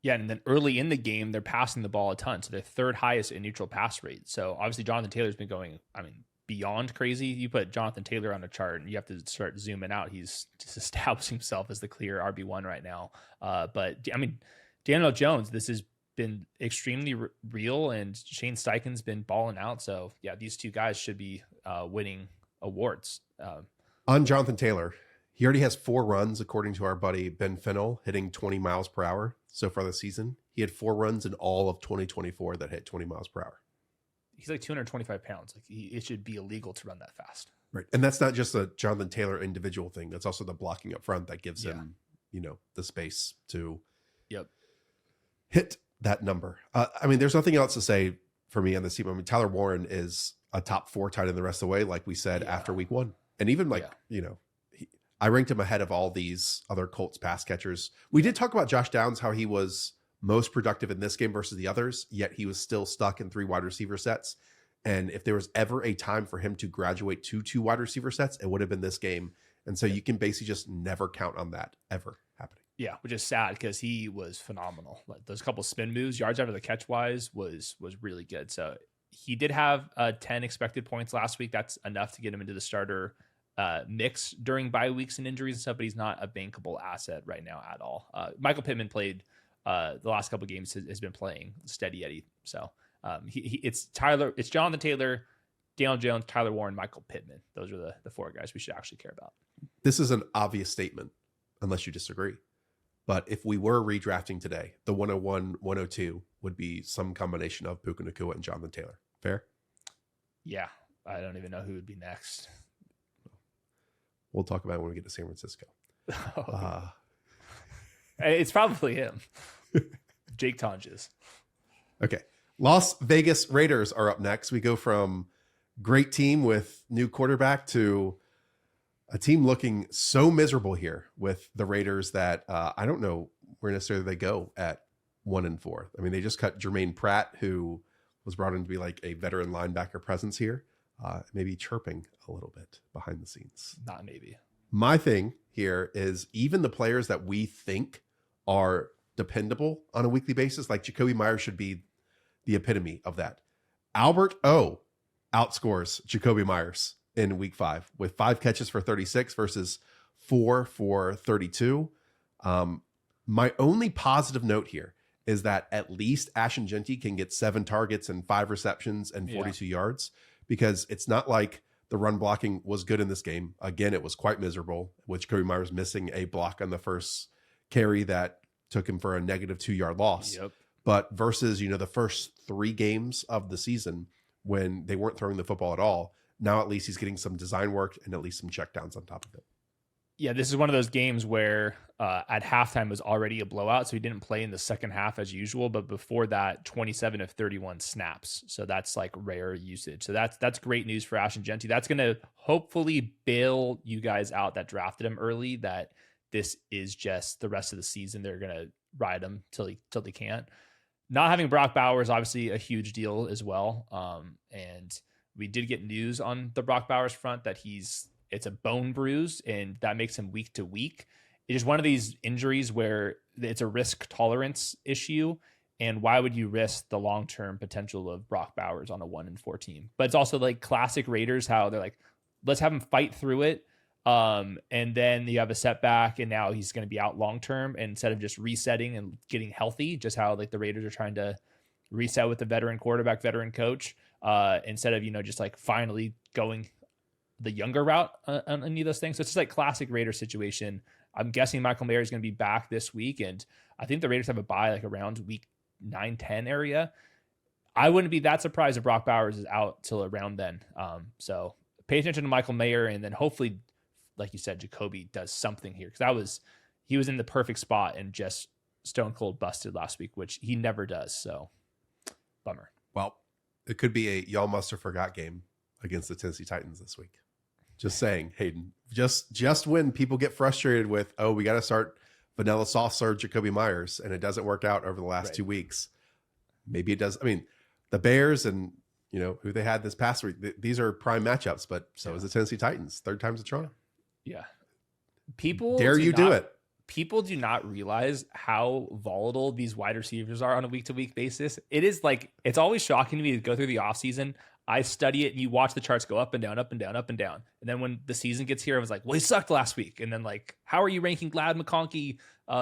Yeah, and then early in the game, they're passing the ball a ton. So they're third highest in neutral pass rate. So obviously Jonathan Taylor's been going, beyond crazy. You put Jonathan Taylor on a chart and you have to start zooming out. He's just establishing himself as the clear RB1 right now. But Daniel Jones, this has been extremely real, and Shane Steichen's been balling out. So yeah, these two guys should be winning awards. On Jonathan Taylor, he already has 4 runs, according to our buddy Ben Fennell, hitting 20 miles per hour so far this season. He had 4 runs in all of 2024 that hit 20 miles per hour. He's like 225 pounds. Like it should be illegal to run that fast. Right. And that's not just a Jonathan Taylor individual thing. That's also the blocking up front that gives him, the space to hit that number. There's nothing else to say for me on this team. Tyler Warren is a top 4 tight end the rest of the way, like we said after week 1. And even I ranked him ahead of all these other Colts pass catchers. We did talk about Josh Downs, how he was most productive in this game versus the others, yet he was still stuck in 3 wide receiver sets. And if there was ever a time for him to graduate to 2 wide receiver sets, it would have been this game. And so you can basically just never count on that ever happening. Yeah, which is sad because he was phenomenal. Like those couple spin moves, yards after the catch wise, was really good. So he did have 10 expected points last week. That's enough to get him into the starter mix during bye weeks and injuries and stuff, but he's not a bankable asset right now at all. Michael Pittman played the last couple of games, has been playing steady Eddie. So it's Jonathan Taylor, Daniel Jones, Tyler Warren, Michael Pittman. Those are the 4 guys we should actually care about. This is an obvious statement, unless you disagree. But if we were redrafting today, the 101, 102 would be some combination of Puka Nacua and Jonathan Taylor. Fair? Yeah. I don't even know who would be next. We'll talk about it when we get to San Francisco. It's probably him. Jake Tonjes. Okay. Las Vegas Raiders are up next. We go from great team with new quarterback to a team looking so miserable here with the Raiders that I don't know where necessarily they go at 1-4. They just cut Jermaine Pratt, who was brought in to be like a veteran linebacker presence here, maybe chirping a little bit behind the scenes. Not maybe. My thing here is even the players that we think are dependable on a weekly basis, like Jacoby Myers should be the epitome of that. Albert O outscores Jacoby Myers in week 5 with 5 catches for 36 versus 4 for 32. My only positive note here is that at least Ashton Genty can get 7 targets and 5 receptions and 42 yards, because it's not like the run blocking was good in this game. Again, it was quite miserable, with Jacoby Myers missing a block on the first carry that took him for a negative 2-yard loss. Yep. But versus, the first 3 games of the season when they weren't throwing the football at all, now at least he's getting some design work and at least some checkdowns on top of it. Yeah, this is one of those games where at halftime was already a blowout, so he didn't play in the second half as usual. But before that, 27 of 31 snaps, so that's like rare usage. So that's great news for Ashton Genty. That's going to hopefully bail you guys out that drafted him early, that this is just the rest of the season. They're going to ride him till they can't. Not having Brock Bowers, obviously a huge deal as well. And we did get news on the Brock Bowers front that it's a bone bruise, and that makes him week to week. It is one of these injuries where it's a risk tolerance issue. And why would you risk the long-term potential of Brock Bowers on a 1-4 team? But it's also like classic Raiders, how they're like, let's have him fight through it. And then you have a setback, and now he's going to be out long-term, and instead of just resetting and getting healthy, just how like the Raiders are trying to reset with the veteran quarterback, veteran coach, instead of, just like finally going the younger route on any of those things. So it's just like classic Raiders situation. I'm guessing Michael Mayer is going to be back this week, and I think the Raiders have a bye like around week 9-10 area. I wouldn't be that surprised if Brock Bowers is out till around then. So pay attention to Michael Mayer, and then hopefully, like you said, Jacoby does something here, because he was in the perfect spot and just stone cold busted last week, which he never does. So bummer. Well, it could be a y'all must have forgot game against the Tennessee Titans this week. Just saying, Hayden, just when people get frustrated with, we got to start vanilla soft serve Jacoby Myers, and it doesn't work out over the last 2 weeks. Maybe it does. The Bears and, who they had this past week, these are prime matchups, but so is the Tennessee Titans. 3rd time's a charm. Yeah. People dare you do it. people do not realize how volatile these wide receivers are on a week-to-week basis. It is like, it's always shocking to me to go through the offseason. I study it and you watch the charts go up and down, up and down, up and down. And then when the season gets here, I was like, well, he sucked last week. And then like, how are you ranking Glad McConkey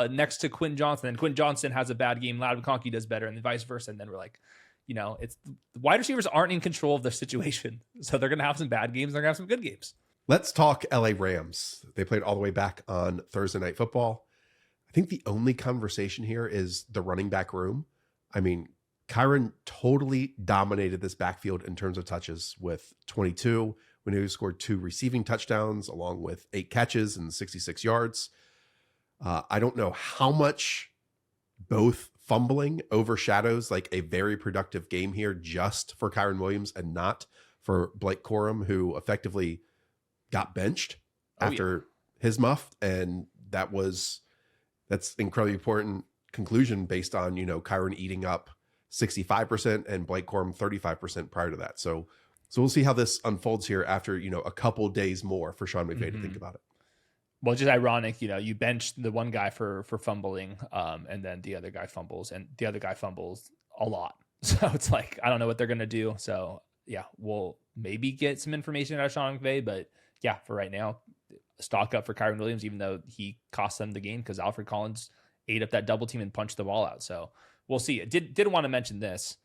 next to Quinn Johnson? And Quinn Johnson has a bad game. Glad McConkey does better and then vice versa. And then we're like, it's the wide receivers aren't in control of their situation. So they're going to have some bad games. They're going to have some good games. Let's talk LA Rams. They played all the way back on Thursday Night Football. I think the only conversation here is the running back room. I mean, Kyron totally dominated this backfield in terms of touches with 22 when he scored 2 receiving touchdowns along with 8 catches and 66 yards. I don't know how much both fumbling overshadows like a very productive game here just for Kyron Williams and not for Blake Corum, who effectively got benched after his muff. And that's incredibly important conclusion based on, Kyron eating up 65% and Blake Corum 35% prior to that. So we'll see how this unfolds here after, a couple days more for Sean McVay to think about it. Well, just ironic, you benched the one guy for fumbling, and then the other guy fumbles, and the other guy fumbles a lot. So it's like, I don't know what they're going to do. So yeah, we'll maybe get some information out of Sean McVay, but yeah, for right now, stock up for Kyron Williams, even though he cost them the game because Alfred Collins ate up that double team and punched the ball out. So we'll see. I did want to mention this.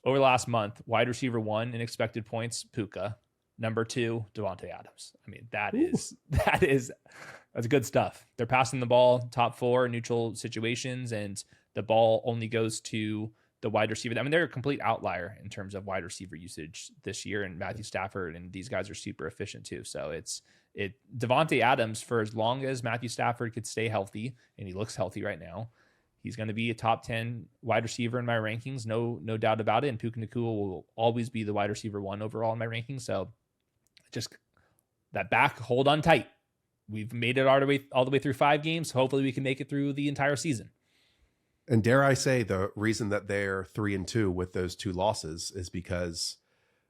Over the last month, wide receiver 1 in expected points, Puka. Number 2, Davante Adams. I mean, that's good stuff. They're passing the ball top 4 in neutral situations, and the ball only goes to the wide receiver. I mean, they're a complete outlier in terms of wide receiver usage this year, and Matthew Stafford and these guys are super efficient too. So Davante Adams, for as long as Matthew Stafford could stay healthy, and he looks healthy right now, he's going to be a top 10 wide receiver in my rankings. No doubt about it. And Puka Nacua will always be the wide receiver 1 overall in my rankings. So just that back, hold on tight. We've made it all the way through 5 games. Hopefully we can make it through the entire season. And dare I say, the reason that they're 3-2 with those 2 losses is because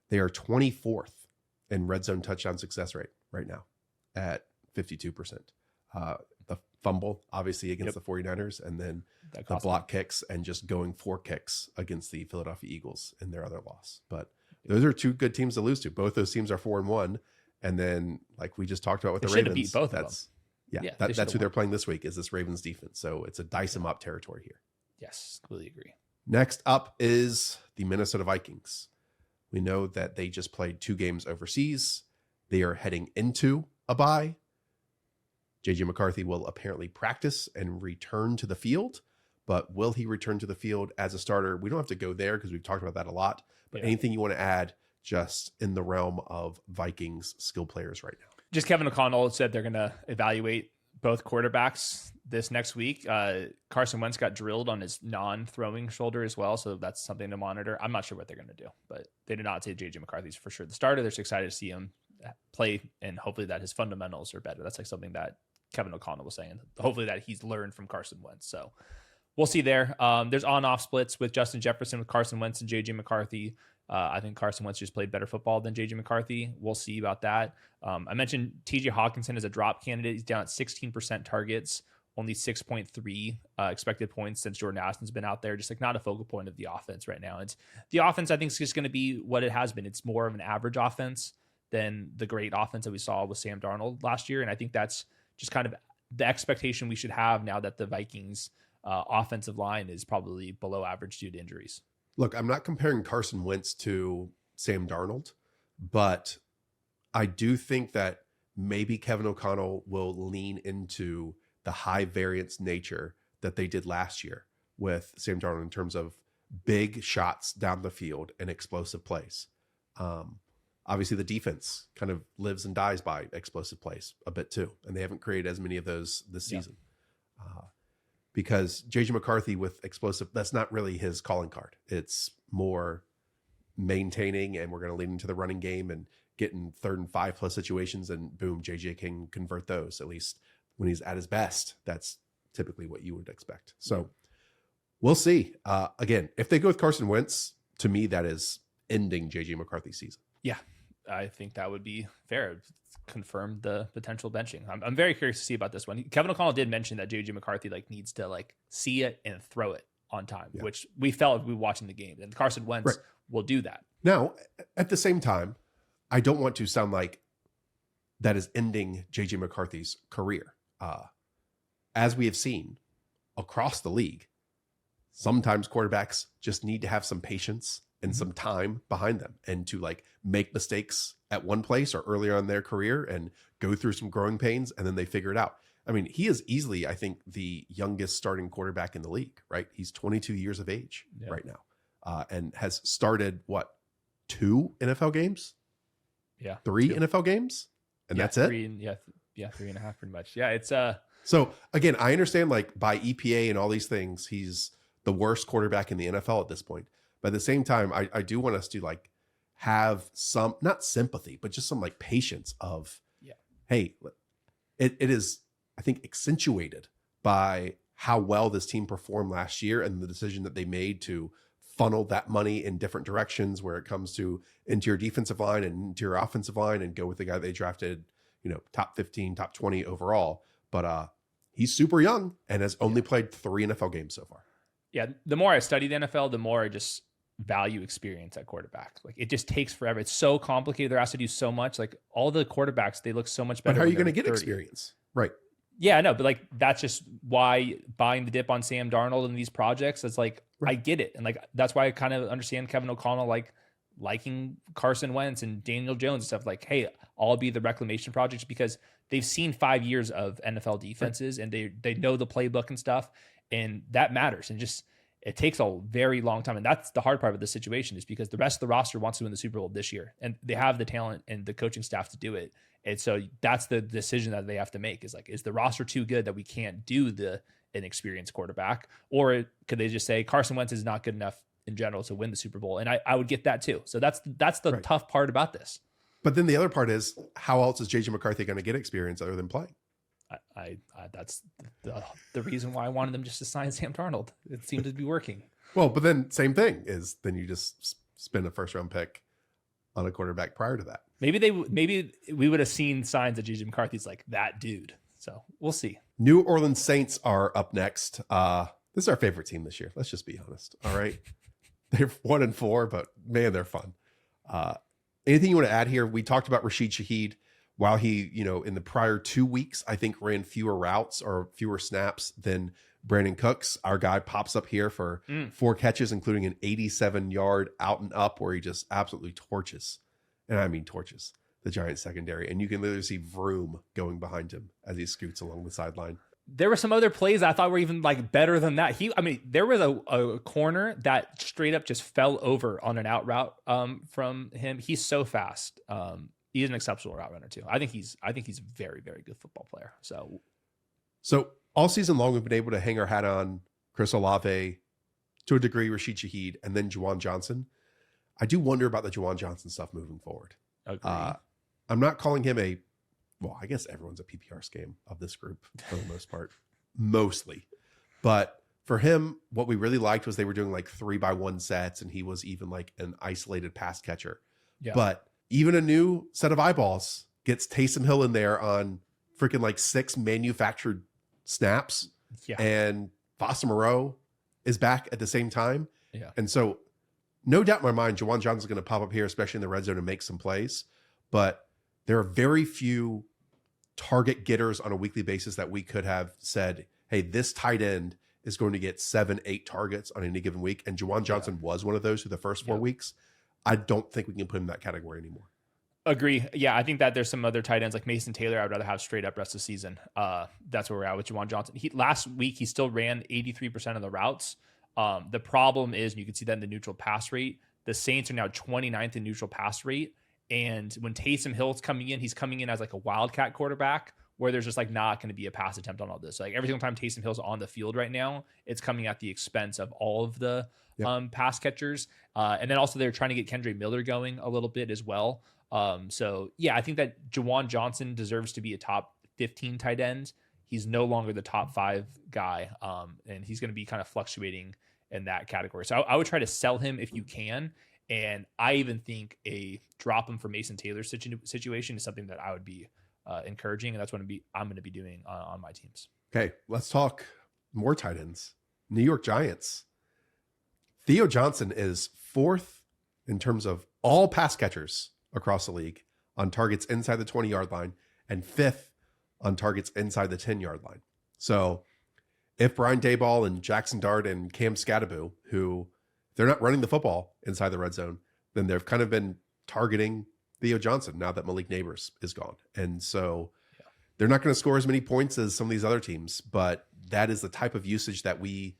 they are 24th in red zone touchdown success rate right now at 52%. The fumble, obviously, against the 49ers, and then the block kicks and just going 4 kicks against the Philadelphia Eagles in their other loss. But those are 2 good teams to lose to. Both those teams are 4-1. And then, like we just talked about with the Ravens, beat both of them. That's who they're playing this week, is this Ravens defense. So it's a dice 'em up territory here. Yes, completely agree. Next up is the Minnesota Vikings. We know that they just played 2 games overseas. They are heading into a bye. JJ McCarthy will apparently practice and return to the field, but will he return to the field as a starter? We don't have to go there because we've talked about that a lot, but anything you want to add just in the realm of Vikings skill players right now? Just Kevin O'Connell said they're going to evaluate both quarterbacks this next week. Carson Wentz got drilled on his non-throwing shoulder as well, so that's something to monitor. I'm not sure what they're going to do, but they did not say JJ McCarthy's for sure the starter. They're just excited to see him play, and hopefully that his fundamentals are better. That's like something that Kevin O'Connell was saying. Hopefully that he's learned from Carson Wentz. So we'll see there. There's on-off splits with Justin Jefferson, with Carson Wentz and JJ McCarthy. I think Carson Wentz just played better football than JJ McCarthy. We'll see about that. I mentioned TJ Hawkinson as a drop candidate. He's down at 16% targets, only 6.3 expected points since Jordan Addison's been out there. Just like not a focal point of the offense right now. And the offense, I think, is just going to be what it has been. It's more of an average offense than the great offense that we saw with Sam Darnold last year. And I think that's just kind of the expectation we should have now that the Vikings offensive line is probably below average due to injuries. Look, I'm not comparing Carson Wentz to Sam Darnold, but I do think that maybe Kevin O'Connell will lean into the high variance nature that they did last year with Sam Darnold in terms of big shots down the field and explosive plays. Obviously, the defense kind of lives and dies by explosive plays a bit too, and they haven't created as many of those this season. Because JJ McCarthy with explosive, that's not really his calling card. It's more maintaining, and we're going to lead into the running game and get in 3rd and 5+ situations, and boom, JJ can convert those. At least when he's at his best, that's typically what you would expect. So we'll see. Again, if they go with Carson Wentz, to me, that is ending JJ McCarthy's season. Yeah. I think that would be fair. Confirm the potential benching. I'm very curious to see about this one. Kevin O'Connell did mention that JJ McCarthy needs to see it and throw it on time, which we felt we were watching the game, and Carson Wentz will do that. Now, at the same time, I don't want to sound like that is ending JJ McCarthy's career. As we have seen across the league, sometimes quarterbacks just need to have some patience and some time behind them, and to make mistakes at one place or earlier in their career and go through some growing pains, and then they figure it out. I mean, he is easily, I think, the youngest starting quarterback in the league, right? He's 22 years of age right now, and has started 2 NFL games? Yeah. 3 NFL games? And that's it? 3.5 pretty much. Yeah, it's So again, I understand by EPA and all these things, he's the worst quarterback in the NFL at this point. But at the same time, I do want us to have some, not sympathy, but just some patience of, hey, it is, I think, accentuated by how well this team performed last year and the decision that they made to funnel that money in different directions where it comes to interior defensive line and interior offensive line, and go with the guy they drafted, top 15, top 20 overall. But he's super young and has only played 3 NFL games so far. Yeah. The more I study the NFL, the more I just value experience at quarterback. It just takes forever. It's so complicated. They're asked to do so much. All the quarterbacks, they look so much better. But how are you going to get 30. Experience? Right. Yeah, no, but that's just why buying the dip on Sam Darnold and these projects, it's I get it. And that's why I kind of understand Kevin O'Connell liking Carson Wentz and Daniel Jones and stuff. Hey, I'll be the reclamation projects, because they've seen 5 years of NFL defenses, and they know the playbook and stuff, and that matters. And just, it takes a very long time. And that's the hard part of the situation, is because the rest of the roster wants to win the Super Bowl this year, and they have the talent and the coaching staff to do it. And so that's the decision that they have to make, is the roster too good that we can't do an experienced quarterback? Or could they just say Carson Wentz is not good enough in general to win the Super Bowl? And I would get that too. So that's the tough part about this. But then the other part is, how else is JJ McCarthy going to get experience other than playing? I that's the reason why I wanted them just to sign Sam Darnold. It seemed to be working. Well, but then same thing is, then you just spend a 1st round pick on a quarterback prior to that. Maybe we would have seen signs that JJ McCarthy's that dude. So we'll see. New Orleans Saints are up next. This is our favorite team this year. Let's just be honest. All right. They're 1-4, but man, they're fun. Anything you want to add here? We talked about Rashid Shaheed. While he, in the prior 2 weeks, I think ran fewer routes or fewer snaps than Brandon Cooks. Our guy pops up here for 4 catches, including an 87-yard out and up where he just absolutely torches. And I mean torches the Giants secondary. And you can literally see Vroom going behind him as he scoots along the sideline. There were some other plays I thought were even better than that. There was a corner that straight up just fell over on an out route from him. He's so fast. He's an exceptional route runner too. I think he's a very, very good football player. So all season long, we've been able to hang our hat on Chris Olave, to a degree, Rashid Shaheed, and then Juwan Johnson. I do wonder about the Juwan Johnson stuff moving forward. I'm not calling him I guess everyone's a PPR scam of this group for the most part, mostly. But for him, what we really liked was they were doing 3-by-1 sets, and he was even an isolated pass catcher. Yeah. But even a new set of eyeballs gets Taysom Hill in there on freaking 6 manufactured snaps. Yeah. And Foster Moreau is back at the same time. Yeah. And so no doubt in my mind, Juwan Johnson's going to pop up here, especially in the red zone, and make some plays. But there are very few target getters on a weekly basis that we could have said, hey, this tight end is going to get 7-8 targets on any given week. And Juwan Johnson was one of those for the first 4 weeks. I don't think we can put him in that category anymore. Agree. Yeah, I think that there's some other tight ends like Mason Taylor I'd rather have straight up rest of the season. That's where we're at with Juwan Johnson. Last week, he still ran 83% of the routes. The problem is, and you can see that in the neutral pass rate, the Saints are now 29th in neutral pass rate. And when Taysom Hill's coming in, he's coming in as a wildcat quarterback, where there's just not going to be a pass attempt on all this. Every single time Taysom Hill's on the field right now, it's coming at the expense of all of the pass catchers. And then also they're trying to get Kendre Miller going a little bit as well. So yeah, I think that Juwan Johnson deserves to be a top 15 tight end. He's no longer the top 5 guy. And he's going to be kind of fluctuating in that category. So I would try to sell him if you can And I even think drop him for Mason Taylor's situation is something that I would be encouraging, and that's what I'm going to be doing on my teams. Okay, let's talk more tight ends. New York Giants. Theo Johnson is 4th in terms of all pass catchers across the league on targets inside the 20-yard line and 5th on targets inside the 10-yard line. So if Brian Daboll and Jackson Dart and Cam Scatterbo, who they're not running the football inside the red zone, then they've kind of been targeting Theo Johnson now that Malik Neighbors is gone. And so they're not going to score as many points as some of these other teams, but that is the type of usage that we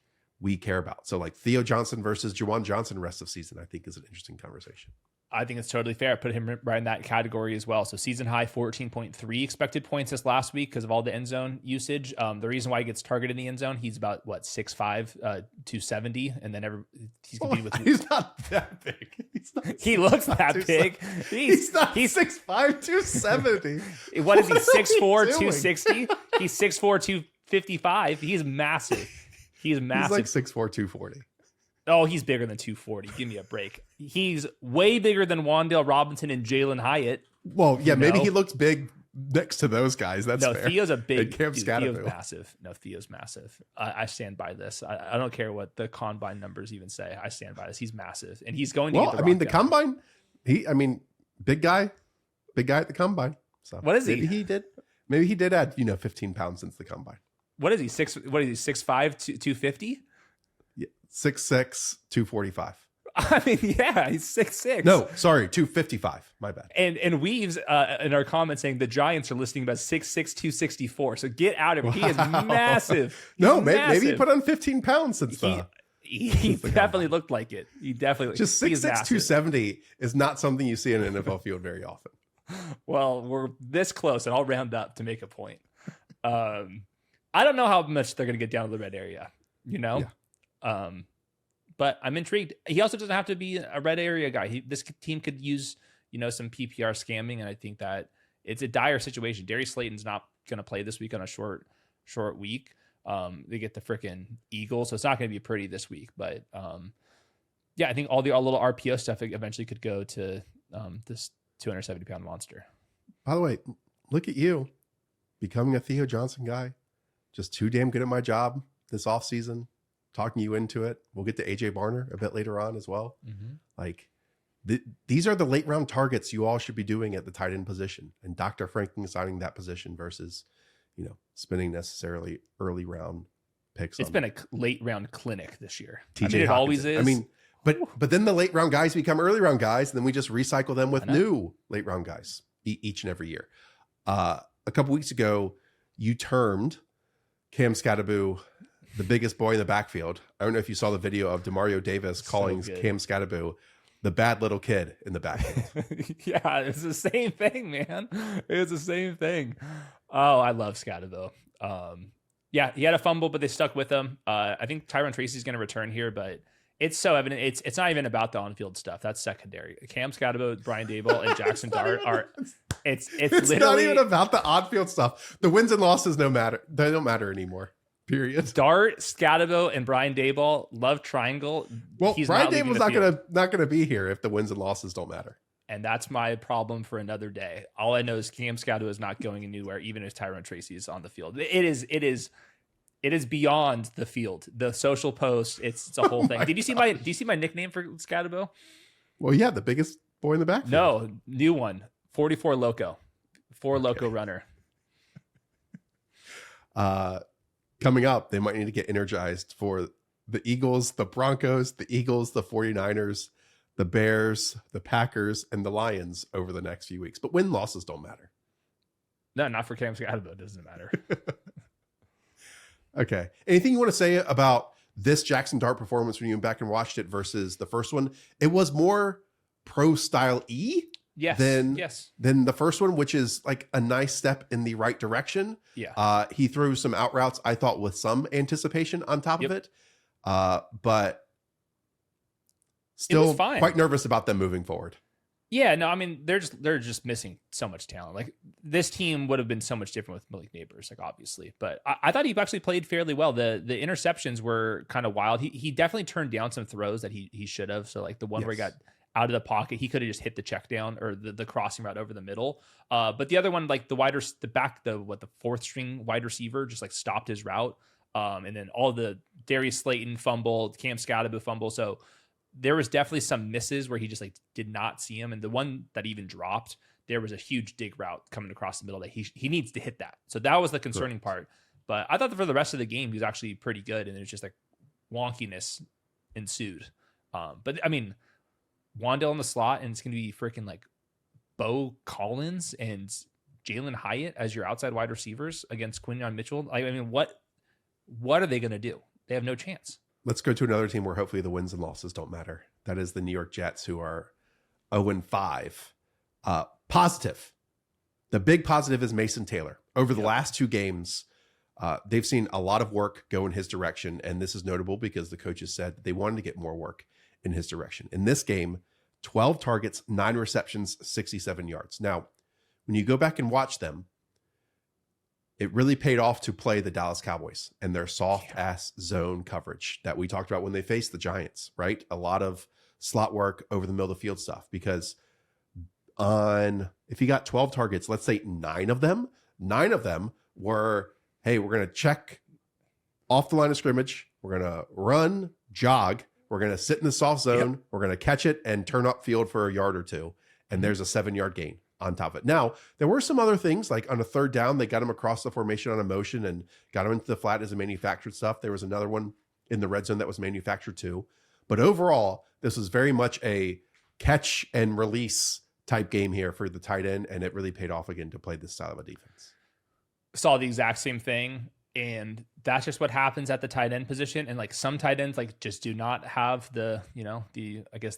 care about. So like Theo Johnson versus Juwan Johnson rest of season, I think is an interesting conversation. I think it's totally fair. I put him right in that category as well. So season high 14.3 expected points this last week because of all the end zone usage. The reason why he gets targeted in the end zone, he's about 6'5", 270, and then he's competing with. He's not that big. He looks that big. He's not 6'5", 270. What is he? 6'4", 260. He's 6'4", 255. He's massive. He's massive. He's like 6'4", 240. Oh, he's bigger than 240. Give me a break. He's way bigger than Wan'Dale Robinson and Jalen Hyatt. Well, yeah, maybe he looks big next to those guys. That's fair. Theo's a big dude. Theo's massive. No, Theo's massive. I stand by this. I don't care what the combine numbers even say. I stand by this. He's massive, and he's going to get the combine. Big guy at the combine. So what is he? Maybe he did add 15 pounds since the combine. What is he? 6'5", 250? 6'6", 245. I mean, yeah, he's 6'6". No, sorry, 255. My bad. And Weaves in our comments saying the Giants are listing about 6'6", 264. So get out of here. He is massive. Maybe he put on 15 pounds since he definitely looked like it. He definitely just 6'6", 270 is not something you see in an NFL field very often. Well, we're this close, and I'll round up to make a point. I don't know how much they're going to get down to the red area. Yeah. But I'm intrigued. He also doesn't have to be a red area guy. This team could use, some PPR scamming, and I think that it's a dire situation. Darius Slayton's not going to play this week on a short week. They get the freaking Eagles, so it's not going to be pretty this week. But I think all little RPO stuff eventually could go to this 270-pound monster. By the way, look at you becoming a Theo Johnson guy. Just too damn good at my job this offseason. Talking you into it. We'll get to AJ Barner a bit later on as well. Mm-hmm. Like these are the late round targets you all should be doing at the tight end position, and Dr. Franklin assigning that position versus, spending necessarily early round picks. It's been a late round clinic this year. It always is. But then the late round guys become early round guys, and then we just recycle them with new late round guys each and every year. A couple weeks ago, you termed Cam Scatterbo the biggest boy in the backfield. I don't know if you saw the video of Demario Davis calling Cam Scatterbo the bad little kid in the backfield. Yeah, it's the same thing, man. It's the same thing. Oh, I love Scatterbo. He had a fumble, but they stuck with him. I think Tyron Tracy's going to return here, but it's so evident. It's not even about the on-field stuff. That's secondary. Cam Scatterbo, Brian Daboll, and Jackson Dart are. It's not even about the on-field stuff. The wins and losses no matter. They don't matter anymore. Period. Dart, Scatterbo, and Brian Daboll love triangle. Well, Brian Daboll's not gonna be here if the wins and losses don't matter. And that's my problem for another day. All I know is Cam Scatterbo is not going anywhere, even if Tyron Tracy is on the field. It is beyond the field. The social post, it's a whole thing. Do you see my nickname for Scatterbo? Well, yeah, the biggest boy in the backfield. No, new one. 44 Loco. Loco runner. Coming up, they might need to get energized for the Eagles, the Broncos, the 49ers, the Bears, the Packers, and the Lions over the next few weeks. But win losses don't matter. No, not for Cam Scatterbo. It doesn't matter. Okay. Anything you want to say about this Jackson Dart performance when you went back and watched it versus the first one? It was more pro style than the first one, which is like a nice step in the right direction. Yeah. He threw some out routes, I thought, with some anticipation on top of it. But still quite nervous about them moving forward. Yeah, no, I mean, they're just missing so much talent. Like, this team would have been so much different with Malik Neighbors, like, obviously. But I thought he actually played fairly well. The interceptions were kind of wild. He definitely turned down some throws that he should have. So, like, the one where he got out of the pocket. He could have just hit the check down or the crossing route over the middle. But the other one, like the fourth string wide receiver just like stopped his route. And then all the Darius Slayton fumble, Cam Scatterbo fumble. So there was definitely some misses where he just like did not see him. And the one that even dropped, there was a huge dig route coming across the middle that he needs to hit that. So that was the concerning part. But I thought that for the rest of the game, he was actually pretty good. And it was just like wonkiness ensued. But I mean, Wandale in the slot, and it's going to be freaking like Bo Collins and Jalen Hyatt as your outside wide receivers against Quinyon Mitchell. I mean, what are they going to do? They have no chance. Let's go to another team where hopefully the wins and losses don't matter. That is the New York Jets, who are 0-5. Positive. The big positive is Mason Taylor. Over the last 2 games, they've seen a lot of work go in his direction. And this is notable because the coaches said that they wanted to get more work in his direction. In this game, 12 targets, 9 receptions, 67 yards. Now, when you go back and watch them, it really paid off to play the Dallas Cowboys and their soft-ass zone coverage that we talked about when they faced the Giants, right? A lot of slot work over the middle of the field stuff, because if you got 12 targets, let's say 9 of them were, hey, we're going to check off the line of scrimmage. We're going to run, jog. We're going to sit in the soft zone. We're going to catch it and turn up field for a yard or 2. And there's a 7-yard gain on top of it. Now, there were some other things, like on a third down, they got him across the formation on a motion and got him into the flat as a manufactured stuff. There was another one in the red zone that was manufactured too. But overall, this was very much a catch and release type game here for the tight end. And it really paid off again to play this style of a defense. Saw the exact same thing. And that's just what happens at the tight end position. And like some tight ends like just do not have the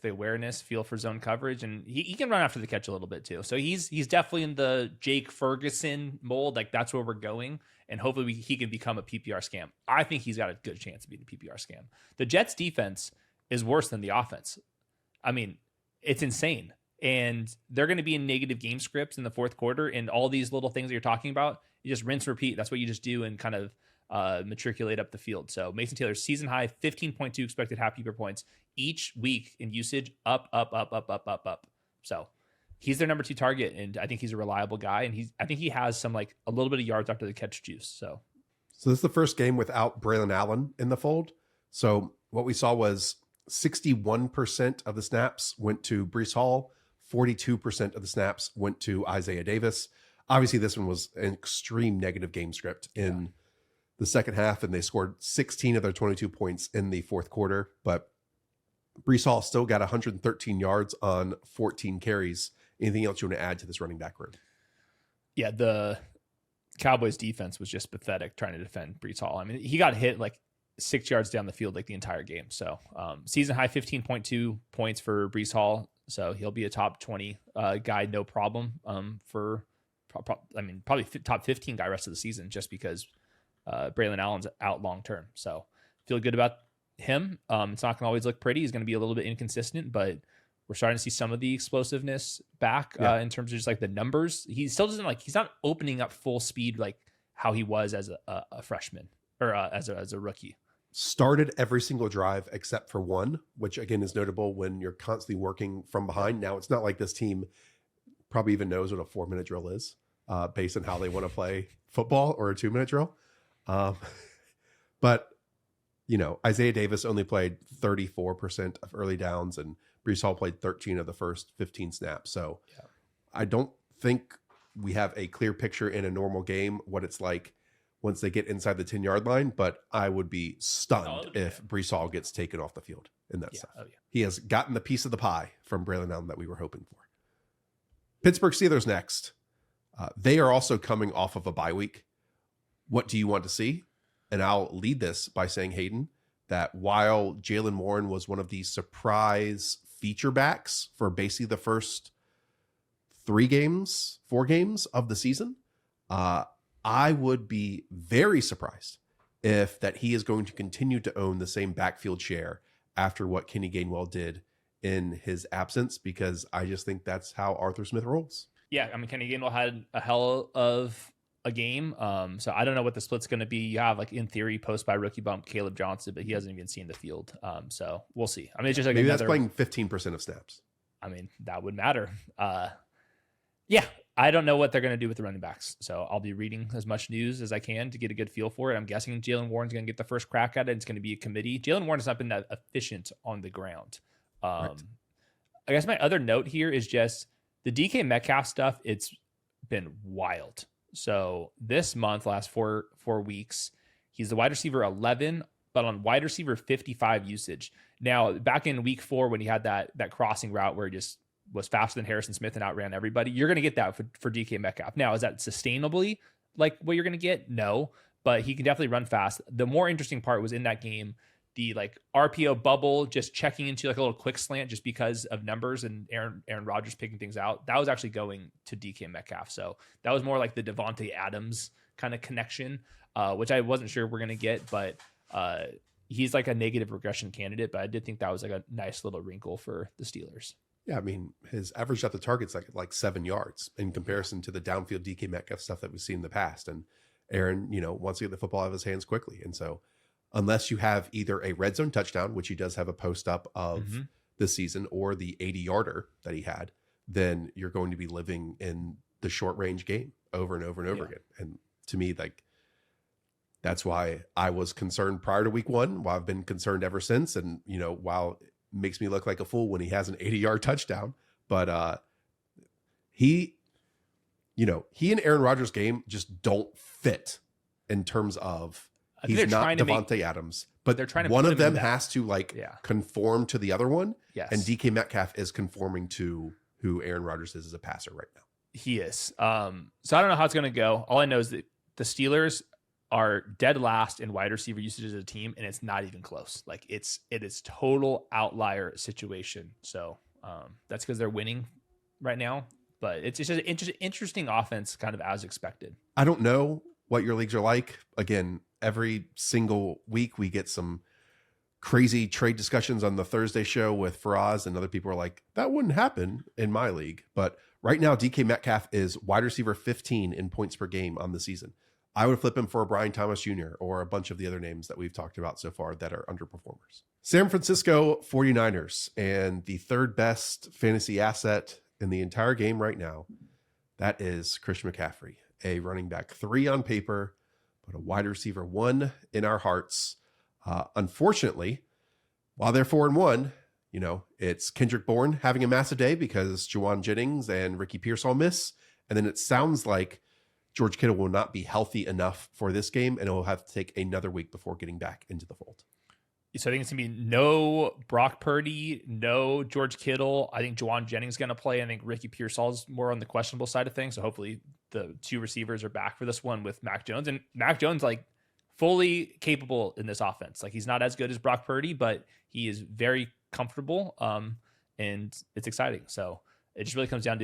awareness, feel for zone coverage. And he can run after the catch a little bit too. So he's definitely in the Jake Ferguson mold. Like that's where we're going. And hopefully he can become a PPR scam. I think he's got a good chance of being a PPR scam. The Jets defense is worse than the offense. I mean, it's insane. And they're going to be in negative game scripts in the fourth quarter. And all these little things that you're talking about, you just rinse, repeat. That's what you just do and kind of matriculate up the field. So Mason Taylor's season high, 15.2 expected half PPR points each week in usage, up. So he's their number 2 target. And I think he's a reliable guy. And I think he has some like a little bit of yards after the catch juice. So this is the first game without Braylon Allen in the fold. So what we saw was 61% of the snaps went to Breece Hall. 42% of the snaps went to Isaiah Davis. Obviously, this one was an extreme negative game script in the second half, and they scored 16 of their 22 points in the fourth quarter. But Breece Hall still got 113 yards on 14 carries. Anything else you want to add to this running back room? Yeah, the Cowboys defense was just pathetic trying to defend Breece Hall. I mean, he got hit like 6 yards down the field like the entire game. So season high 15.2 points for Breece Hall. So he'll be a top 20 guy, no problem, probably top 15 guy rest of the season, just because Braylon Allen's out long term. So feel good about him. It's not going to always look pretty. He's going to be a little bit inconsistent, but we're starting to see some of the explosiveness back in terms of just like the numbers. He still doesn't he's not opening up full speed like how he was as a freshman or as a rookie. Started every single drive except for one, which again is notable when you're constantly working from behind. Now, it's not like this team probably even knows what a 4-minute drill is based on how they want to play football, or a 2-minute drill. But, Isaiah Davis only played 34% of early downs, and Breece Hall played 13 of the first 15 snaps. So I don't think we have a clear picture in a normal game what it's like once they get inside the 10-yard line, but I would be stunned if Breece Hall gets taken off the field in that stuff. He has gotten the piece of the pie from Braylon Allen that we were hoping for. Pittsburgh Steelers next. They are also coming off of a bye week. What do you want to see? And I'll lead this by saying, Hayden, that while Jalen Warren was one of the surprise feature backs for basically the first 4 games of the season, I would be very surprised if that he is going to continue to own the same backfield share after what Kenny Gainwell did in his absence, because I just think that's how Arthur Smith rolls. Yeah, I mean, Kenny Gainwell had a hell of a game. So I don't know what the split's going to be. You have, in theory, post by rookie bump Caleb Johnson, but he hasn't even seen the field. So we'll see. I mean, it's just like maybe that's playing 15% of snaps. I mean, that would matter. Yeah, I don't know what they're going to do with the running backs. So I'll be reading as much news as I can to get a good feel for it. I'm guessing Jaylen Warren's going to get the first crack at it. It's going to be a committee. Jaylen Warren has not been that efficient on the ground. Right. I guess my other note here is just the DK Metcalf stuff. It's been wild. So this month, last four weeks, he's the wide receiver 11, but on wide receiver 55 usage. Now, back in week 4, when he had that crossing route where he just was faster than Harrison Smith and outran everybody, you're going to get that for DK Metcalf. Now, is that sustainably like what you're going to get? No, but he can definitely run fast. The more interesting part was in that game, the like RPO bubble, just checking into like a little quick slant just because of numbers and Aaron Rodgers picking things out. That was actually going to DK Metcalf. So that was more like the Devontae Adams kind of connection, which I wasn't sure we're going to get, but he's like a negative regression candidate, but I did think that was like a nice little wrinkle for the Steelers. Yeah, I mean, his average depth of target's like 7 yards in comparison to the downfield DK Metcalf stuff that we've seen in the past. And Aaron, wants to get the football out of his hands quickly. And so unless you have either a red zone touchdown, which he does have a post up of this season, or the 80-yarder that he had, then you're going to be living in the short range game over and over and over again. And to me, like, that's why I was concerned prior to week 1, why I've been concerned ever since. And, while makes me look like a fool when he has an 80-yard touchdown, but he and Aaron Rodgers' game just don't fit in terms of he's not Devontae Adams, but they're trying to one of them has to conform to the other one. Yes. And DK Metcalf is conforming to who Aaron Rodgers is as a passer right now. He is. So I don't know how it's going to go. All I know is that the Steelers are dead last in wide receiver usage as a team, and it's not even close. Like it is total outlier situation. So that's because they're winning right now, but it's just an interesting offense, kind of as expected. I don't know what your leagues are like. Again, every single week we get some crazy trade discussions on the Thursday show with Faraz, and other people are like, that wouldn't happen in my league. But right now, DK Metcalf is wide receiver 15 in points per game on the season. I would flip him for a Brian Thomas Jr. or a bunch of the other names that we've talked about so far that are underperformers. San Francisco 49ers, and the third best fantasy asset in the entire game right now, that is Christian McCaffrey, a running back 3 on paper, but a wide receiver 1 in our hearts. Unfortunately, while they're 4-1, it's Kendrick Bourne having a massive day because Juwan Jennings and Ricky Pearsall miss. And then it sounds like George Kittle will not be healthy enough for this game, and it will have to take another week before getting back into the fold. So I think it's going to be no Brock Purdy, no George Kittle. I think Juwan Jennings is going to play. I think Ricky Pearsall is more on the questionable side of things. So hopefully the 2 receivers are back for this one with Mac Jones. And Mac Jones, like, fully capable in this offense. Like, he's not as good as Brock Purdy, but he is very comfortable, and it's exciting. So it just really comes down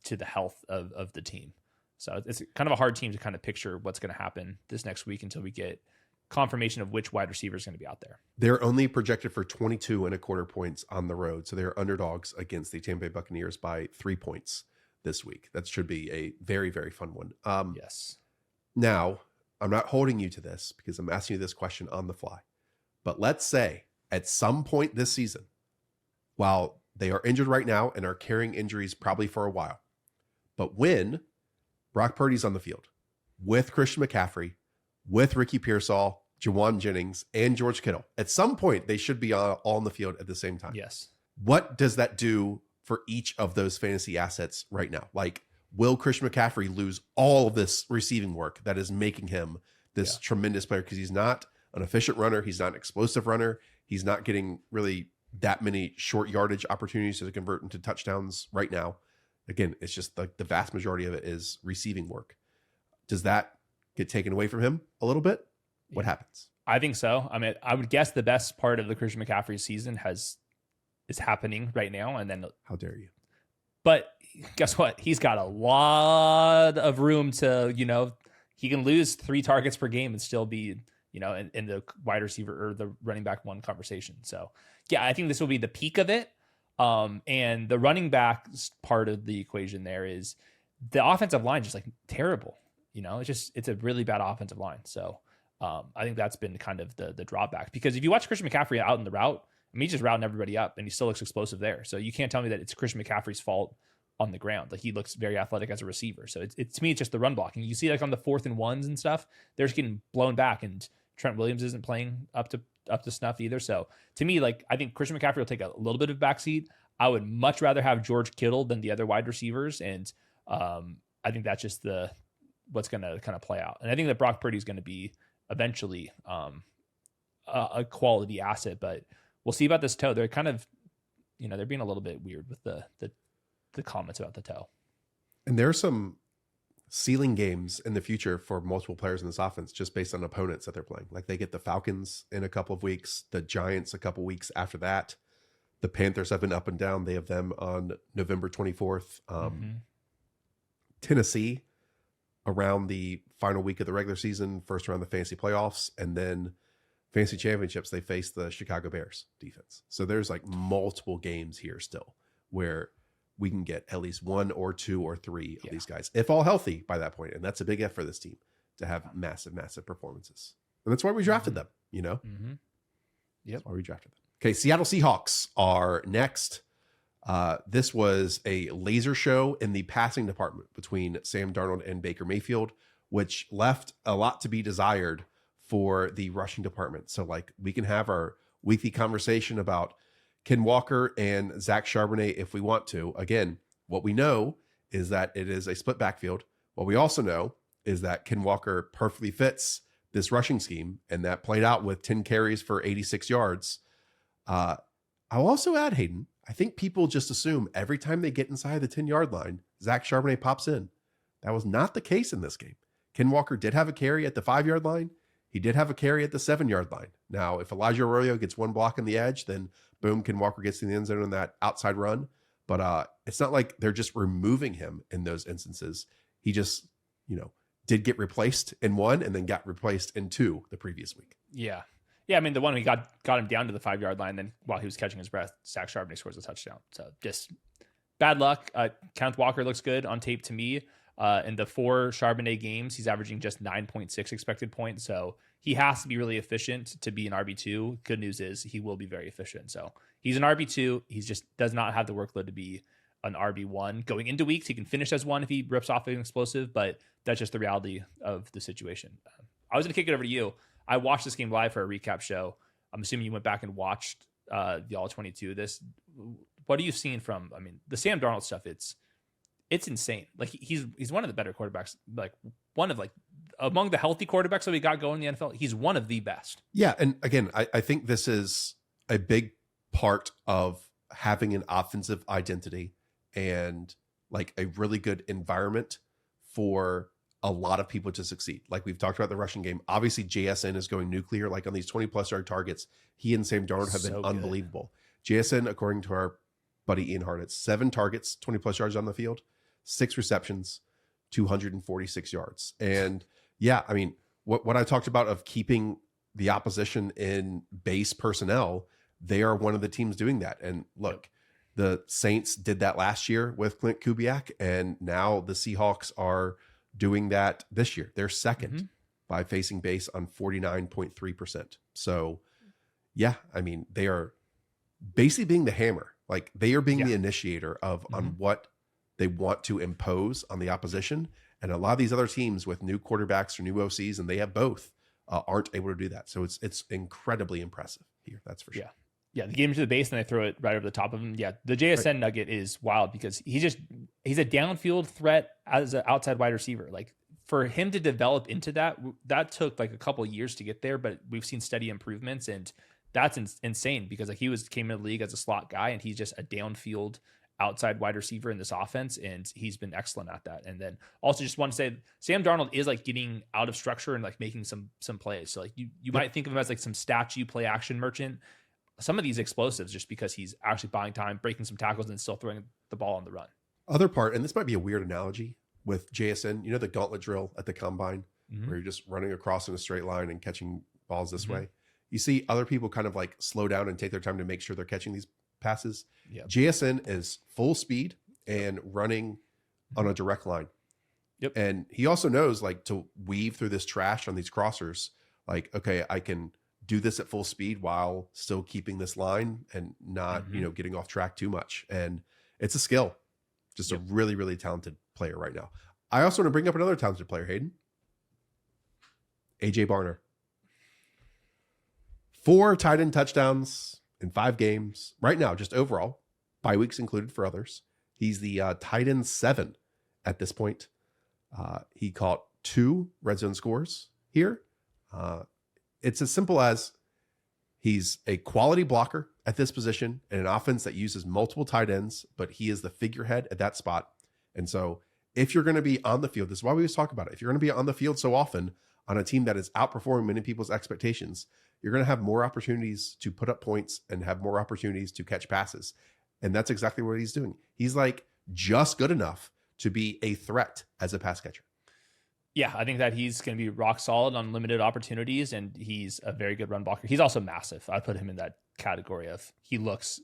to the health of the team. So it's kind of a hard team to kind of picture what's going to happen this next week until we get confirmation of which wide receiver is going to be out there. They're only projected for 22.25 points on the road. So they're underdogs against the Tampa Bay Buccaneers by 3 points this week. That should be a very, very fun one. Yes. Now, I'm not holding you to this because I'm asking you this question on the fly. But let's say at some point this season, while they are injured right now and are carrying injuries probably for a while, but when Brock Purdy's on the field with Christian McCaffrey, with Ricky Pearsall, Juwan Jennings, and George Kittle, at some point they should be all on the field at the same time. Yes. What does that do for each of those fantasy assets right now? Like, will Christian McCaffrey lose all of this receiving work that is making him this tremendous player? Because he's not an efficient runner. He's not an explosive runner. He's not getting really that many short yardage opportunities to convert into touchdowns right now. Again, it's just like the vast majority of it is receiving work. Does that get taken away from him a little bit? What happens? I think so. I mean, I would guess the best part of the Christian McCaffrey season is happening right now. And then, how dare you? But guess what? He's got a lot of room to, he can lose 3 targets per game and still be, in the wide receiver or the running back 1 conversation. So yeah, I think this will be the peak of it. And the running back part of the equation there is the offensive line just like terrible. It's a really bad offensive line. So I think that's been kind of the drawback, because if you watch Christian McCaffrey out in the route, I mean, he's just routing everybody up, and he still looks explosive there. So you can't tell me that it's Christian McCaffrey's fault on the ground. Like, he looks very athletic as a receiver. So it's to me, it's just the run blocking. You see, like on the 4th and 1s and stuff, they're just getting blown back, and Trent Williams isn't playing up to snuff either. So to me, like, I think Christian McCaffrey will take a little bit of backseat. I would much rather have George Kittle than the other wide receivers, and I think that's just what's going to kind of play out. And I think that Brock Purdy is going to be eventually a quality asset, but we'll see about this toe. They're kind of, they're being a little bit weird with the comments about the toe. And there are some ceiling games in the future for multiple players in this offense just based on opponents that they're playing. Like, they get the Falcons in a couple of weeks, the Giants a couple weeks after that. The Panthers have been up and down. They have them on November 24th. Tennessee around the final week of the regular season, first round of the fantasy playoffs, and then fantasy championships, they face the Chicago Bears defense. So there's like multiple games here still where we can get at least 1 or 2 or 3 of these guys, if all healthy by that point. And that's a big F for this team to have massive, massive performances. And that's why we drafted them, Yep. That's why we drafted them. Okay, Seattle Seahawks are next. This was a laser show in the passing department between Sam Darnold and Baker Mayfield, which left a lot to be desired for the rushing department. So, like, we can have our weekly conversation about Ken Walker and Zach Charbonnet if we want to. Again, what we know is that it is a split backfield. What we also know is that Ken Walker perfectly fits this rushing scheme, and that played out with 10 carries for 86 yards. I'll also add, Hayden, I think people just assume every time they get inside the 10-yard line, Zach Charbonnet pops in. That was not the case in this game. Ken Walker did have a carry at the 5-yard line. He did have a carry at the 7-yard line. Now, if Elijah Arroyo gets one block on the edge, then boom, Ken Walker gets in the end zone on that outside run. But it's not like they're just removing him in those instances. He just, did get replaced in one and then got replaced in 2 the previous week. Yeah. Yeah, I mean, the one we got him down to the 5-yard line, then while he was catching his breath, Zach Charbonnet scores a touchdown. So just bad luck. Kenneth Walker looks good on tape to me. In the 4 Charbonnet games, he's averaging just 9.6 expected points. So he has to be really efficient to be an RB2. Good news is he will be very efficient. So he's an RB2. He just does not have the workload to be an RB1. Going into weeks, he can finish as 1 if he rips off an explosive, but that's just the reality of the situation. I was going to kick it over to you. I watched this game live for a recap show. I'm assuming you went back and watched the All-22. What are you seeing from, the Sam Darnold stuff? It's insane. Like, he's one of the better quarterbacks, like one of, like, among the healthy quarterbacks that we got going in the NFL. He's one of the best. Yeah. And again, I think this is a big part of having an offensive identity and like a really good environment for a lot of people to succeed. Like we've talked about the rushing game. Obviously, JSN is going nuclear. Like on these 20+ yard targets, he and Sam Darnold have been unbelievable. JSN, according to our buddy Ian Hartitz, 7 targets, 20+ yards on the field, 6 receptions, 246 yards. And yeah, what I talked about of keeping the opposition in base personnel, they are one of the teams doing that. And look, the Saints did that last year with Clint Kubiak, and now the Seahawks are doing that this year. They're second by facing base on 49.3%. So yeah, they are basically being the hammer. Like they are being the initiator of on what they want to impose on the opposition. And a lot of these other teams with new quarterbacks or new OCs, and they have both, aren't able to do that. So it's incredibly impressive here. That's for sure. Yeah, they get him to the base and they throw it right over the top of him. Yeah, the JSN nugget is wild because he's a downfield threat as an outside wide receiver. Like for him to develop into that took like a couple of years to get there, but we've seen steady improvements, and that's insane because like he came in the league as a slot guy, and he's just a downfield outside wide receiver in this offense, and he's been excellent at that. And then also just want to say Sam Darnold is like getting out of structure and like making some plays. So like you might think of him as like some statue play action merchant. Some of these explosives just because he's actually buying time, breaking some tackles, and still throwing the ball on the run. Other part, and this might be a weird analogy with JSN, the gauntlet drill at the combine where you're just running across in a straight line and catching balls this way. You see other people kind of like slow down and take their time to make sure they're catching these passes. Yep. JSN is full speed and running on a direct line. Yep. And he also knows like to weave through this trash on these crossers. Like, okay, I can do this at full speed while still keeping this line and not, getting off track too much. And it's a skill. Just a really, really talented player right now. I also want to bring up another talented player, Hayden. AJ Barner. 4 tight end touchdowns in 5 games right now, just overall, bye weeks included for others. He's the tight end 7 at this point. He caught 2 red zone scores here. It's as simple as he's a quality blocker at this position in an offense that uses multiple tight ends, but he is the figurehead at that spot. And so if you're going to be on the field, this is why we always talk about it. If you're going to be on the field so often on a team that is outperforming many people's expectations, you're going to have more opportunities to put up points and have more opportunities to catch passes. And that's exactly what he's doing. He's like just good enough to be a threat as a pass catcher. Yeah, I think that he's going to be rock solid on limited opportunities, and he's a very good run blocker. He's also massive. I put him in that category of he looks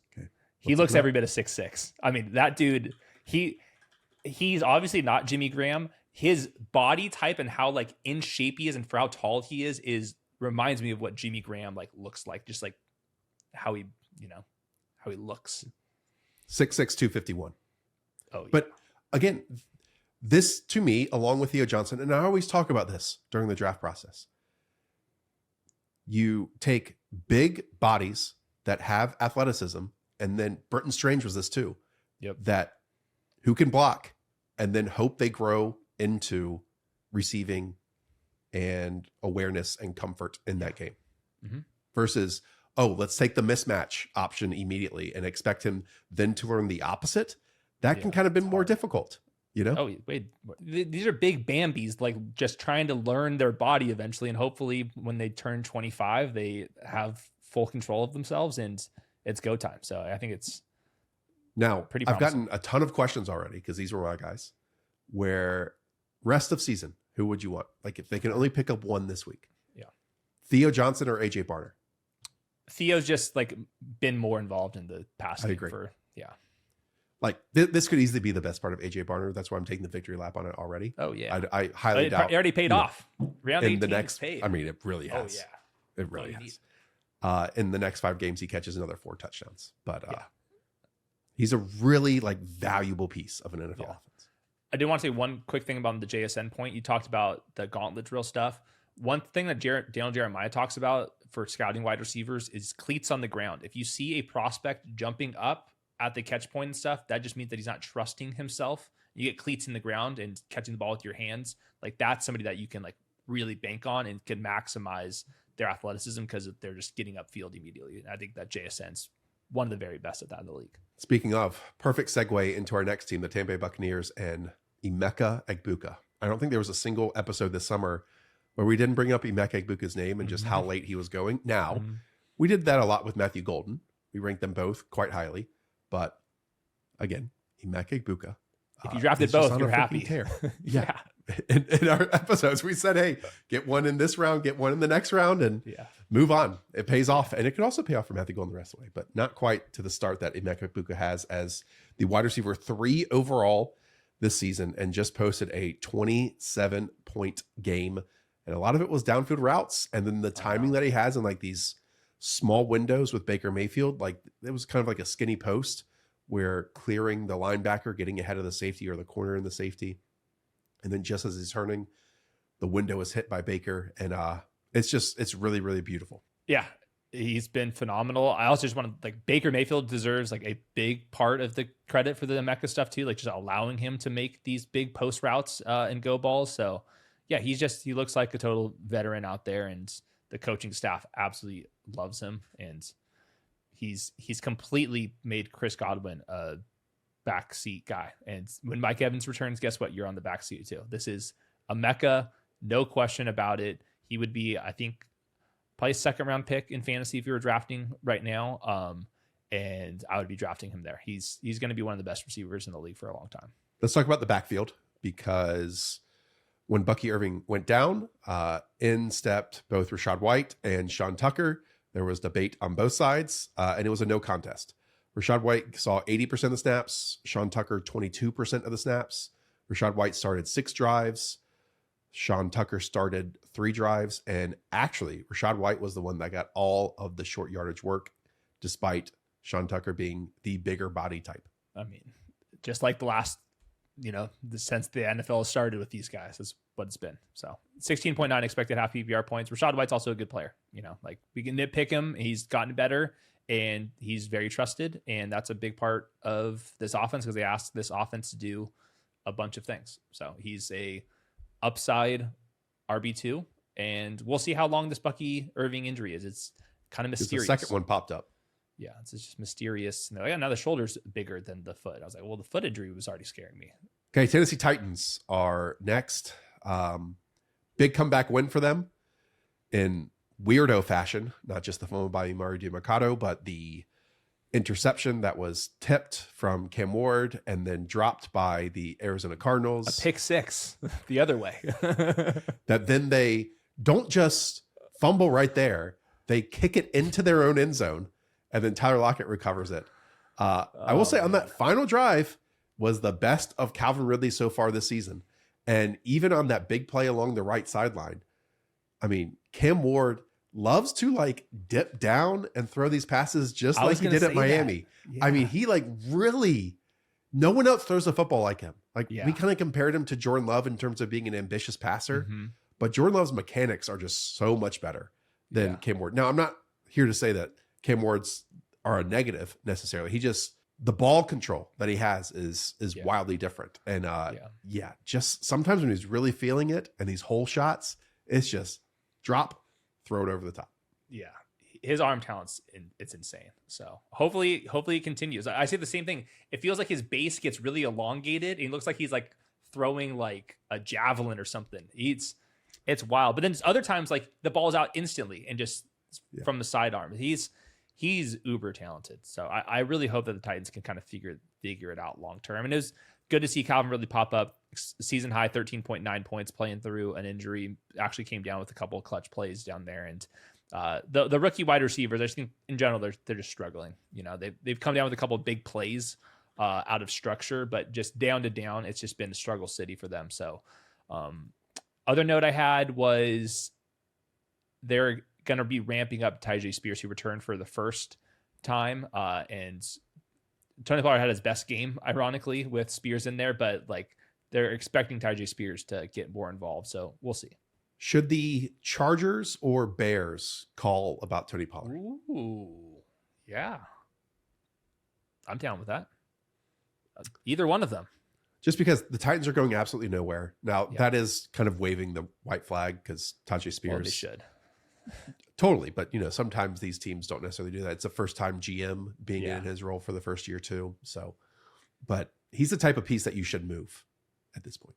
every bit of 6'6". I mean, that dude, he's obviously not Jimmy Graham. His body type and how like in shape he is and for how tall he is reminds me of what Jimmy Graham like looks like, just like how he looks. 6'6", 251. Oh, yeah. But again, this to me, along with Theo Johnson, and I always talk about this during the draft process. You take big bodies that have athleticism, and then Britton Strange was this too. Yep. That who can block and then hope they grow into receiving and awareness and comfort in that game. Mm-hmm. Versus, let's take the mismatch option immediately and expect him then to learn the opposite. That can kind of be more difficult. Oh, wait, these are big Bambis, like just trying to learn their body eventually. And hopefully when they turn 25, they have full control of themselves and it's go time. So I think it's pretty promising. I've gotten a ton of questions already because these were my guys. Where rest of season, who would you want? Like if they can only pick up one this week. Yeah. Theo Johnson or AJ Barner? Theo's just like been more involved in the passing. I agree. Like this could easily be the best part of AJ Barner. That's why I'm taking the victory lap on it already. Oh yeah, I highly doubt it already paid off. Round 18 the next, paid. I mean, it really has. Oh yeah, it really has. In the next 5 games, he catches another 4 touchdowns. But he's a really like valuable piece of an NFL offense. I did want to say one quick thing about the JSN point. You talked about the gauntlet drill stuff. One thing that Daniel Jeremiah talks about for scouting wide receivers is cleats on the ground. If you see a prospect jumping up at the catch point and stuff, that just means that he's not trusting himself. You get cleats in the ground and catching the ball with your hands. Like that's somebody that you can like really bank on and can maximize their athleticism because they're just getting upfield immediately. And I think that JSN's one of the very best at that in the league. Speaking of, perfect segue into our next team, the Tampa Bay Buccaneers and Emeka Egbuka. I don't think there was a single episode this summer where we didn't bring up Emeka Egbuka's name and just how late he was going. Now, we did that a lot with Matthew Golden. We ranked them both quite highly. But again, Emeka Egbuka. If you drafted both, you're happy. Yeah. In our episodes, we said, hey, get one in this round, get one in the next round, and move on. It pays off. And it could also pay off for Matthew Golden the rest of the way, but not quite to the start that Emeka Egbuka has as the wide receiver 3 overall this season and just posted a 27-point game. And a lot of it was downfield routes. And then the timing that he has in like these small windows with Baker Mayfield, like it was kind of like a skinny post where clearing the linebacker, getting ahead of the safety or the corner in the safety. And then just as he's turning, the window is hit by Baker. And it's really, really beautiful. Yeah, he's been phenomenal. I also just want to like Baker Mayfield deserves like a big part of the credit for the Emeka stuff too. Like just allowing him to make these big post routes and go balls. So yeah, he looks like a total veteran out there and the coaching staff absolutely loves him, and he's completely made Chris Godwin a backseat guy. And when Mike Evans returns, guess what? You're on the backseat too. This is Emeka, no question about it. He would be, I think, probably a 2nd-round pick in fantasy if you were drafting right now. And I would be drafting him there. He's going to be one of the best receivers in the league for a long time. Let's talk about the backfield because when Bucky Irving went down, in stepped both Rachaad White and Sean Tucker. There was debate on both sides, and it was a no contest. Rachaad White saw 80% of the snaps. Sean Tucker, 22% of the snaps. Rachaad White started 6 drives. Sean Tucker started 3 drives, and actually Rachaad White was the one that got all of the short yardage work, despite Sean Tucker being the bigger body type. I mean, just like the last, since the NFL started with these guys, is what it's been. So 16.9 expected half PPR points. Rachaad White's also a good player. Like we can nitpick him. He's gotten better and he's very trusted. And that's a big part of this offense because they asked this offense to do a bunch of things. So he's a upside RB2, and we'll see how long this Bucky Irving injury is. It's kind of mysterious. The second one popped up. Yeah, it's just mysterious. And they're like, now the shoulder's bigger than the foot. I was like, well, the foot injury was already scaring me. Okay, Tennessee Titans are next. Big comeback win for them in weirdo fashion, not just the fumble by Emari Demercado, but the interception that was tipped from Cam Ward and then dropped by the Arizona Cardinals. A pick 6 the other way. That then they don't just fumble right there. They kick it into their own end zone, and then Tyler Lockett recovers it. I will say on that final drive was the best of Calvin Ridley so far this season. And even on that big play along the right sideline, I mean, Cam Ward loves to like dip down and throw these passes just like he did at Miami. Yeah. I mean, he like really, no one else throws a football like him. Like we kind of compared him to Jordan Love in terms of being an ambitious passer, but Jordan Love's mechanics are just so much better than Cam Ward. Now, I'm not here to say that Cam Ward's are a negative necessarily. He just, the ball control that he has is wildly different. And just sometimes when he's really feeling it and these hole shots, it's just drop, throw it over the top. Yeah. His arm talent's it's insane. So hopefully it continues. I say the same thing. It feels like his base gets really elongated and he looks like he's like throwing like a javelin or something. It's wild. But then other times like the ball's out instantly and just from the sidearm. He's uber talented. So I really hope that the Titans can kind of figure it out long term. And it was good to see Calvin Ridley pop up. Season high 13.9 points playing through an injury. Actually came down with a couple of clutch plays down there. And the rookie wide receivers, I just think in general they're just struggling. They've come down with a couple of big plays out of structure, but just down to down, it's just been a struggle city for them. So other note I had was they're going to be ramping up Tyjae Spears, who returned for the first time. And Tony Pollard had his best game, ironically, with Spears in there, but like they're expecting Tyjae Spears to get more involved. So we'll see. Should the Chargers or Bears call about Tony Pollard? Ooh, yeah. I'm down with that. Either one of them. Just because the Titans are going absolutely nowhere. Now, that is kind of waving the white flag because Tyjae Spears. Well, they should. Totally. But, sometimes these teams don't necessarily do that. It's a first-time GM being in his role for the first year, too. So, but he's the type of piece that you should move at this point.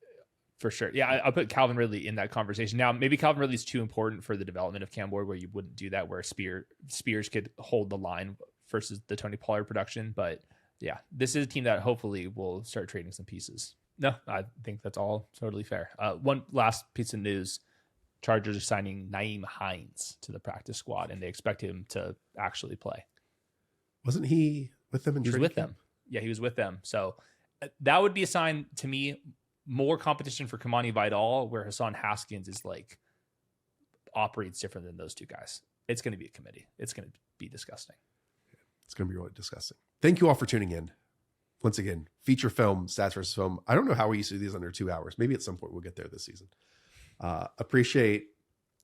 For sure. Yeah, I'll put Calvin Ridley in that conversation. Now, maybe Calvin Ridley's too important for the development of Cam Ward, where you wouldn't do that, where Spears could hold the line versus the Tony Pollard production. But yeah, this is a team that hopefully will start trading some pieces. No, I think that's all totally fair. One last piece of news. Chargers are signing Nyheim Hines to the practice squad, and they expect him to actually play. Wasn't he with them in He was training with camp? them. Yeah, he was with them. So that would be a sign to me, more competition for Kamani Vidal, where Hassan Haskins is like operates different than those two guys. It's going to be a committee. It's going to be disgusting. It's going to be really disgusting. Thank you all for tuning in. Once again, feature film, stats versus film. I don't know how we used to do these under 2 hours. Maybe at some point we'll get there this season. Appreciate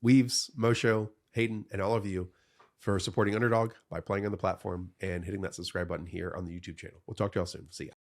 Weaves, Mosho, Hayden, and all of you for supporting Underdog by playing on the platform and hitting that subscribe button here on the YouTube channel. We'll talk to y'all soon. See ya.